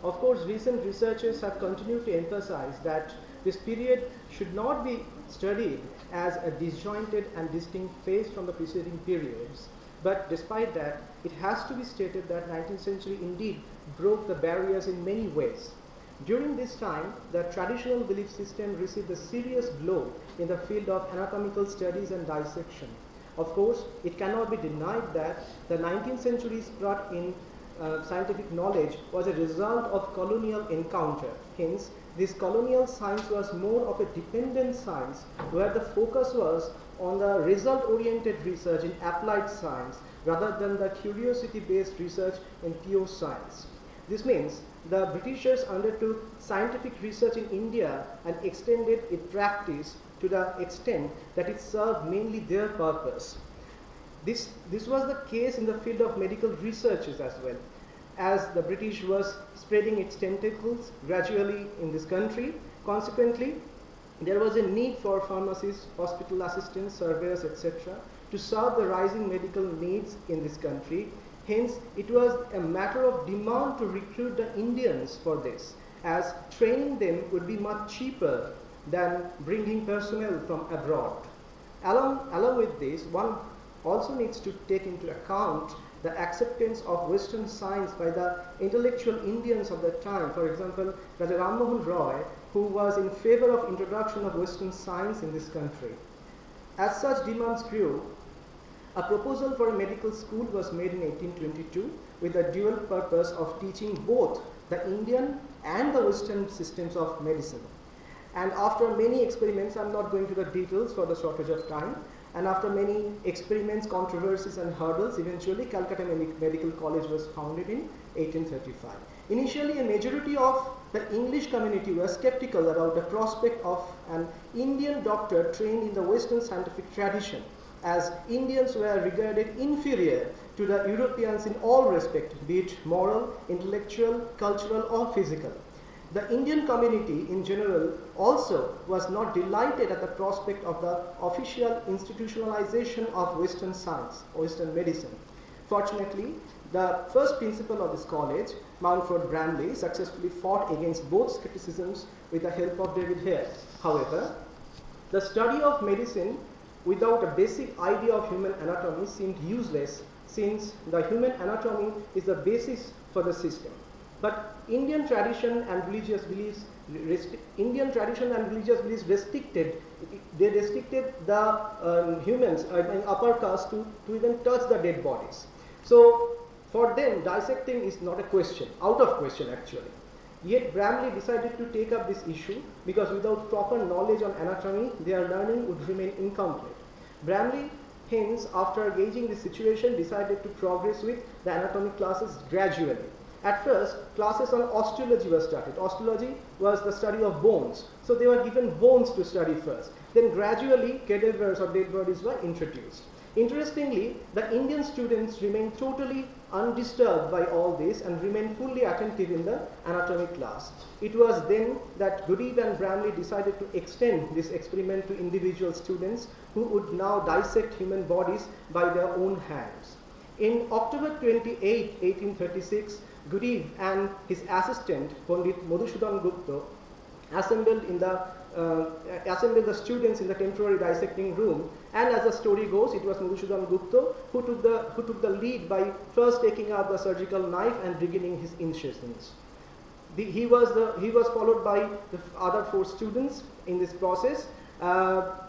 Of course, recent researchers have continued to emphasize that this period should not be studied as a disjointed and distinct phase from the preceding periods. But despite that, it has to be stated that 19th century indeed broke the barriers in many ways. During this time, the traditional belief system received a serious blow in the field of anatomical studies and dissection. Of course, it cannot be denied that the 19th century's spurt in scientific knowledge was a result of colonial encounter. Hence, this colonial science was more of a dependent science where the focus was on the result-oriented research in applied science rather than the curiosity-based research in pure science. This means the Britishers undertook scientific research in India and extended its practice to the extent that it served mainly their purpose. This was the case in the field of medical researches as well, as the British was spreading its tentacles gradually in this country. Consequently, there was a need for pharmacists, hospital assistants, surveyors, etc. to serve the rising medical needs in this country. Hence, it was a matter of demand to recruit the Indians for this, as training them would be much cheaper than bringing personnel from abroad. Along with this, one also needs to take into account the acceptance of Western science by the intellectual Indians of that time. For example, Raja Ram Mohan Roy, who was in favor of introduction of Western science in this country. As such demands grew, a proposal for a medical school was made in 1822 with the dual purpose of teaching both the Indian and the Western systems of medicine. And after many experiments, I'm not going to the details for the shortage of time, and after many experiments, controversies and hurdles, eventually Calcutta Medical College was founded in 1835. Initially, a majority of the English community were skeptical about the prospect of an Indian doctor trained in the Western scientific tradition, as Indians were regarded inferior to the Europeans in all respects, be it moral, intellectual, cultural or physical. The Indian community in general also was not delighted at the prospect of the official institutionalization of Western science, Western medicine. Fortunately, the first principal of this college, Mountford Bramley, successfully fought against both skepticisms with the help of David Hare. However, the study of medicine without a basic idea of human anatomy seemed useless, since the human anatomy is the basis for the system. But Indian tradition and religious beliefs restricted the humans, upper caste, to even touch the dead bodies. So for them, dissecting is not a question, out of question actually. Yet Bramley decided to take up this issue because without proper knowledge on anatomy, their learning would remain incomplete. Bramley, hence, after gauging the situation, decided to progress with the anatomy classes gradually. At first, classes on osteology were started. Osteology was the study of bones. So they were given bones to study first. Then gradually, cadavers or dead bodies were introduced. Interestingly, the Indian students remained totally undisturbed by all this and remained fully attentive in the anatomy class. It was then that Goodeve and Bramley decided to extend this experiment to individual students who would now dissect human bodies by their own hands. In October 28, 1836, Goodeve and his assistant, Pandit Madhusudan Gupta, assembled the students in the temporary dissecting room, and as the story goes, it was Madhusudan Gupta who took the lead by first taking out the surgical knife and beginning his incisions. He was followed by the other 4 students in this process.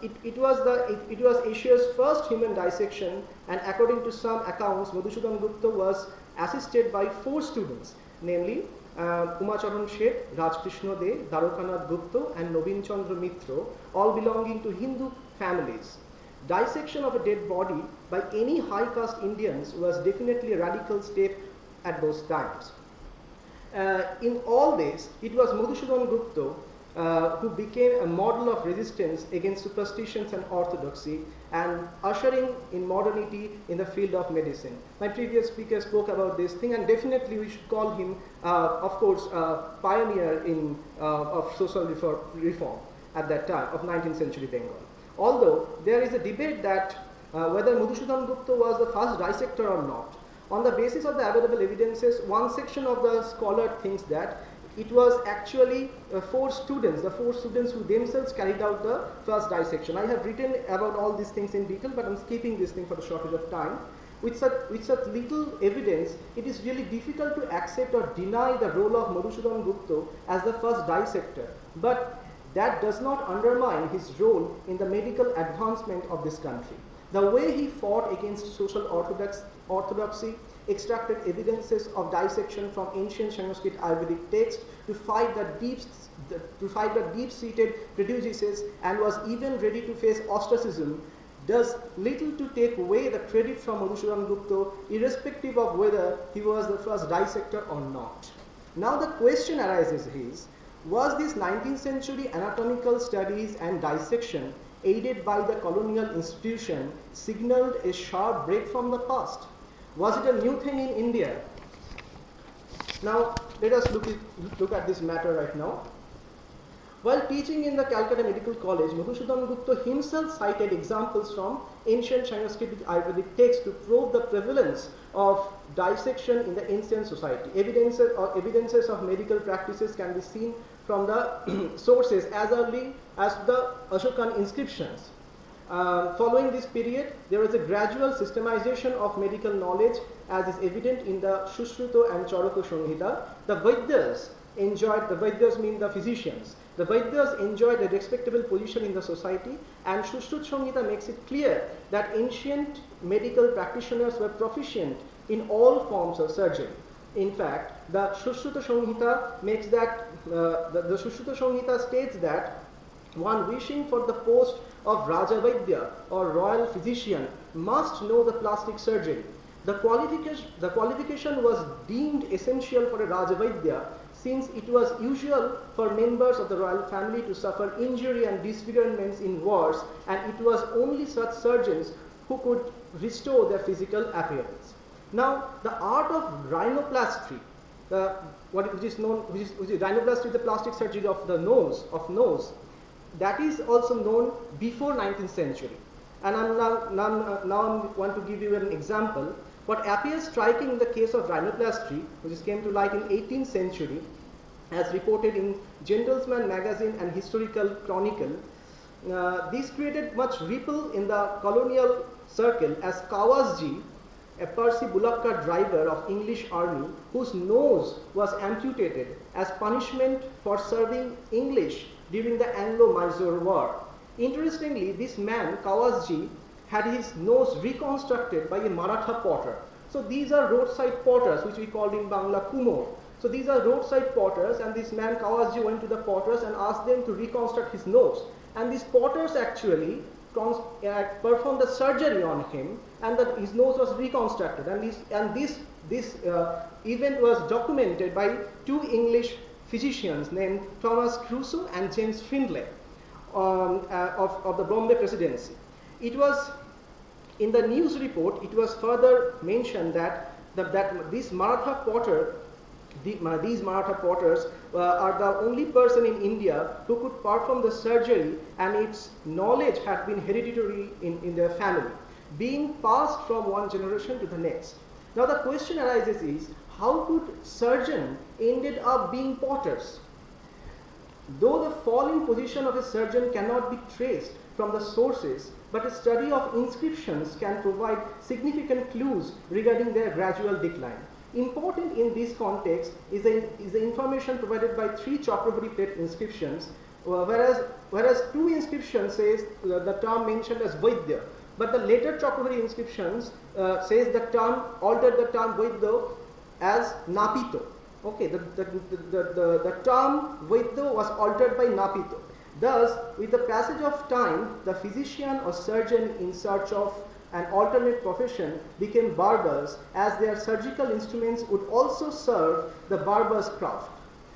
It was Asia's first human dissection, and according to some accounts, Madhusudan Gupta was assisted by 4 students, namely Umacharan Sheth, Rajkrishna De, Dwarkanath Gupta and Nobin Chandra Mitra, all belonging to Hindu families. Dissection of a dead body by any high caste Indians was definitely a radical step at those times. In all this, it was Madhusudan Gupta who became a model of resistance against superstitions and orthodoxy and ushering in modernity in the field of medicine. My previous speaker spoke about this thing, and definitely we should call him, of course, pioneer of social reform at that time of 19th century Bengal. Although there is a debate that whether Madhusudan Gupta was the first dissector or not. On the basis of the available evidences, one section of the scholar thinks that it was actually 4 students, the 4 students who themselves carried out the first dissection. I have written about all these things in detail, but I'm skipping this thing for the shortage of time. With such little evidence, it is really difficult to accept or deny the role of Madhusudan Gupta as the first dissector. But that does not undermine his role in the medical advancement of this country. The way he fought against social orthodoxy, extracted evidences of dissection from ancient Sanskrit Ayurvedic texts to fight the deep-seated prejudices, and was even ready to face ostracism, does little to take away the credit from Madhusudan Gupta, irrespective of whether he was the first dissector or not. Now the question arises is, Was this 19th century anatomical studies and dissection aided by the colonial institution signaled a sharp break from the past? Was it a new thing in India? Now, let us look at this matter right now. While teaching in the Calcutta Medical College, Madhusudan Gupta himself cited examples from ancient Sanskritic Ayurvedic texts to prove the prevalence of dissection in the ancient society. Evidences of medical practices can be seen from the sources as early as the Ashokan inscriptions. Following this period, there was a gradual systemization of medical knowledge, as is evident in the Sushruta and Charaka Samhita. The Vaidyas mean the physicians. The Vaidyas enjoyed a respectable position in the society, and Sushruta Samhita makes it clear that ancient medical practitioners were proficient in all forms of surgery. In fact, the Sushruta Samhita makes that the Sushruta Samhita states that one wishing for the post of Raja Vaidya or royal physician must know the plastic surgery. The qualification was deemed essential for a Raja Vaidya, since it was usual for members of the royal family to suffer injury and disfigurements in wars, and it was only such surgeons who could restore their physical appearance. Now, the art of rhinoplasty, which is rhinoplasty, the plastic surgery of the nose, that is also known before 19th century. And I want to give you an example. What appears striking in the case of rhinoplasty, which came to light in 18th century, as reported in Gentleman magazine and Historical Chronicle, this created much ripple in the colonial circle, as Kawasji, a Percy bullock cart driver of English army, whose nose was amputated as punishment for serving English during the Anglo-Mysore War. Interestingly, this man, Kawasji, had his nose reconstructed by a Maratha potter. So these are roadside potters, which we called in Bangla Kumor. So these are roadside potters, and this man Kawasji went to the potters and asked them to reconstruct his nose. And these potters actually performed the surgery on him, and his nose was reconstructed. And this event was documented by two English physicians named Thomas Crusoe and James Findlay of the Bombay Presidency. It was in the news report. It was further mentioned that these Maratha potters are the only person in India who could perform the surgery, and its knowledge had been hereditary in their family, being passed from one generation to the next. Now the question arises is, how could surgeons ended up being potters? Though the falling position of a surgeon cannot be traced from the sources, but a study of inscriptions can provide significant clues regarding their gradual decline. Important in this context is the information provided by 3 Chakravarti plate inscriptions, whereas 2 inscriptions says the term mentioned as Vaidya, but the later Chakravarti inscriptions says altered the term Vaidya as Napito. Okay, the term Vaidya was altered by Napito. Thus, with the passage of time, the physician or surgeon in search of an alternate profession became barbers, as their surgical instruments would also serve the barber's craft.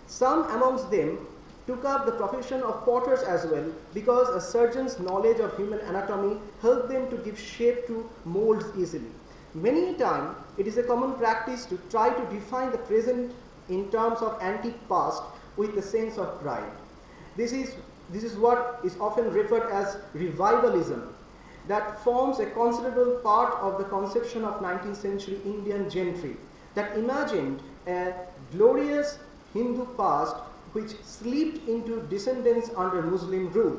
Some amongst them took up the profession of potters as well, because a surgeon's knowledge of human anatomy helped them to give shape to molds easily. Many a time, it is a common practice to try to define the present in terms of antique past with a sense of pride. This is what is often referred as revivalism, that forms a considerable part of the conception of 19th century Indian gentry, that imagined a glorious Hindu past which slipped into descendants under Muslim rule.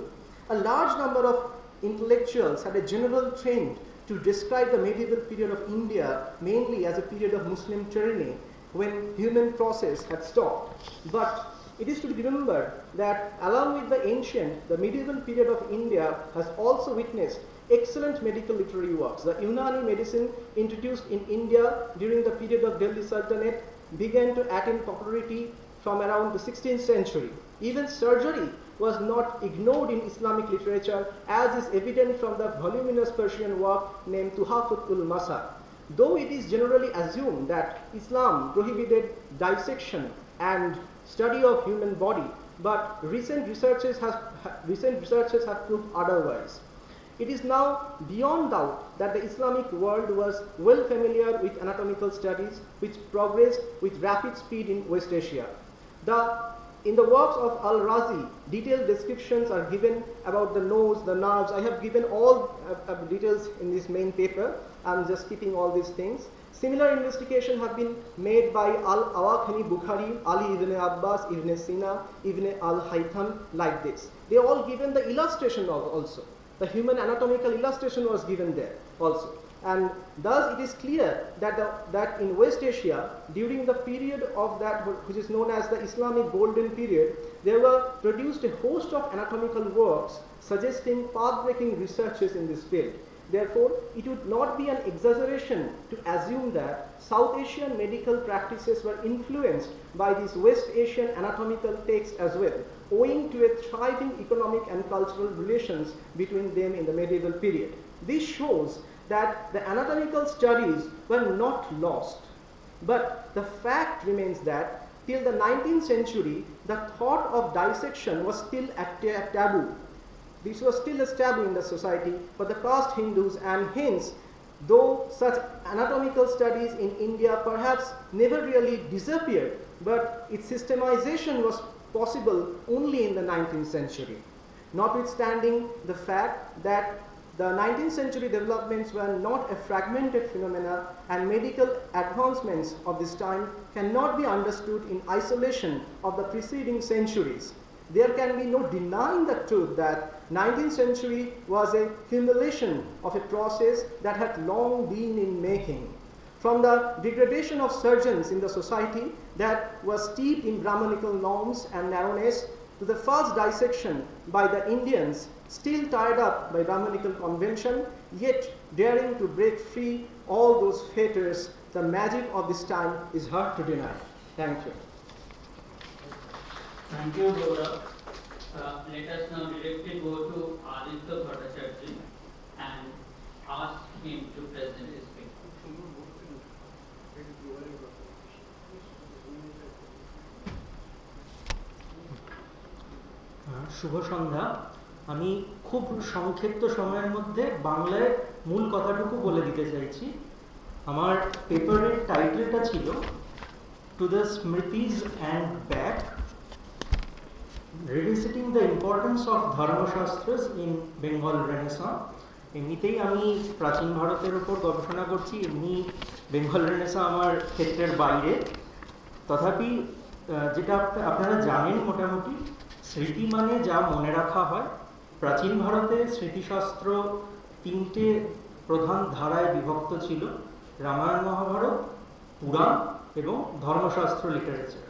A large number of intellectuals had a general trend to describe the medieval period of India mainly as a period of Muslim tyranny, when human process had stopped. But it is to be remembered that along with the ancient, the medieval period of India has also witnessed excellent medical literary works. The Unani medicine introduced in India during the period of Delhi Sultanate began to attain popularity from around the 16th century. Even surgery was not ignored in Islamic literature, as is evident from the voluminous Persian work named Tuhafat-ul-Masar. Though it is generally assumed that Islam prohibited dissection and study of human body, but recent researches have proved otherwise. It is now beyond doubt that the Islamic world was well familiar with anatomical studies, which progressed with rapid speed in West Asia. In the works of Al-Razi, detailed descriptions are given about the nose, the nerves. I have given all details in this main paper. I'm just keeping all these things. Similar investigations have been made by Al-Awaqani Bukhari, Ali ibn Abbas, Ibn Sina, Ibn al-Haytham, like this. They are all given the illustration also. The human anatomical illustration was given there also. And thus it is clear that in West Asia, during the period of that which is known as the Islamic Golden Period, there were produced a host of anatomical works suggesting path-breaking researches in this field. Therefore, it would not be an exaggeration to assume that South Asian medical practices were influenced by these West Asian anatomical texts as well, owing to a thriving economic and cultural relations between them in the medieval period. This shows that the anatomical studies were not lost. But the fact remains that till the 19th century, the thought of dissection was still a taboo. This was still a taboo in the society for the caste Hindus, and hence, though such anatomical studies in India perhaps never really disappeared, but its systemization was possible only in the 19th century. Notwithstanding the fact that the 19th century developments were not a fragmented phenomena, and medical advancements of this time cannot be understood in isolation of the preceding centuries. There can be no denying the truth that 19th century was a culmination of a process that had long been in making. From the degradation of surgeons in the society that was steeped in Brahmanical norms and narrowness, to the first dissection by the Indians, still tied up by Brahmanical convention, yet daring to break free all those fetters, the magic of this time is hard to deny. Thank you. Thank you, Gaurav. Let us now directly go to Aditya Bhattacharjee and ask him to present his paper. শুভ সন্ধ্যা। আমি খুব সংক্ষিপ্ত সময়ের মধ্যে বাংলায় মূল কথাটুকু বলে দিতে চাইছি। আমার পেপারের টাইটেলটা ছিল to the Smritis and back, revisiting the importance of Dharmashastras in Bengal renaissance. এমনিতেই আমি প্রাচীন ভারতের উপর গবেষণা করছি, এমনি বেঙ্গল রেনেসাঁ আমার ক্ষেত্রের বাইরে। তথাপি যেটা আপনারা জানেন মোটামুটি, স্মৃতি মানে যা মনে রাখা হয়। প্রাচীন ভারতে স্মৃতিশাস্ত্র তিনটে প্রধান ধারায় বিভক্ত ছিল: রামায়ণ মহাভারত, পুরাণ এবং ধর্মশাস্ত্র লিটারেচার।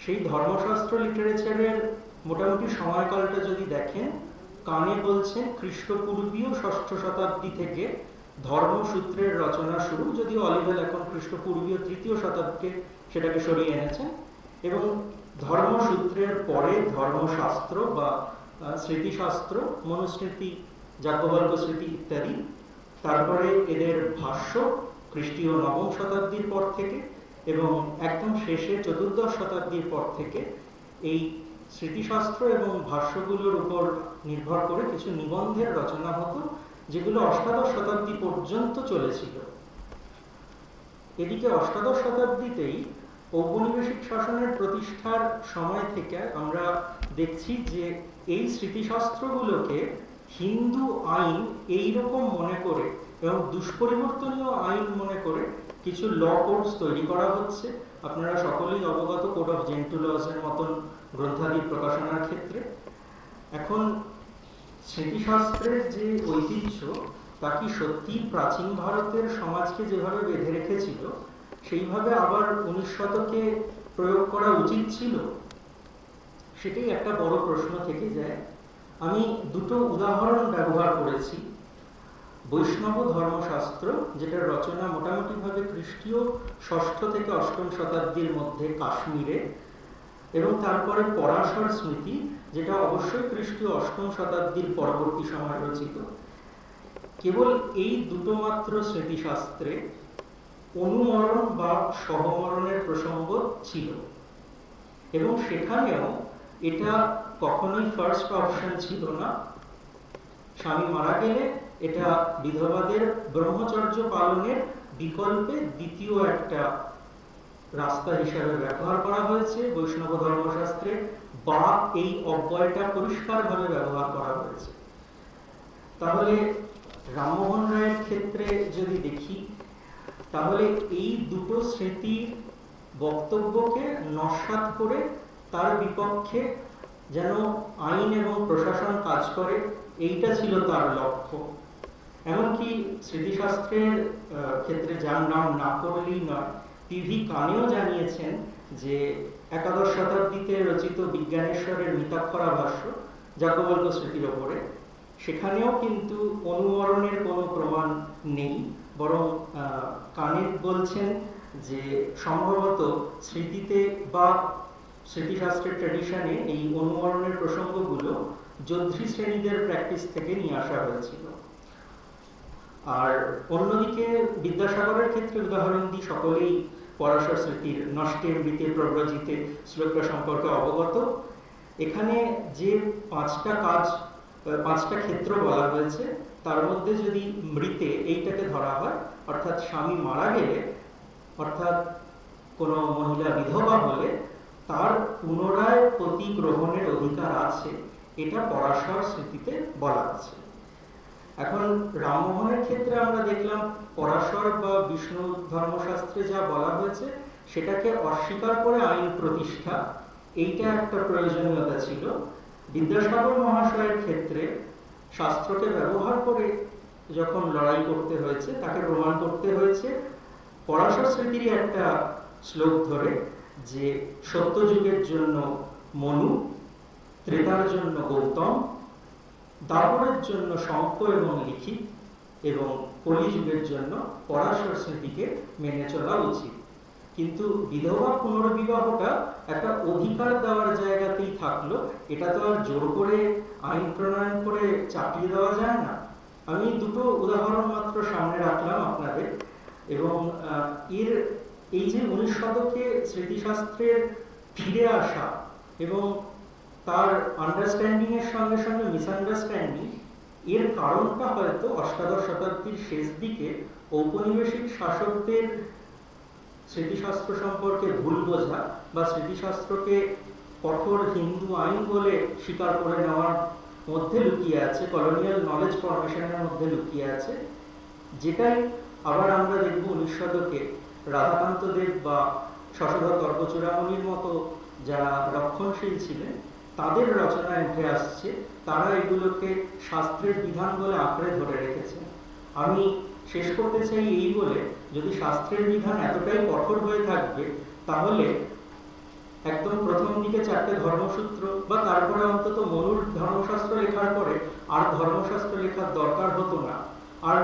সেই ধর্মশাস্ত্র লিটারেচারের মোটামুটি সময়কালটা যদি দেখেন, কানে বলছেন খ্রিস্টপূর্বীয় 6ষ্ঠ শতাব্দী থেকে ধর্মসূত্রের রচনা শুরু, যদিও অলিভেল এখন খ্রিস্টপূর্বীয় 3য় শতাব্দীকে সেটাকে সরিয়ে এনেছেন। এবং ধর্মসূত্রের পরে ধর্মশাস্ত্র বা স্মৃতিশাস্ত্র, মনুস্মৃতি, যাজ্ঞবল্ক্য স্মৃতি ইত্যাদি। তারপরে এদের ভাষ্য খ্রিস্টীয় 9ম শতাব্দীর পর থেকে, এবং একদম শেষে 14দশ শতাব্দীর পর থেকে এই স্মৃতিশাস্ত্র এবং ভাষ্যগুলোর উপর নির্ভর করে কিছু নিবন্ধের রচনা হতো, যেগুলো অষ্টাদশ শতাব্দী পর্যন্ত চলেছিল। এদিকে অষ্টাদশ শতাব্দীতেই ঔপনিবেশিক শাসনের প্রতিষ্ঠার সময় থেকে আমরা দেখছি যে এই স্মৃতিশাস্ত্রগুলোকে হিন্দু আইন এইরকম মনে করে এবং দুষ্পরিবর্তনীয় আইন মনে করে কিছু ল কোডস তৈরি করা হচ্ছে। আপনারা সকলেই অবগত কোড অফ জেন্টু লজের মতন গ্রন্থাদি প্রকাশনার ক্ষেত্রে। এখন স্মৃতিশাস্ত্রের যে ঐতিহ্য, তা কি সত্যি প্রাচীন ভারতের সমাজকে যেভাবে বেঁধে রেখেছিল সেইভাবে আবার 19 শতকে প্রয়োগ করা উচিত ছিল? সেটাই একটা বড় প্রশ্ন থেকে যায়। আমি দুটো উদাহরণ ব্যবহার করেছি। বৈষ্ণব ধর্মশাস্ত্র, যেটার রচনা মোটামুটিভাবে খ্রিস্টীয় 6ষ্ঠ থেকে 8ম শতাব্দীর মধ্যে কাশ্মীরে, এবং তারপরে পরাশর স্মৃতি, যেটা অবশ্যই খ্রিস্টীয় 8ম শতাব্দীর পরবর্তী সময় রচিত। কেবল এই দুটো মাত্র স্মৃতিশাস্ত্রে অনুমরণ বা সহমরণের প্রসঙ্গ ছিল, এবং সেখানেও এটা কখনোই ফার্স্ট অপশন ছিল না। স্বামী মারা গেলে এটা বিধবাদের ব্রহ্মচর্য পালনের বিকল্পে দ্বিতীয় একটা রাস্তা হিসাবে ব্যবহার করা হয়েছে বৈষ্ণব ধর্মশাস্ত্রে, বা এই অব্যয়টা পরিষ্কারভাবে ব্যবহার করা হয়েছে। তাহলে রামমোহন রায়ের ক্ষেত্রে যদি দেখি, তাহলে এই দুটো স্মৃতির বক্তব্যকে নস্যাৎ করে তার বিপক্ষে যেন আইন এবং প্রশাসন কাজ করে, এইটা ছিল তার লক্ষ্য। এমনকি স্মৃতিশাস্ত্রের ক্ষেত্রে যার নাম না করলেই নয়, পি.ভি. কানেও জানিয়েছেন যে একাদশ শতাব্দীতে রচিত বিজ্ঞানেশ্বরের মিতাক্ষরা ভাষ্য যাজ্ঞবল্ক্য স্মৃতির ওপরে, সেখানেও কিন্তু অনুমরণের কোনো প্রমাণ নেই, বরং কানে বলছেন যে সম্ভবত স্মৃতিতে বা স্মৃতিশাস্ত্রের ট্র্যাডিশনে এই অনুমরণের প্রসঙ্গগুলো যোদ্ধী শ্রেণীদের প্র্যাকটিস থেকে নিয়ে আসা হয়েছিল। আর অন্যদিকে বিদ্যাসাগরের ক্ষেত্রে উদাহরণ দিই, সকলেই পরাশর স্মৃতির নষ্টে মৃতে প্রব্রজিতে শ্লোকটা সম্পর্কে অবগত। এখানে যে পাঁচটা ক্ষেত্র বলা হয়েছে, তার মধ্যে যদি মৃতে এইটাকে ধরা হয়, অর্থাৎ স্বামী মারা গেলে, অর্থাৎ কোনো মহিলা বিধবা হলে তার পুনরায় পতি গ্রহণের অধিকার আছে, এটা পরাশর স্মৃতিতে বলা আছে। এখন রামমোহনের ক্ষেত্রে আমরা দেখলাম পরাশর বা বিষ্ণু ধর্মশাস্ত্রে যা বলা হয়েছে সেটাকে অস্বীকার করে আইন প্রতিষ্ঠা, এইটা একটা প্রয়োজনীয়তা ছিল। বিদ্যাসাগর মহাশয়ের ক্ষেত্রে শাস্ত্রকে ব্যবহার করে যখন লড়াই করতে হয়েছে, তাকে প্রমাণ করতে হয়েছে পরাশর স্মৃতিরই একটা শ্লোক ধরে, যে সত্যযুগের জন্য মনু, ত্রেতার জন্য গৌতম, দাপরের জন্য শঙ্খ এবং লিখিত, এবং কলিযুগের জন্য পরাশর স্মৃতিকে মেনে চলা উচিত। কিন্তু বিধবা পুনর্বিবাহটা একটা অধিকার দেওয়ার জায়গাতেই থাকলো, এটা তো আর জোর করে আইন প্রণয়ন করে চাপিয়ে দেওয়া যায় না। আমি দুটো উদাহরণ মাত্র সামনে রাখলাম আপনাদের, এবং এর এই যে 19 শতকে স্মৃতিশাস্ত্রের ফিরে আসা এবং তার আন্ডারস্ট্যান্ডিং এর সঙ্গে সঙ্গে মিসআন্ডারস্ট্যান্ডিং, এর কারণটা হয়তো অষ্টাদশ শতাব্দীর শেষ দিকে ঔপনিবেশিক শাসকদের স্মৃতিশাস্ত্র সম্পর্কে ভুল বোঝা বা স্মৃতিশাস্ত্রকে কঠোর হিন্দু আইন বলে স্বীকার করে নেওয়ার মধ্যে লুকিয়ে আছে, কলোনিয়াল নলেজ ফরমেশনের মধ্যে লুকিয়ে আছে, যেটাই আবার আমরা দেখব 19 শতকে রাধাকান্ত দেব বা শশধর তর্কচূড়ামণির মতো যারা রক্ষণশীল ছিলেন তাদের রচনায় উঠে আসছে। তারা এগুলোকে শাস্ত্রের বিধান বলে আঁকড়ে ধরে রেখেছেন। আমি শেষ করতে চাই এই বলে, যদি শাস্ত্রের বিধান এতটাই কঠোর হয়ে থাকবে, তাহলে একদম প্রথম দিকে 4টে ধর্মসূত্র বা তারপরে অন্তত মনুর ধর্মশাস্ত্র লেখার পরে আর ধর্মশাস্ত্র লেখার দরকার হতো না, আর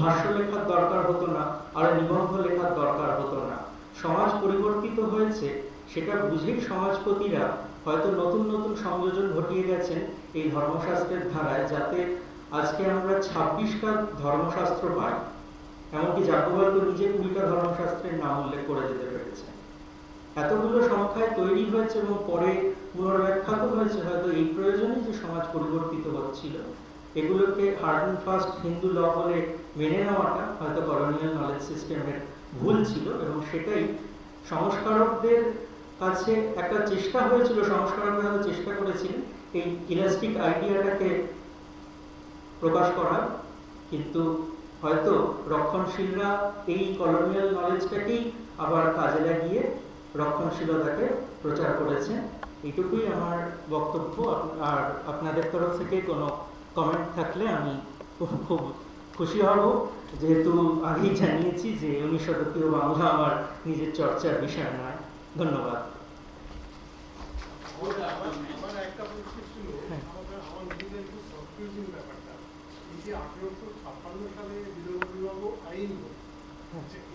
ভাষ্য লেখার দরকার হতো না, আর নিবন্ধ লেখার দরকার হতো না। সমাজ পরিবর্তিত হয়েছে, সেটা বুঝেই সমাজপতিরা হয়তো নতুন নতুন সংযোজন ঘটিয়ে গেছেন এই ধর্মশাস্ত্রের ধারায়, যাতে আজকে আমরা 26টা ধর্মশাস্ত্র পাই। এমনকি যাজ্ঞবল্ক্য নিজে 20টা ধর্মশাস্ত্রের নাম উল্লেখ করে যেতে পেরেছে। এতগুলো সংখ্যায় তৈরি হয়েছে এবং পরে পুনর্ব্যাখ্যাত হয়েছে হয়তো এই প্রয়োজনে যে সমাজ পরিবর্তিত হচ্ছিল। এগুলোকে হার্ড অ্যান্ড ফাস্ট হিন্দু ল বলে মেনে নেওয়াটা হয়তো কলোনিয়াল নলেজ সিস্টেমের ভুল ছিল, এবং সেটাই সংস্কারকদের কাছে একটা চেষ্টা হয়েছিল, সংস্কারকরা চেষ্টা করেছিলেন এই ইলাস্টিক আইডিয়াটাকে প্রকাশ করার, কিন্তু হয়তো রক্ষণশীলরা এই কলোনিয়াল নলেজটাকেই আবার কাজে লাগিয়ে রক্ষণশীলতাকে প্রচার করেছেন। এইটুকুই আমার বক্তব্য। আর আপনাদের তরফ থেকে কোনো কমেন্ট থাকলে আমি খুব খুশি হব, যেহেতু আগেই জানিয়েছি যে 19 শতকীয় বাংলা আমার নিজের চর্চার বিষয় নয়। ধন্যবাদ। আমার একটা প্রশ্ন ছিল, আমার নিজেদের একটু কনফিউজিং ব্যাপারটা, এই যে 1856 সালে বিধবা বিবাহ আইন হলো,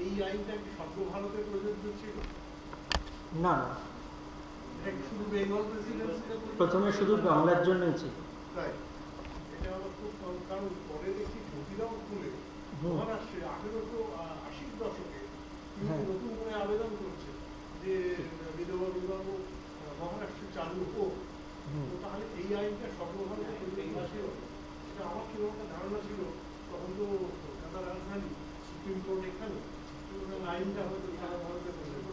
এই আইনটা কি সর্বভারতে প্রযোজ্য ছিল? না, এটা কি শুধু বেঙ্গল প্রেসিডেন্সিতে? প্রথমে শুধু বাংলার জন্যই ছিল। তাই এটা আমার খুব, কারণ পরে দেখি ক্ষতিরাও খুলে মহারাষ্ট্রে 1880 দশকে নতুন করে আবেদন করছে যে বিধবা বিবাহ মহারাষ্ট্রে চালু হোক, তো তাহলে এই আইনটা সর্বভারতীয় পরিবেশ ছিল, এটা আমার ছিল একটা ধারণা ছিল, তখন তো কলকাতা রাজধানী, সুপ্রিম কোর্ট এখানে, আইনটা হয়তো সারা ভারতে প্রযোজ্য।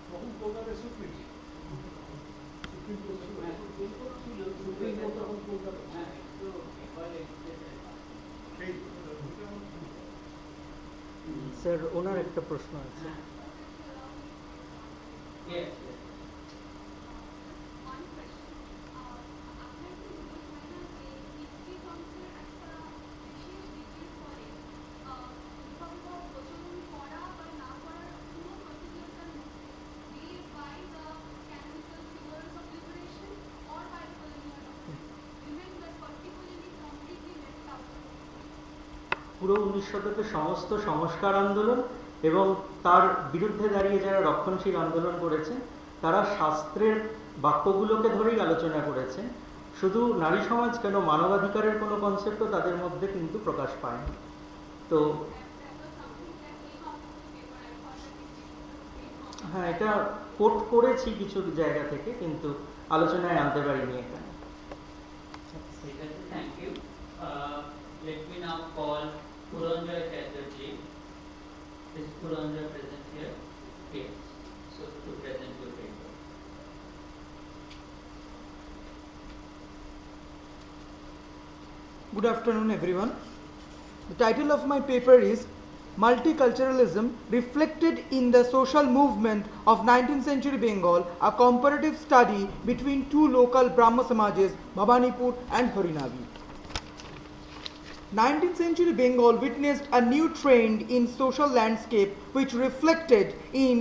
তখন কলকাতায় সুপ্রিম কোর্ট ছিল, সুপ্রিম কোর্ট তখন কলকাতা সেই স্যার ওনার একটা প্রশ্ন আছে। Yes. পুরো 19 শতকের সমস্ত সংস্কার আন্দোলন এবং তার বিরুদ্ধে দাঁড়িয়ে যারা রক্ষণশীল আন্দোলন করেছে তারা শাস্ত্রের বাক্যগুলোকে ধরেই আলোচনা করেছে। শুধু নারী সমাজ কেন, মানবাধিকারের কোনো কনসেপ্টও তাদের মধ্যে কিন্তু প্রকাশ পায়নি। তো হ্যাঁ, এটা কোট করেছি কিছু জায়গা থেকে, কিন্তু আলোচনায় আনতে পারিনি এখানে। Thank you. Let me now call Puranjay Chatterjee. Is Puranjay present here? Yes. So to present your paper. Good afternoon, everyone. The title of my paper is Multiculturalism Reflected in the Social Movement of 19th Century Bengal, a comparative study between two local Brahmo Samajes, Bhabanipur and Harinavi. 19th century Bengal witnessed a new trend in social landscape which reflected in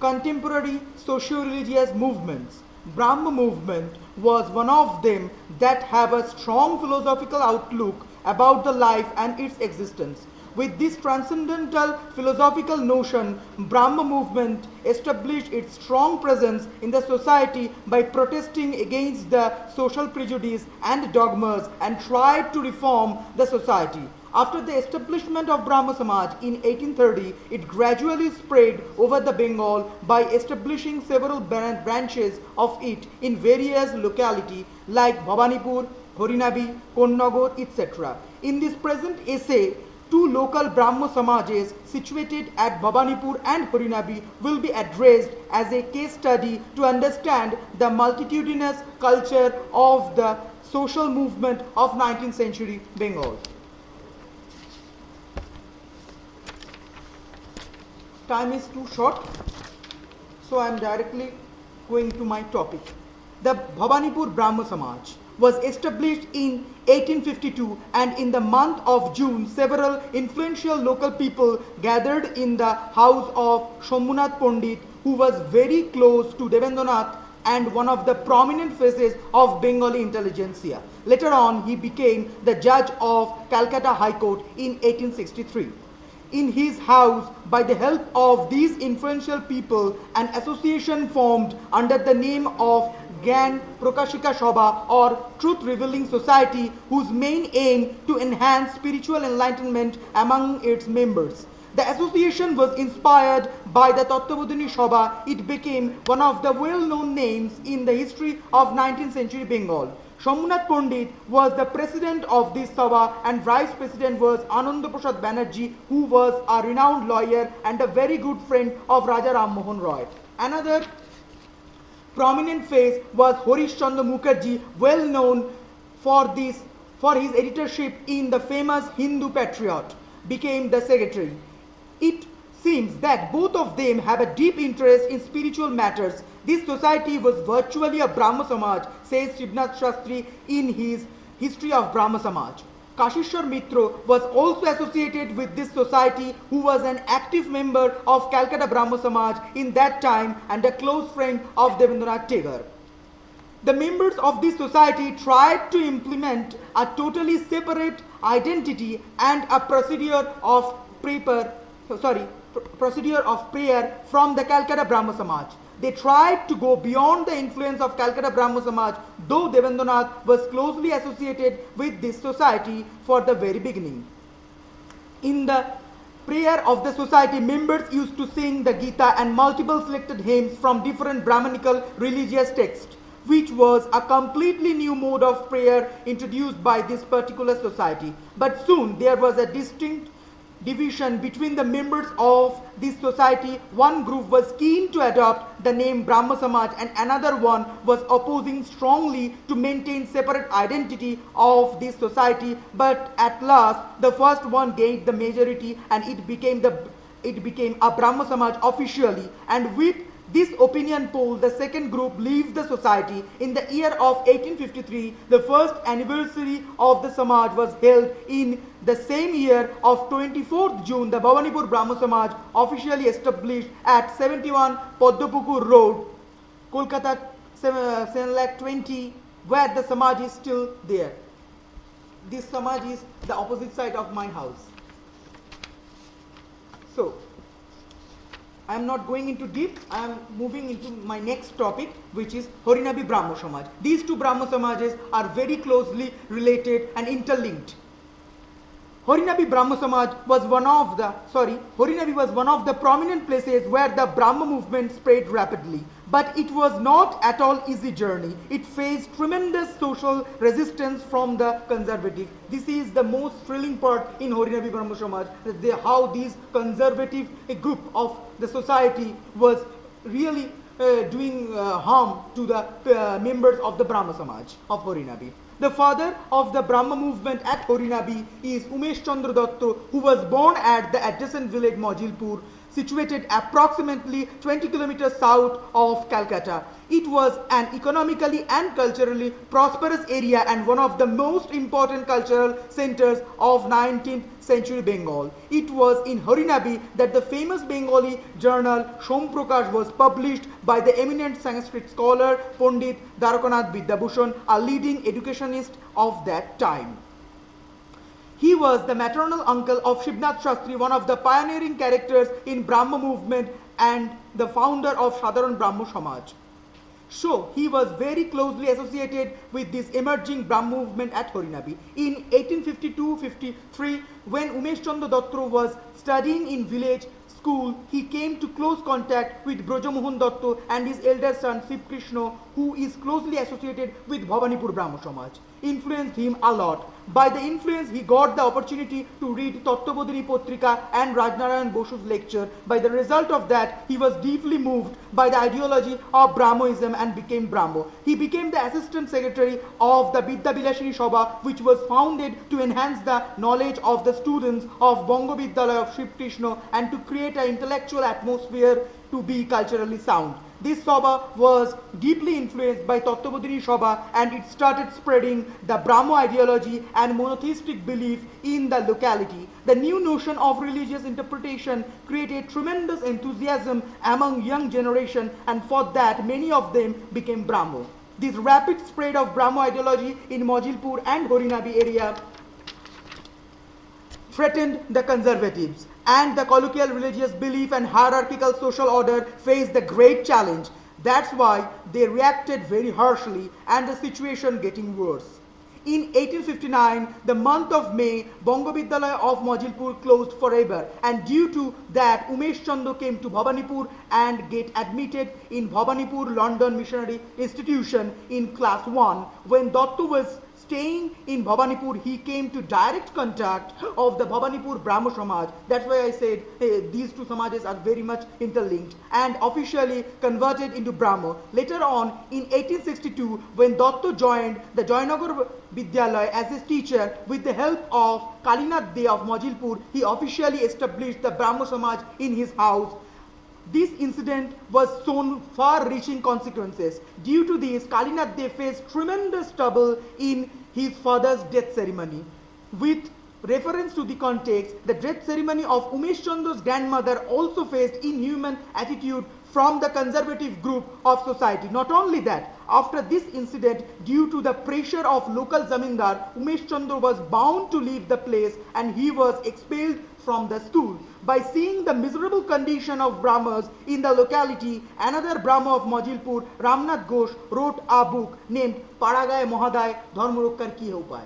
contemporary socio-religious movements. Brahma movement was one of them that have a strong philosophical outlook about the life and its existence. With this transcendental philosophical notion, Brahma movement established its strong presence in the society by protesting against the social prejudice and dogmas and tried to reform the society. After the establishment of Brahmo Samaj in 1830, it gradually spread over the Bengal by establishing several branches of it in various localities like Bhabanipur, Harinavi, Konnagar, etc. In this present essay, two local Brahmo Samajes situated at Bhabanipur and Harinavi will be addressed as a case study to understand the multitudinous culture of the social movement of 19th century Bengal. Time is too short, so I am directly going to my topic. The Bhabanipur Brahmo Samaj was established in 1852, and in the month of June, several influential local people gathered in the house of Shambhunath Pandit, who was very close to Devendranath and one of the prominent faces of Bengali intelligentsia. Later on, he became the judge of Calcutta High Court in 1863. In his house, by the help of these influential people, an association formed under the name of Gyan Prakashika Sabha, or Truth Revealing Society, whose main aim to enhance spiritual enlightenment among its members. The association was inspired by the Tattvabodhini Sabha. It became one of the well-known names in the history of 19th century Bengal. Shambhunath Pandit was the president of this Sabha and vice president was Ananda Prasad Banerjee, who was a renowned lawyer and a very good friend of Raja Ram Mohan Roy. Another prominent face was Harish Chandra Mukherjee, well known for his editorship in the famous Hindu Patriot, became the secretary. It seems that both of them have a deep interest in spiritual matters. This society was virtually a Brahmo Samaj, says Shivnath Shastri in his History of Brahmo Samaj. Kashishwar Mitra was also associated with this society, who was an active member of Calcutta Brahmo Samaj in that time and a close friend of Devendranath Tagore. The members of this society tried to implement a totally separate identity and a procedure of prayer from the Calcutta Brahmo Samaj. They tried to go beyond the influence of Calcutta Brahmo Samaj, though Devendranath was closely associated with this society for the very beginning. In the prayer of the society, members used to sing the Gita and multiple selected hymns from different Brahmanical religious texts, which was a completely new mode of prayer introduced by this particular society. But soon there was a distinct division between the members of this society. One group was keen to adopt the name Brahmo Samaj and another one was opposing strongly to maintain separate identity of this society. But at last the first one gained the majority and it became a Brahmo Samaj officially, and with this opinion poll, the second group leaves the society. In the year of 1853, the first anniversary of the Samaj was held. In the same year of 24th June, the Bhavanipur Brahmo Samaj officially established at 71 Padmapukur Road, Kolkata 720, where the Samaj is still there. This Samaj is the opposite side of my house. So, I am not going into deep, I am moving into my next topic, which is Harinabi Brahmo Samaj. These two Brahmo Samajas are very closely related and interlinked. Harinabi Brahmo Samaj was Harinabi was one of the prominent places where the Brahmo movement spread rapidly. But it was not at all easy journey. It faced tremendous social resistance from the conservative. This is the most thrilling part in Harinabi Brahmo Samaj, how these conservative group of the society was really doing harm to the members of the Brahmo Samaj of Harinabi. The father of the Brahma movement at Harinabi is Umesh Chandra Datta, who was born at the adjacent village Majilpur, situated approximately 20 kilometers south of Calcutta. It was an economically and culturally prosperous area and one of the most important cultural centers of 19th century Bengal. It was in Harinabi that the famous Bengali journal Som Prakash was published by the eminent Sanskrit scholar Pandit Dwarakanath Vidyabhushan, a leading educationist of that time. He was the maternal uncle of Shivnath Shastri, one of the pioneering characters in Brahmo movement and the founder of Sadharan Brahmo Samaj. So, he was very closely associated with this emerging Brahmo movement at Harinabi. In 1852-53, when Umesh Chandra Datta was studying in village school, he came to close contact with Brajamohan Datta and his elder son Shiv Krishna, who is closely associated with Bhavanipur Brahmo Samaj. Influenced him a lot. By the influence, he got the opportunity to read Tattvabodhini Patrika and Rajnarayan Bosu's lecture. By the result of that, he was deeply moved by the ideology of Brahmoism and became Brahmo. He became the assistant secretary of the Vidya Bilashini Sabha, which was founded to enhance the knowledge of the students of Bongo Vidyalaya of Shiv Krishna and to create an intellectual atmosphere to be culturally sound. This Sabha was deeply influenced by Tattvabodhini Sabha and it started spreading the Brahmo ideology and monotheistic belief in the locality. The new notion of religious interpretation created tremendous enthusiasm among young generation, and for that many of them became Brahmo. This rapid spread of Brahmo ideology in Majilpur and Harinabi area threatened the conservatives, and the colloquial religious belief and hierarchical social order faced the great challenge. That's why they reacted very harshly and the situation getting worse. In 1859, the month of May, Bongo Vidyalaya of Majilpur closed forever, and due to that Umesh Chandra came to Bhavanipur and get admitted in Bhavanipur London Missionary Institution in class 1. When Datta was staying in Bhavanipur, he came to direct contact of the Bhavanipur Brahmo Samaj. That's why I said these two Samajas are very much interlinked, and officially converted into Brahmo. Later on, in 1862, when Datta joined the Joynagar Vidyalaya as his teacher, with the help of Kalinath De of Majilpur, he officially established the Brahmo Samaj in his house. This incident was shown far-reaching consequences. Due to this, Kalinath De faced tremendous trouble in his father's death ceremony. With reference to the context, the death ceremony of Umesh Chandra's grandmother also faced inhuman attitude from the conservative group of society. Not only that, after this incident, due to the pressure of local zamindar, Umesh Chandra was bound to leave the place and he was expelled from the school. By seeing the miserable condition of Brahmas in the locality, another Brahma of Majilpur, Ramnath Ghosh, wrote a book named Paragay Mohaday Dharmarokkar Ki Upay.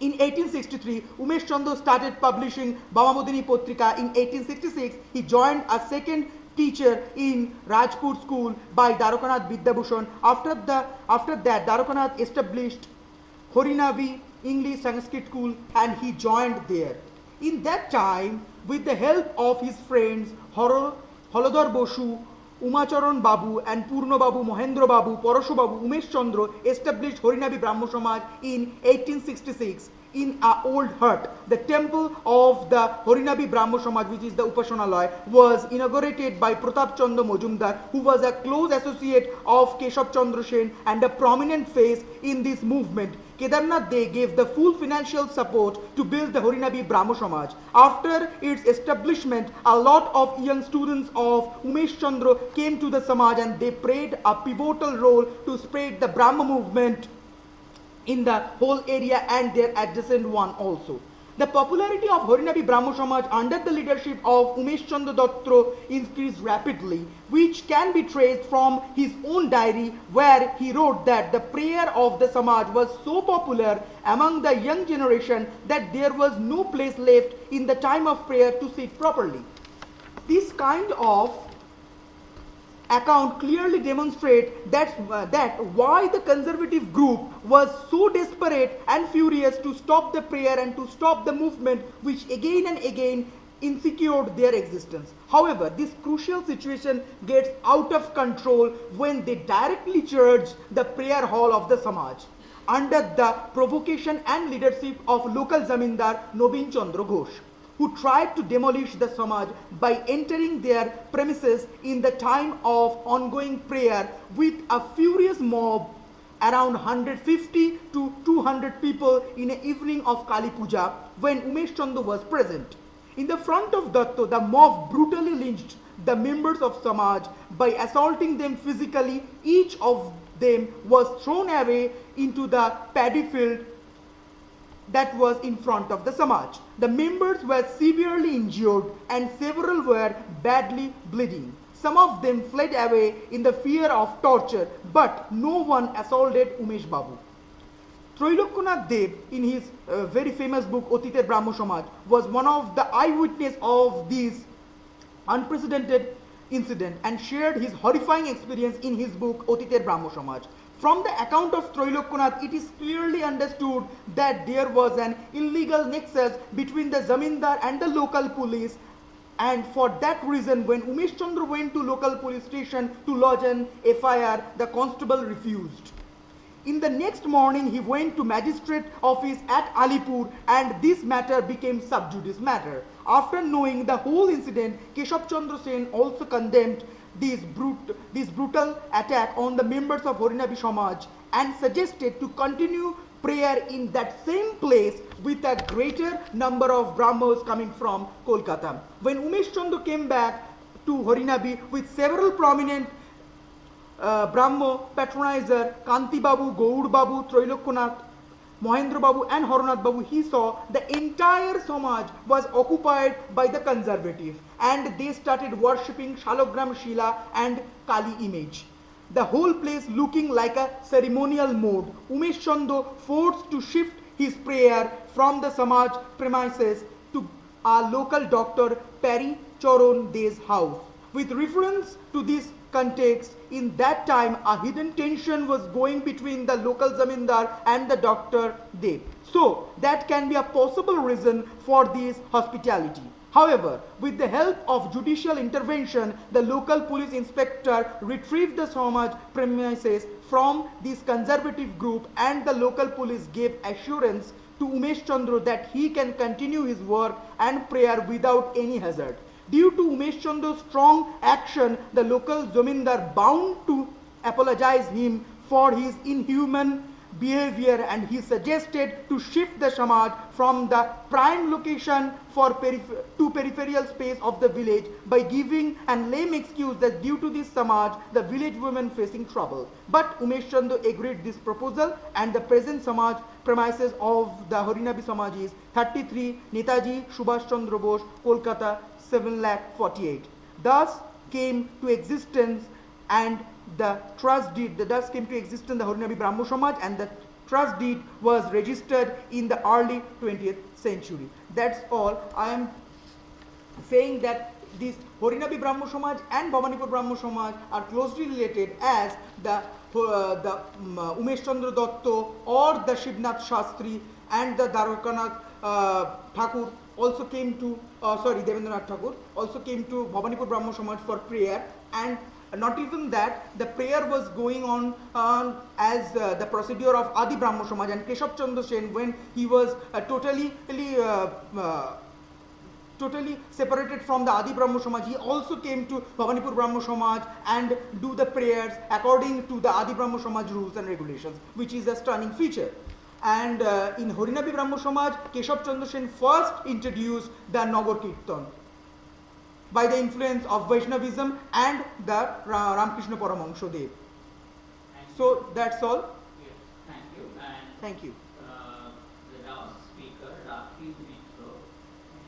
In 1863, Umesh Chandra started publishing Bamamodini Potrika. In 1866, he joined a second teacher in Rajput school by Dwarkanath Vidyabhushan. After that, Dwarkanath established Horinavi English Sanskrit school and he joined there. In that time, with the help of his friends Holodhar Bosu, Umacharan Babu and Purno Babu, Mohendra Babu, Porosho Babu, Umesh Chandra established Horinabi Brahmo Samaj in 1866 in a old hut. The temple of the Horinabi Brahmo Samaj, which is the Upasanalaya, was inaugurated by Pratap Chandra Mojumdar, who was a close associate of Keshav Chandra Sen and a prominent face in this movement. Kedarnath De gave the full financial support to build the Horinabi Brahmo Samaj. After its establishment, a lot of young students of Umesh Chandra came to the Samaj and they played a pivotal role to spread the Brahmo movement in the whole area and their adjacent one also. The popularity of Horinabi Brahmo Samaj under the leadership of Umesh Chandra Datra increased rapidly, which can be traced from his own diary, where he wrote that the prayer of the Samaj was so popular among the young generation that there was no place left in the time of prayer to sit properly. This kind of account clearly demonstrates that why the conservative group was so desperate and furious to stop the prayer and to stop the movement, which again and again insecured their existence. However, this crucial situation gets out of control when they directly charge the prayer hall of the Samaj under the provocation and leadership of local Zamindar Nobin Chandra Ghosh, who tried to demolish the Samaj by entering their premises in the time of ongoing prayer with a furious mob around 150 to 200 people in an evening of Kali Puja when Umesh Chandra was present. In the front of Datto, the mob brutally lynched the members of Samaj by assaulting them physically. Each of them was thrown away into the paddy field that was in front of the Samaj. The members were severely injured and several were badly bleeding. Some of them fled away in the fear of torture, but no one assaulted Umesh Babu. Trailokanath Dev, in his very famous book Otiter Brahmo Samaj, was one of the eyewitness of this unprecedented incident and shared his horrifying experience in his book Otiter Brahmo Samaj. From the account of Trailokanath, it is clearly understood that there was an illegal nexus between the Zamindar and the local police, and for that reason, when Umesh Chandra went to local police station to lodge an FIR, the constable refused. In the next morning, he went to magistrate office at Alipur and this matter became sub judice matter. After knowing the whole incident, Keshav Chandra Sen also condemned this brutal attack on the members of Horinabi Samaj and suggested to continue prayer in that same place with a greater number of Brahmos coming from Kolkata. When Umesh Chandra came back to Horinabi with several prominent Brahmo patronizer, Kanti Babu, Gaur Babu, Trailokanath, Mohendra Babu and Haranath Babu, he saw the entire Samaj was occupied by the conservative and they started worshipping Shalogram Shila and Kali image. The whole place looking like a ceremonial mode. Umesh Chandra forced to shift his prayer from the Samaj premises to a local doctor Pari Charan De's house. With reference to this context, in that time a hidden tension was going between the local Zamindar and the Dr. De. So that can be a possible reason for this hospitality. However, with the help of judicial intervention, the local police inspector retrieved the Samaj premises from this conservative group and the local police gave assurance to Umesh Chandra that he can continue his work and prayer without any hazard. Due to Umesh Chandra's strong action, the local Zamindar bound to apologize him for his inhuman behavior and he suggested to shift the Samaj from the prime location to peripheral space of the village by giving an lame excuse that due to this Samaj, the village women facing trouble. But Umesh Chandra agreed this proposal and the present Samaj premises of the Horinabi Samaj is 33 Netaji Subhash Chandra Bose, Kolkata, 7,48,000. Thus came to existence and the trust deed, thus came to existence the Horinabi Brahmo Samaj and the trust deed was registered in the early 20th century. That's all. I am saying that this Harinabi Brahmo Samaj and Bhabanipur Brahmo Samaj are closely related, as the Umesh Chandra Datta or the Shivnath Shastri and the Dwarkanath Thakur also came to, Devendranath Thakur also came to Bhabanipur Brahmo Samaj for prayer. And not even that, the prayer was going on as the procedure of Adi Brahmo Samaj, and Keshav Chandra Sen, when he was totally separated from the Adi Brahmo Samaj, he also came to Bhabanipur Brahmo Samaj and do the prayers according to the Adi Brahmo Samaj rules and regulations, which is a stunning feature. And in Harinabi Brahmo Samaj, Keshav Chandra Sen first introduced the Nagar Kirtan by the influence of Vaishnavism and the Ramakrishna Paramahansa Dev. So that's all. Yes, thank you. And Thank you. the last speaker, Rakhi Mitro,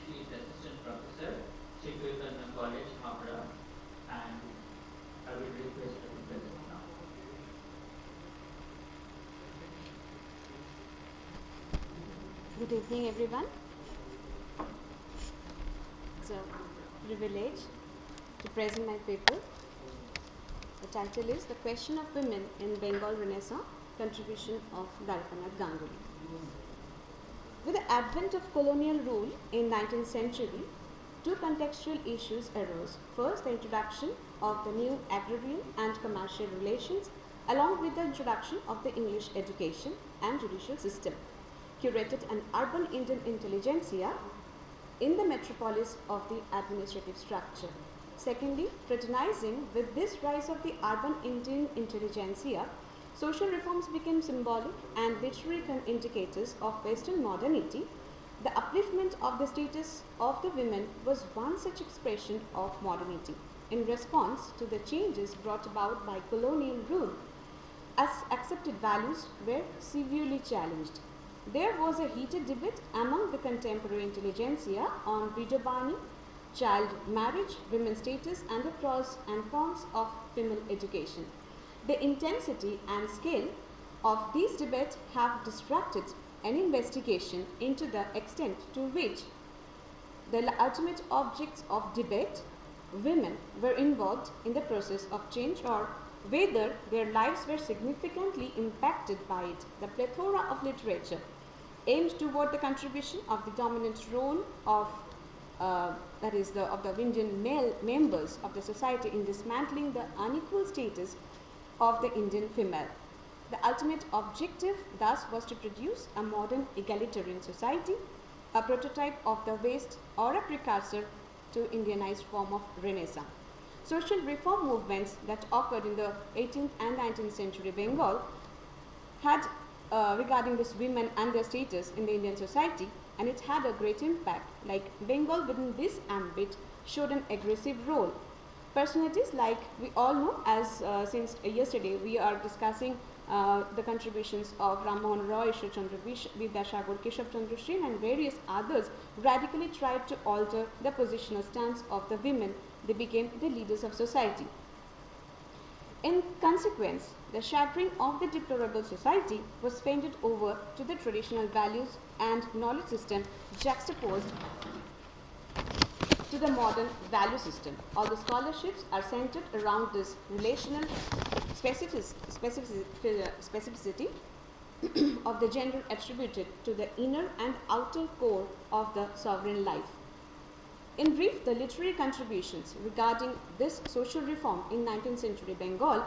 she is assistant professor, Vivekananda College, Howrah, and I will request her to present now. Good evening, everyone. It's a privilege to present my paper. The title is The Question of Women in Bengal Renaissance, Contribution of Dwarkanath Ganguly. With the advent of colonial rule in 19th century, two contextual issues arose. First, the introduction of the new agrarian and commercial relations, along with the introduction of the English education and judicial system, curated an urban Indian intelligentsia in the metropolis of the administrative structure. Secondly, fraternizing with this rise of the urban Indian intelligentsia, social reforms became symbolic and literary indicators of Western modernity. The upliftment of the status of the women was one such expression of modernity. In response to the changes brought about by colonial rule, as accepted values were severely challenged. There was a heated debate among the contemporary intelligentsia on widow burning, child marriage, women's status, and the pros and cons of female education. The intensity and scale of these debates have distracted an investigation into the extent to which the ultimate objects of debate, women, were involved in the process of change, or whether their lives were significantly impacted by it. The plethora of literature aimed toward the contribution of the dominant role of the Indian male members of the society in dismantling the unequal status of the Indian female. The ultimate objective thus was to produce a modern egalitarian society, a prototype of the West, or a precursor to Indianized form of Renaissance. Social reform movements that occurred in the 18th and 19th century Bengal had regarding this women and their status in the Indian society, and it had a great impact. Like Bengal within this ambit showed an aggressive role. Personalities like we all know, as since yesterday we are discussing the contributions of Ram Mohan Roy, Ishwar Chandra Vidyasagar, Keshav Chandra Sen, and various others radically tried to alter the positional stance of the women. They became the leaders of society. In consequence, the shattering of the deplorable society was painted over to the traditional values and knowledge system juxtaposed to the modern value system. All the scholarships are centered around this relational specificity of the gender attributed to the inner and outer core of the sovereign life. In brief, the literary contributions regarding this social reform in 19th century Bengal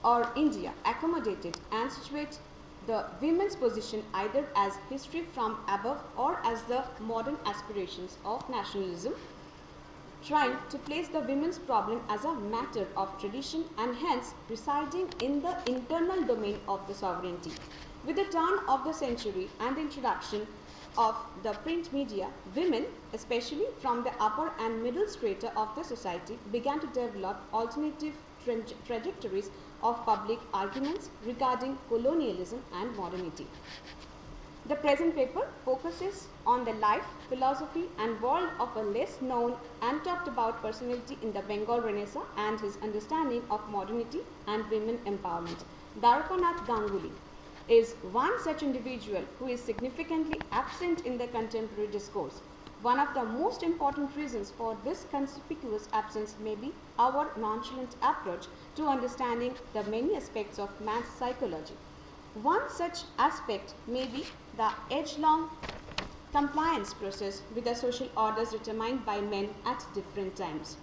or India accommodated and situate the women's position either as history from above or as the modern aspirations of nationalism, trying to place the women's problem as a matter of tradition and hence residing in the internal domain of the sovereignty. With the turn of the century and the introduction of the print media, women, especially from the upper and middle strata of the society, began to develop alternative trajectories of public arguments regarding colonialism and modernity. The present paper focuses on the life, philosophy, and world of a less known and talked about personality in the Bengal Renaissance and his understanding of modernity and women empowerment, Dwarkanath Ganguly. is one such individual who is significantly absent in the contemporary discourse. One of the most important reasons for this conspicuous absence may be our nonchalant approach to understanding the many aspects of man's psychology. One such aspect may be the age-long compliance process with the social orders determined by men at different times.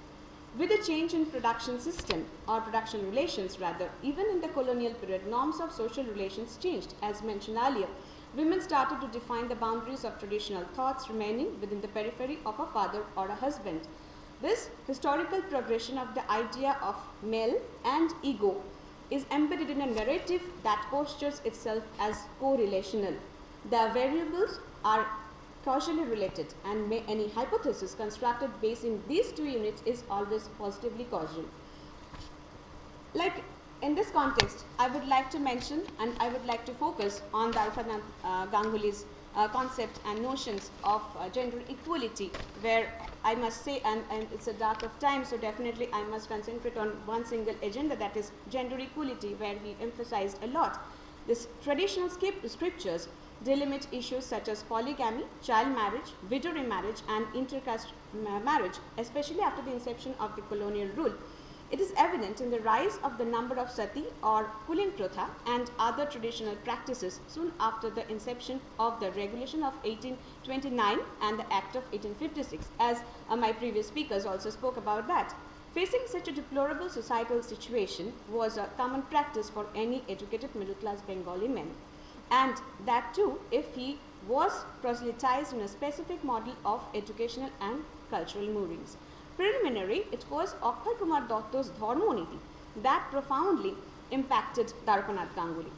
With the change in production system or production relations rather, even in the colonial period, norms of social relations changed. As mentioned earlier, women started to define the boundaries of traditional thoughts remaining within the periphery of a father or a husband. This historical progression of the idea of male and ego is embedded in a narrative that postures itself as correlational. The variables are causally related, and any hypothesis constructed based in these two units is always positively causal. Like in this context, I would like to mention and I would like to focus on Darpanand Ganguly's concept and notions of gender equality, where I must say, and it's a dark of time, so definitely I must concentrate on one single agenda, that is gender equality, where he emphasized a lot. This traditional scriptures delimit issues such as polygamy, child marriage, widow remarriage, and intercaste marriage, especially after the inception of the colonial rule. It is evident in the rise of the number of sati or Kulin Protha and other traditional practices soon after the inception of the Regulation of 1829 and the Act of 1856, as my previous speakers also spoke about that. Facing such a deplorable societal situation was a common practice for any educated middle-class Bengali man, and that too if he was proselytized in a specific model of educational and cultural moorings. Preliminary, it was Akshay Kumar Datta's Dharmaniti that profoundly impacted Darpanand Ganguly.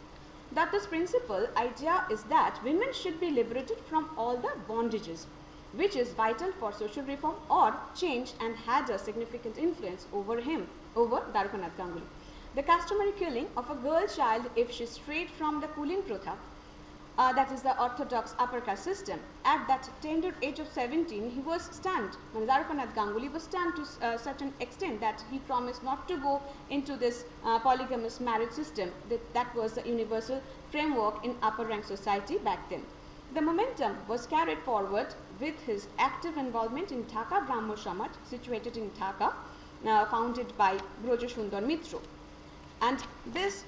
Datta's principal idea is that women should be liberated from all the bondages, which is vital for social reform or change, and had a significant influence over Darpanand Ganguly. The customary killing of a girl child if she strayed from the Kulin Protha, that is the orthodox upper caste system. At that tender age of 17, he was stunned. Darpanand Ganguly was stunned to such an extent that he promised not to go into this polygamous marriage system. That was the universal framework in upper rank society back then. The momentum was carried forward with his active involvement in Dhaka Brahmo Samaj, situated in Dhaka, founded by Broja Sundar Mitra. And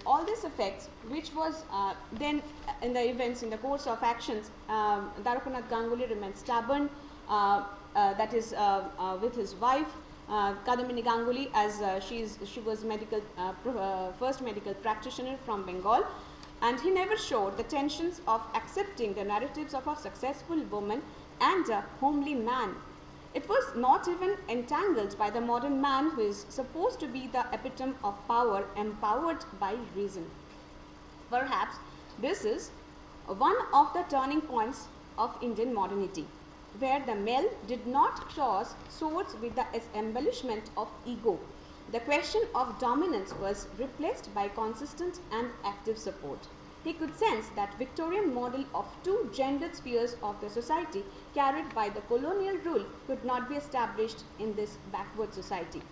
all these effects, which was then in the events, in the course of actions, Darpanand Ganguly remained stubborn, that is with his wife, Kadamini Ganguly, as she was first medical practitioner from Bengal, and he never showed the tensions of accepting the narratives of a successful woman and a homely man. It was not even entangled by the modern man who is supposed to be the epitome of power, empowered by reason. Perhaps this is one of the turning points of Indian modernity, where the male did not cross swords with the embellishment of ego. The question of dominance was replaced by consistent and active support. He could sense that Victorian model of two gendered spheres of the society carried by the colonial rule could not be established in this backward society.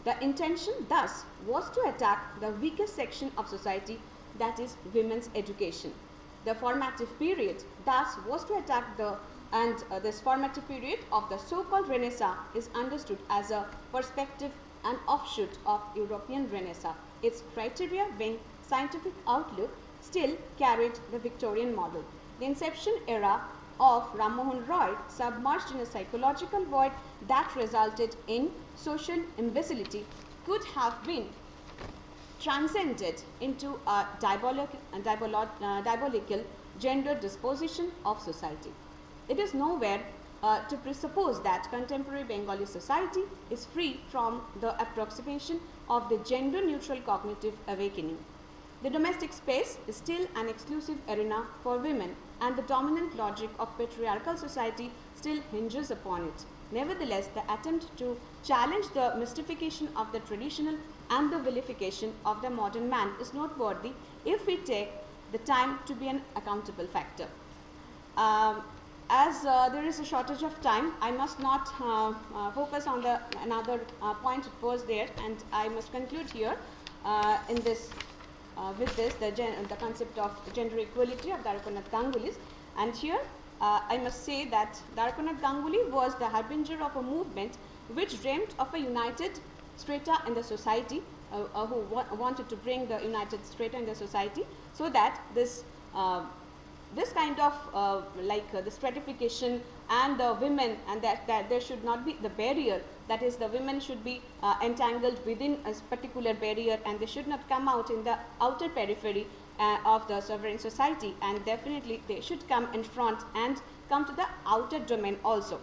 The intention thus was to attack the weakest section of society, that is women's education. The formative period thus was to attack this formative period of the so-called Renaissance is understood as a perspective and offshoot of European Renaissance. Its criteria being scientific outlook still carried the Victorian model. The inception era of Ram Mohan Roy, submerged in a psychological void that resulted in social imbecility, could have been transcended into a diabolical gender disposition of society. It is nowhere to presuppose that contemporary Bengali society is free from the approximation of the gender-neutral cognitive awakening. The domestic space is still an exclusive arena for women, and the dominant logic of patriarchal society still hinges upon it. Nevertheless, the attempt to challenge the mystification of the traditional and the vilification of the modern man is noteworthy if we take the time to be an accountable factor. As there is a shortage of time, I must not focus on another point it was there, and I must conclude here in this with this the concept of gender equality of Darakunath Gangulis. And here I must say that Darakunath Ganguly was the harbinger of a movement which dreamt of a united strata in the society, who wanted to bring the united strata in the society, so that this this kind of the stratification and the women, and that there should not be the barrier, that is the women should be entangled within a particular barrier and they should not come out in the outer periphery of the sovereign society, and definitely they should come in front and come to the outer domain also.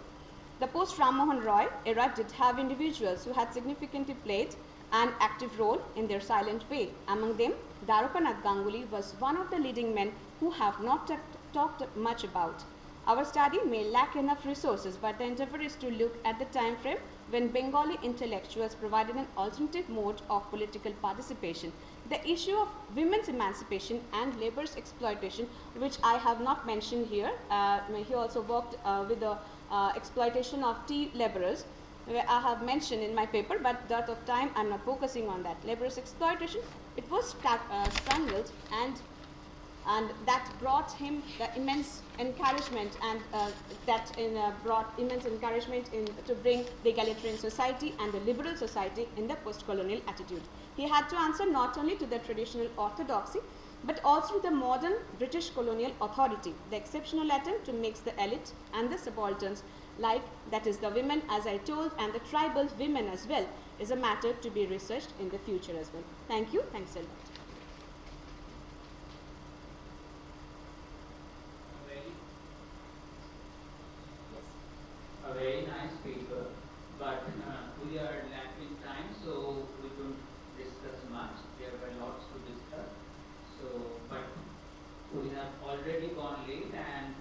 The post Ram Mohan Roy era did have individuals who had significantly played an active role in their silent way. Among them, Darakunath Ganguly was one of the leading men who have not talked much about. Our study may lack enough resources, but the endeavor is to look at the time frame when Bengali intellectuals provided an alternative mode of political participation. The issue of women's emancipation and labor's exploitation, which I have not mentioned here, he also worked with the exploitation of tea laborers, I have mentioned in my paper, but dearth of time I am not focusing on that. Laborers exploitation, it was strangled, and that brought him the immense encouragement, and brought immense encouragement to bring the egalitarian society and the liberal society in the post-colonial attitude. He had to answer not only to the traditional orthodoxy, but also to the modern British colonial authority, the exceptional attempt to mix the elite and the subalterns, like that is the women, as I told, and the tribal women as well, is a matter to be researched in the future as well. Thank you. Thanks a lot. A very nice paper, but we are lacking time, so we don't discuss much. There were lots to discuss. So, but we have already gone late, and